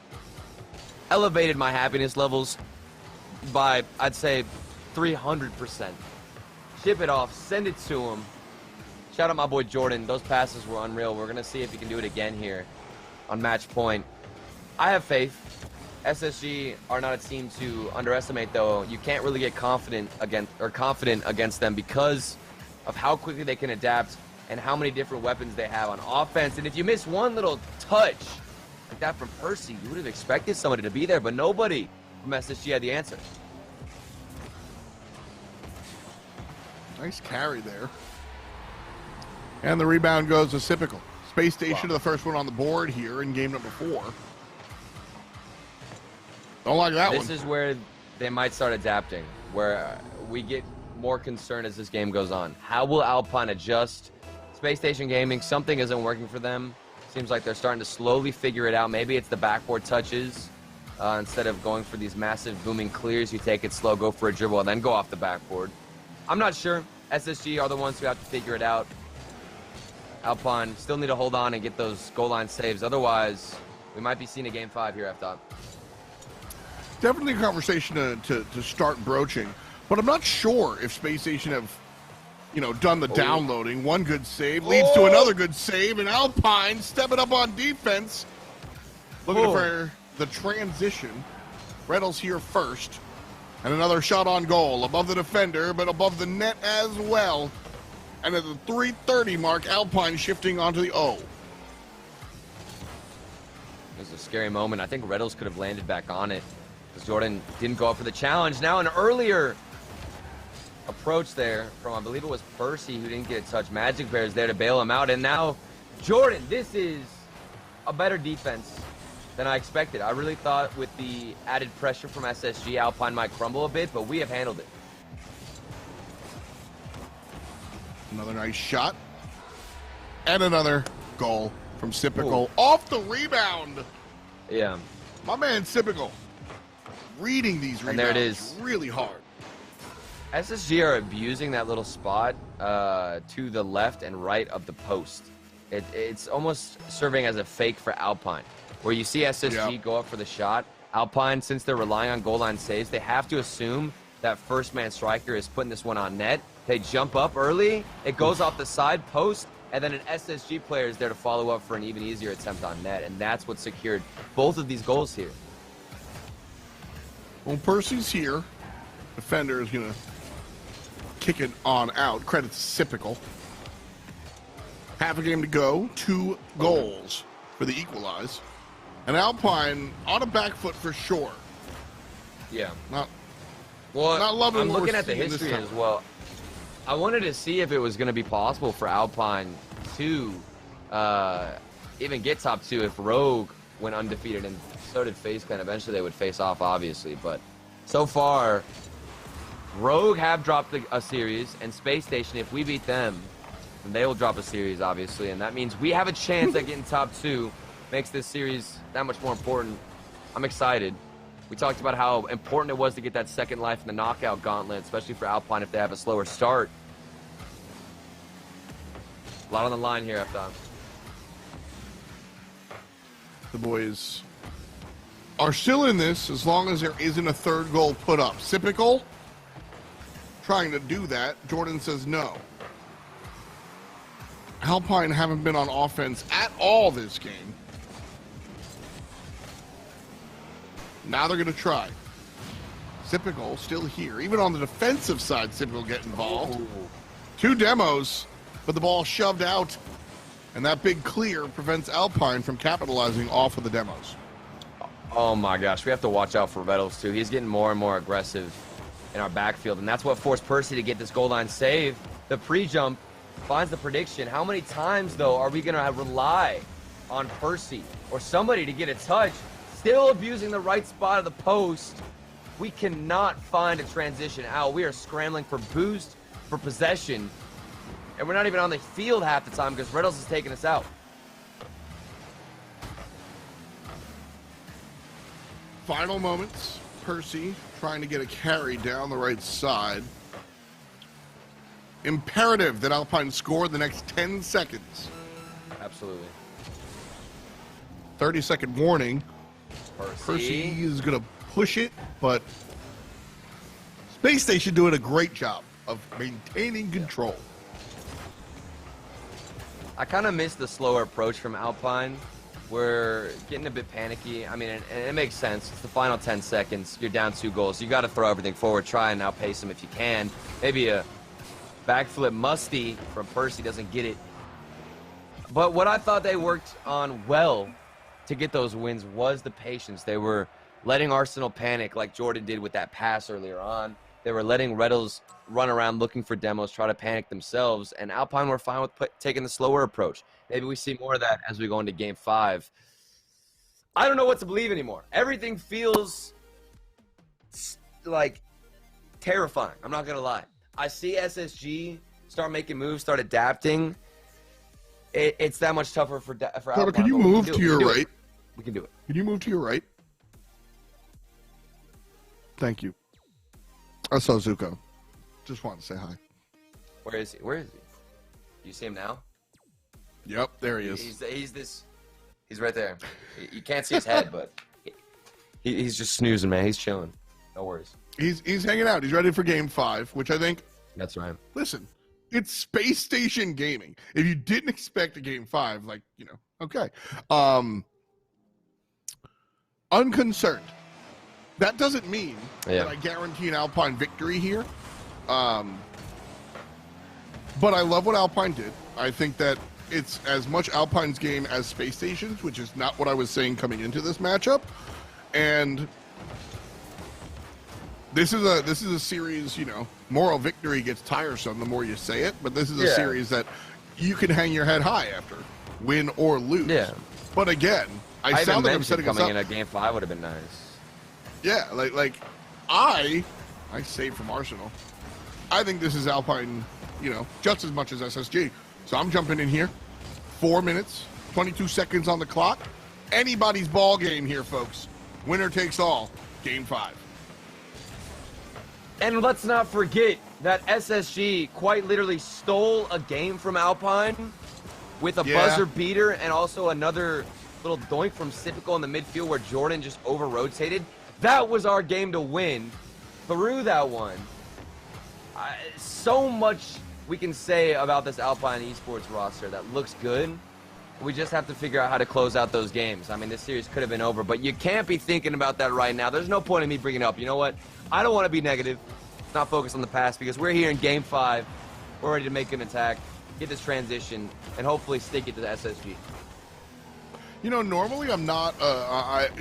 elevated my happiness levels by, I'd say, 300%. Ship it off. Send it to him. Shout out my boy Jordan. Those passes were unreal. We're going to see if he can do it again here on match point. I have faith. SSG are not a team to underestimate, though. You can't really get confident against them because of how quickly they can adapt and how many different weapons they have on offense. And if you miss one little touch like that from Percy, you would have expected somebody to be there, but nobody from SSG had the answer. Nice carry there. And the rebound goes to Sipical. Space Station to the first one on the board here in game number 4. Don't like that one. This is where they might start adapting, where we get more concerned as this game goes on. How will Alpine adjust? Space Station Gaming, something isn't working for them. Seems like they're starting to slowly figure it out. Maybe it's the backboard touches. Instead of going for these massive booming clears, you take it slow, go for a dribble, and then go off the backboard. I'm not sure. SSG are the ones who have to figure it out. Alpine still need to hold on and get those goal line saves. Otherwise, we might be seeing a Game 5 here, F-Top. Definitely a conversation to start broaching. But I'm not sure if Space Station have, done the downloading. One good save leads to another good save, and Alpine stepping up on defense. Looking for the transition. Reynolds here first. And another shot on goal. Above the defender, but above the net as well. And at the 3:30 mark, Alpine shifting onto the O. It was a scary moment. I think Reynolds could have landed back on it because Jordan didn't go up for the challenge. Now an earlier approach there from, I believe it was Percy, who didn't get a touch. Magic Bear's there to bail him out. And now Jordan, this is a better defense than I expected. I really thought with the added pressure from SSG, Alpine might crumble a bit, but we have handled it. Another nice shot. And another goal from Sipical. Off the rebound. Yeah. My man Sipical reading these rebounds and there it is. Really hard. SSG are abusing that little spot to the left and right of the post. It's almost serving as a fake for Alpine, where you see SSG go up for the shot. Alpine, since they're relying on goal line saves, they have to assume that first man striker is putting this one on net. They jump up early, it goes off the side post, and then an SSG player is there to follow up for an even easier attempt on net, and that's what secured both of these goals here. Well, Percy's here. Defender is going to kick it on out. Credit to Sipical. Half a game to go. 2 goals for the equalize. And Alpine on a back foot for sure. Yeah. Not I'm loving what looking we're at the seeing this history time. as well. I wanted to see if it was going to be possible for Alpine to even get top 2 if Rogue went undefeated, and so did FaZe Clan. Eventually they would face off, obviously, but so far Rogue have dropped a series, and Space Station, if we beat them, then they will drop a series, obviously, and that means we have a chance at getting top 2. Makes this series that much more important. I'm excited. We talked about how important it was to get that second life in the knockout gauntlet, especially for Alpine if they have a slower start. A lot on the line here, F-Dom. The boys are still in this as long as there isn't a third goal put up. Typical, trying to do that. Jordan says no. Alpine haven't been on offense at all this game. Now they're going to try. Typical still here. Even on the defensive side, Typical get involved. Ooh. 2 demos, but the ball shoved out. And that big clear prevents Alpine from capitalizing off of the demos. Oh my gosh, we have to watch out for Reynolds too. He's getting more and more aggressive in our backfield, and that's what forced Percy to get this goal line save. The pre-jump finds the prediction. How many times, though, are we going to rely on Percy or somebody to get a touch, still abusing the right spot of the post? We cannot find a transition out. We are scrambling for boost, for possession, and we're not even on the field half the time because Reynolds is taking us out. Final moments. Percy trying to get a carry down the right side. Imperative that Alpine score the next 10 seconds. Absolutely. 30-second warning. Percy. Percy is going to push it, but Space Station doing a great job of maintaining control. I kind of miss the slower approach from Alpine. We're getting a bit panicky. I mean, and it makes sense. It's the final 10 seconds. You're down 2 goals. You got to throw everything forward. Try and outpace them if you can. Maybe a backflip musty from Percy doesn't get it. But what I thought they worked on well to get those wins was the patience. They were letting Arsenal panic like Jordan did with that pass earlier on. They were letting Reynolds run around looking for demos, try to panic themselves, and Alpine were fine with taking the slower approach. Maybe we see more of that as we go into Game 5. I don't know what to believe anymore. Everything feels like terrifying. I'm not going to lie. I see SSG start making moves, start adapting. It's that much tougher for Alpine. Can you move to your right? We can do it. Can you move to your right? Thank you. I saw Zuko. Just wanted to say hi. Where is he? Where is he? You see him now? Yep, there he is. He's right there. You can't see his head, but he's just snoozing, man. He's chilling. No worries. He's hanging out. He's ready for Game 5, which I think. That's right. Listen, it's Space Station Gaming. If you didn't expect a Game 5, like, you know, okay. Unconcerned. That doesn't mean that I guarantee an Alpine victory here. But I love what Alpine did. I think that it's as much Alpine's game as Space Station's, which is not what I was saying coming into this matchup. And this is a series, you know, moral victory gets tiresome the more you say it, but this is a series that you can hang your head high after, win or lose. Yeah. But again, I sound like I'm setting us up. Coming in a Game 5 would have been nice. Yeah, like I saved from Arsenal. I think this is Alpine, you know, just as much as SSG. So I'm jumping in here. 4 minutes, 22 seconds on the clock. Anybody's ball game here, folks. Winner takes all. Game 5. And let's not forget that SSG quite literally stole a game from Alpine with a buzzer beater and also another little doink from Sipico in the midfield where Jordan just over-rotated. That was our game to win through that one. So much we can say about this Alpine Esports roster that looks good. We just have to figure out how to close out those games. I mean, this series could have been over, but you can't be thinking about that right now. There's no point in me bringing it up. You know what? I don't want to be negative, not focus on the past, because we're here in Game 5. We're ready to make an attack, get this transition, and hopefully stick it to the SSG. You know, normally I'm not.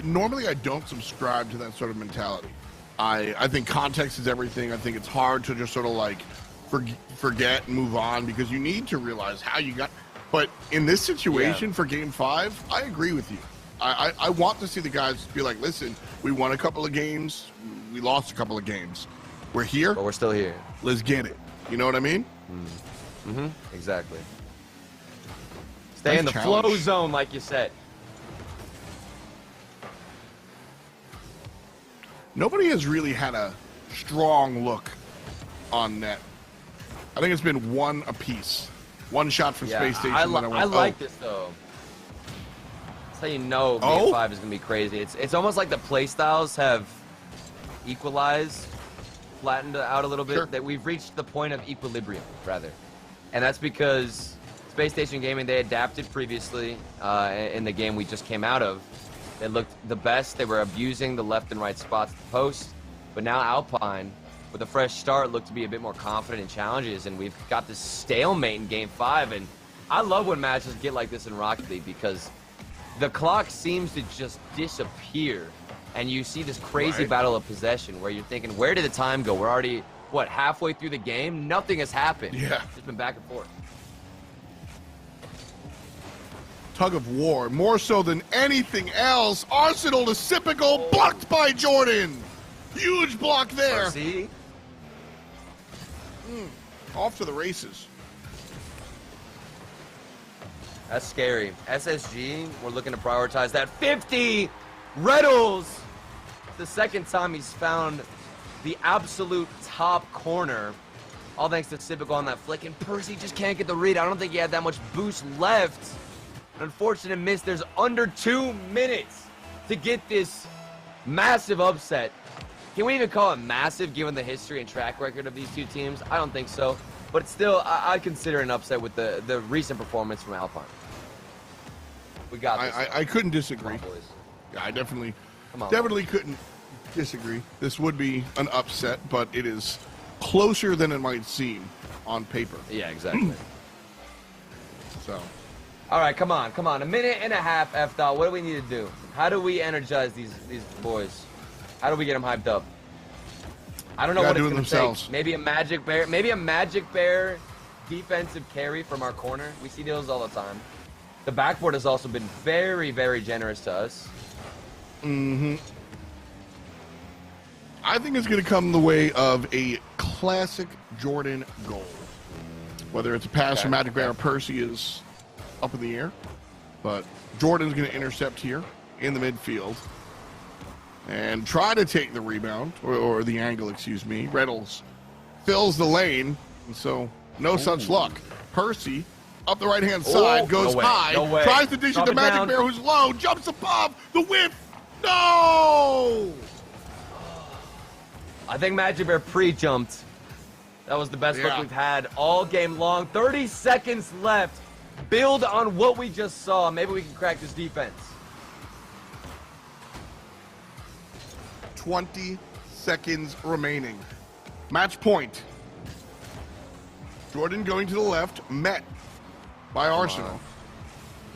Normally I don't subscribe to that sort of mentality. I think context is everything. I think it's hard to just sort of like forget and move on because you need to realize how you got. But in this situation for Game 5, I agree with you. I want to see the guys be like, listen, we won a couple of games, we lost a couple of games. We're here, but we're still here. Let's get it. You know what I mean? Mm-hmm. Exactly. Stay in the flow zone, like you said. Nobody has really had a strong look on net. I think it's been one apiece. One shot from Space Station. I then went, like this though. That's how you know Game 5 is gonna be crazy. It's almost like the play styles have equalized, flattened out a little bit. Sure. That we've reached the point of equilibrium, rather, and that's because Space Station Gaming, they adapted previously in the game we just came out of. They looked the best. They were abusing the left and right spots at the post, but now Alpine, with a fresh start, look to be a bit more confident in challenges, and we've got this stalemate in Game 5, and I love when matches get like this in Rocket League because the clock seems to just disappear, and you see this crazy battle of possession where you're thinking, where did the time go? We're already, what, halfway through the game? Nothing has happened. Yeah. It's been back and forth. Tug of war, more so than anything else. Arsenal to Sipical, blocked by Jordan. Huge block there. See? Off to the races. That's scary. SSG, we're looking to prioritize that. 50! Reynolds! The second time he's found the absolute top corner. All thanks to Sipical on that flick. And Percy just can't get the read. I don't think he had that much boost left. An unfortunate miss. There's under 2 minutes to get this massive upset. Can we even call it massive given the history and track record of these two teams? I don't think so. But still, I consider an upset with the recent performance from Alpine. We got this. I couldn't disagree. Come on, boys. Yeah, I definitely Come on, definitely couldn't disagree. This would be an upset, but it is closer than it might seem on paper. Yeah, exactly. So, All right, come on. A minute and a half, F-Dot. What do we need to do? How do we energize these boys? How do we get them hyped up? I don't know what it's going to take. Maybe a magic bear defensive carry from our corner. We see those all the time. The backboard has also been very, very generous to us. I think it's going to come the way of a classic Jordan goal. Whether it's a pass from Magic Bear or Percy is up in the air. But Jordan's going to intercept here in the midfield and try to take the rebound, or the angle, excuse me. Reynolds fills the lane, and so no such luck. Percy, up the right-hand side, goes high, tries to dish it to Magic Bear, who's low, jumps above, the whiff, no! I think Magic Bear pre-jumped. That was the best look we've had all game long. 30 seconds left. Build on what we just saw. Maybe we can crack this defense. 20 seconds remaining. Match point. Jordan going to the left, met by Arsenal.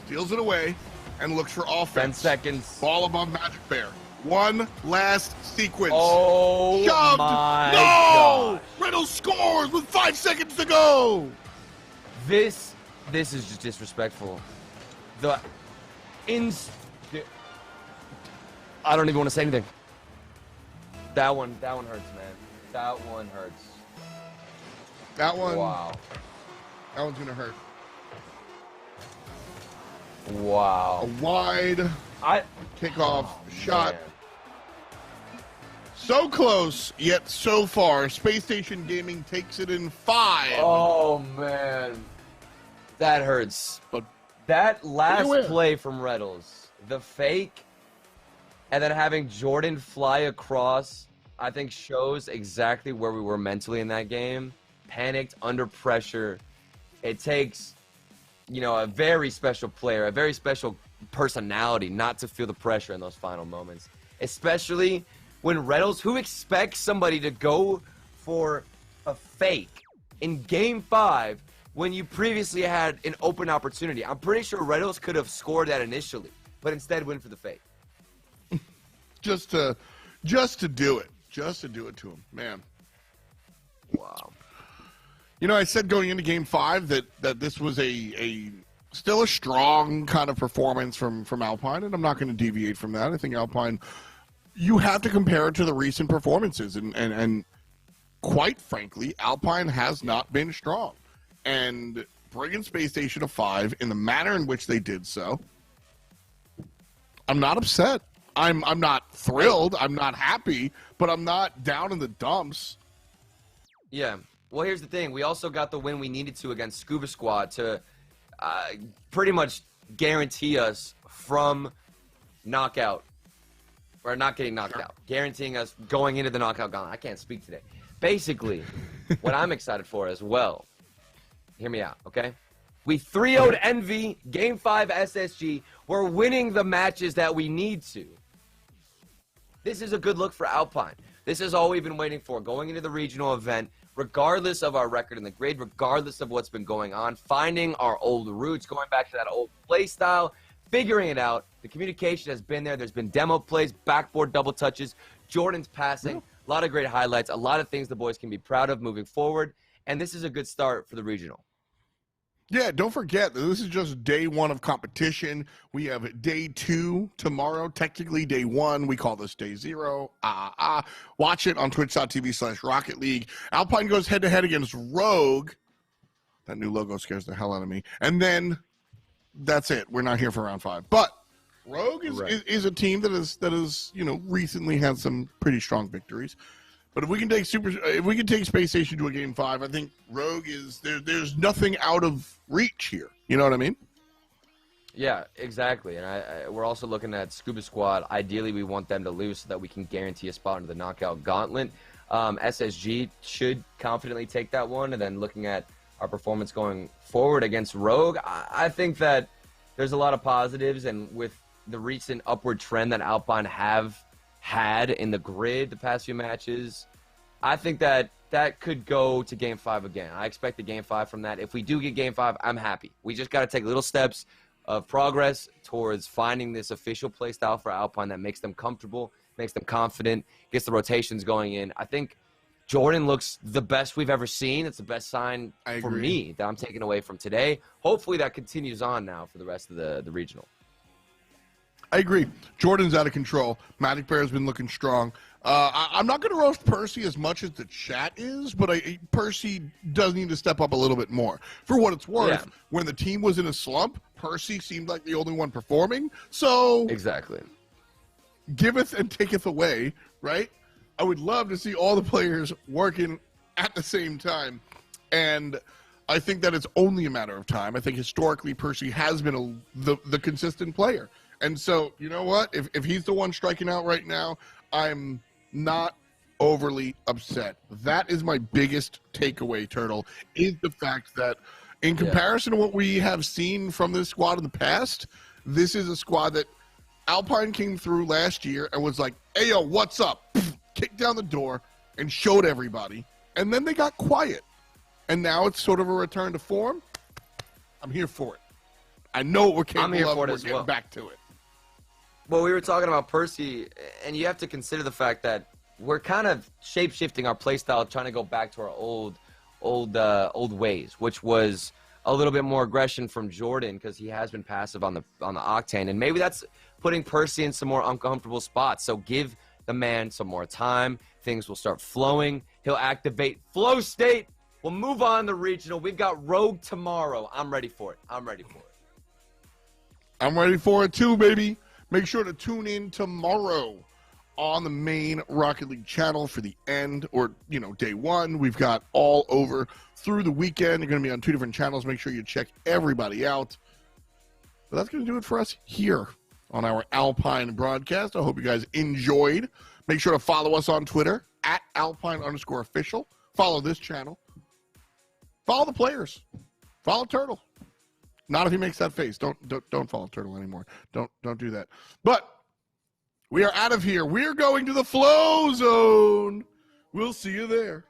Steals it away and looks for offense. 10 seconds. Ball above Magic Bear. One last sequence. Oh, shoved. my No! gosh. Reynolds scores with 5 seconds to go. This is just disrespectful. I don't even want to say anything. That one hurts, man. That one hurts. That one. Wow. That one's gonna hurt. Wow. A wide kickoff shot. Man. So close, yet so far. Space Station Gaming takes it in 5. Oh, man. That hurts. But that last play from Reynolds, the fake, and then having Jordan fly across, I think shows exactly where we were mentally in that game. Panicked, under pressure. It takes, a very special player, a very special personality not to feel the pressure in those final moments. Especially when Reynolds, who expects somebody to go for a fake in Game 5 when you previously had an open opportunity? I'm pretty sure Reynolds could have scored that initially, but instead went for the fake. Just to do it. Just to do it to him. Man. Wow. I said going into Game 5 that this was still a strong kind of performance from Alpine, and I'm not going to deviate from that. I think Alpine, you have to compare it to the recent performances, and quite frankly, Alpine has not been strong. And bringing Space Station to 5 in the manner in which they did so, I'm not upset. I'm not thrilled. I'm not happy, but I'm not down in the dumps. Yeah. Well, here's the thing. We also got the win we needed to against Scuba Squad to pretty much guarantee us from knockout. Or not getting knocked out. Guaranteeing us going into the knockout gauntlet. I can't speak today. Basically, what I'm excited for as well, hear me out, okay? We 3-0'd Envy, Game 5 SSG. We're winning the matches that we need to. This is a good look for Alpine. This is all we've been waiting for, going into the regional event, regardless of our record in the grade, regardless of what's been going on, finding our old roots, going back to that old play style, figuring it out. The communication has been there. There's been demo plays, backboard double touches, Jordan's passing, a lot of great highlights, a lot of things the boys can be proud of moving forward, and this is a good start for the regional. Yeah, don't forget that this is just day 1 of competition. We have day 2 tomorrow. Technically, day 1. We call this day 0. Watch it on twitch.tv/Rocket League. Alpine goes head-to-head against Rogue. That new logo scares the hell out of me. And then that's it. We're not here for round 5. But Rogue is a team that is recently had some pretty strong victories. But if we can take Space Station to a game 5, I think Rogue is there's nothing out of reach here. You know what I mean? Yeah, exactly. And we're also looking at Scuba Squad. Ideally, we want them to lose so that we can guarantee a spot into the knockout gauntlet. SSG should confidently take that one. And then looking at our performance going forward against Rogue, I think that there's a lot of positives. And with the recent upward trend that Alpine have had in the grid the past few matches, I think that could go to game 5 again. I expect a game 5 from that. If we do get game 5, I'm happy. We just got to take little steps of progress towards finding this official play style for Alpine that makes them comfortable, makes them confident, gets the rotations going in. I think Jordan looks the best we've ever seen. It's the best sign for me that I'm taking away from today. Hopefully that continues on now for the rest of the regional. I agree. Jordan's out of control. Magic Bear's been looking strong. I'm not going to roast Percy as much as the chat is, but Percy does need to step up a little bit more. For what it's worth, when the team was in a slump, Percy seemed like the only one performing. So exactly, giveth and taketh away, right? I would love to see all the players working at the same time, and I think that it's only a matter of time. I think historically Percy has been the consistent player. And so, you know what? If he's the one striking out right now, I'm not overly upset. That is my biggest takeaway, Turtle, is the fact that in comparison to what we have seen from this squad in the past, this is a squad that Alpine came through last year and was like, hey, yo, what's up? Kicked down the door and showed everybody. And then they got quiet. And now it's sort of a return to form. I'm here for it. I know what we're capable of. We're getting back to it. Well, we were talking about Percy, and you have to consider the fact that we're kind of shape-shifting our play style, trying to go back to our old ways, which was a little bit more aggression from Jordan because he has been passive on the Octane, and maybe that's putting Percy in some more uncomfortable spots. So give the man some more time. Things will start flowing. He'll activate flow state. We'll move on to regional. We've got Rogue tomorrow. I'm ready for it. I'm ready for it too, baby. Make sure to tune in tomorrow on the main Rocket League channel for the end, or, day 1. We've got all over through the weekend. You're going to be on 2 different channels. Make sure you check everybody out. But that's going to do it for us here on our Alpine broadcast. I hope you guys enjoyed. Make sure to follow us on Twitter at Alpine_official. Follow this channel. Follow the players. Follow Turtle. Not if he makes that face. Don't follow Turtle anymore. Don't do that. But we are out of here. We're going to the flow zone. We'll see you there.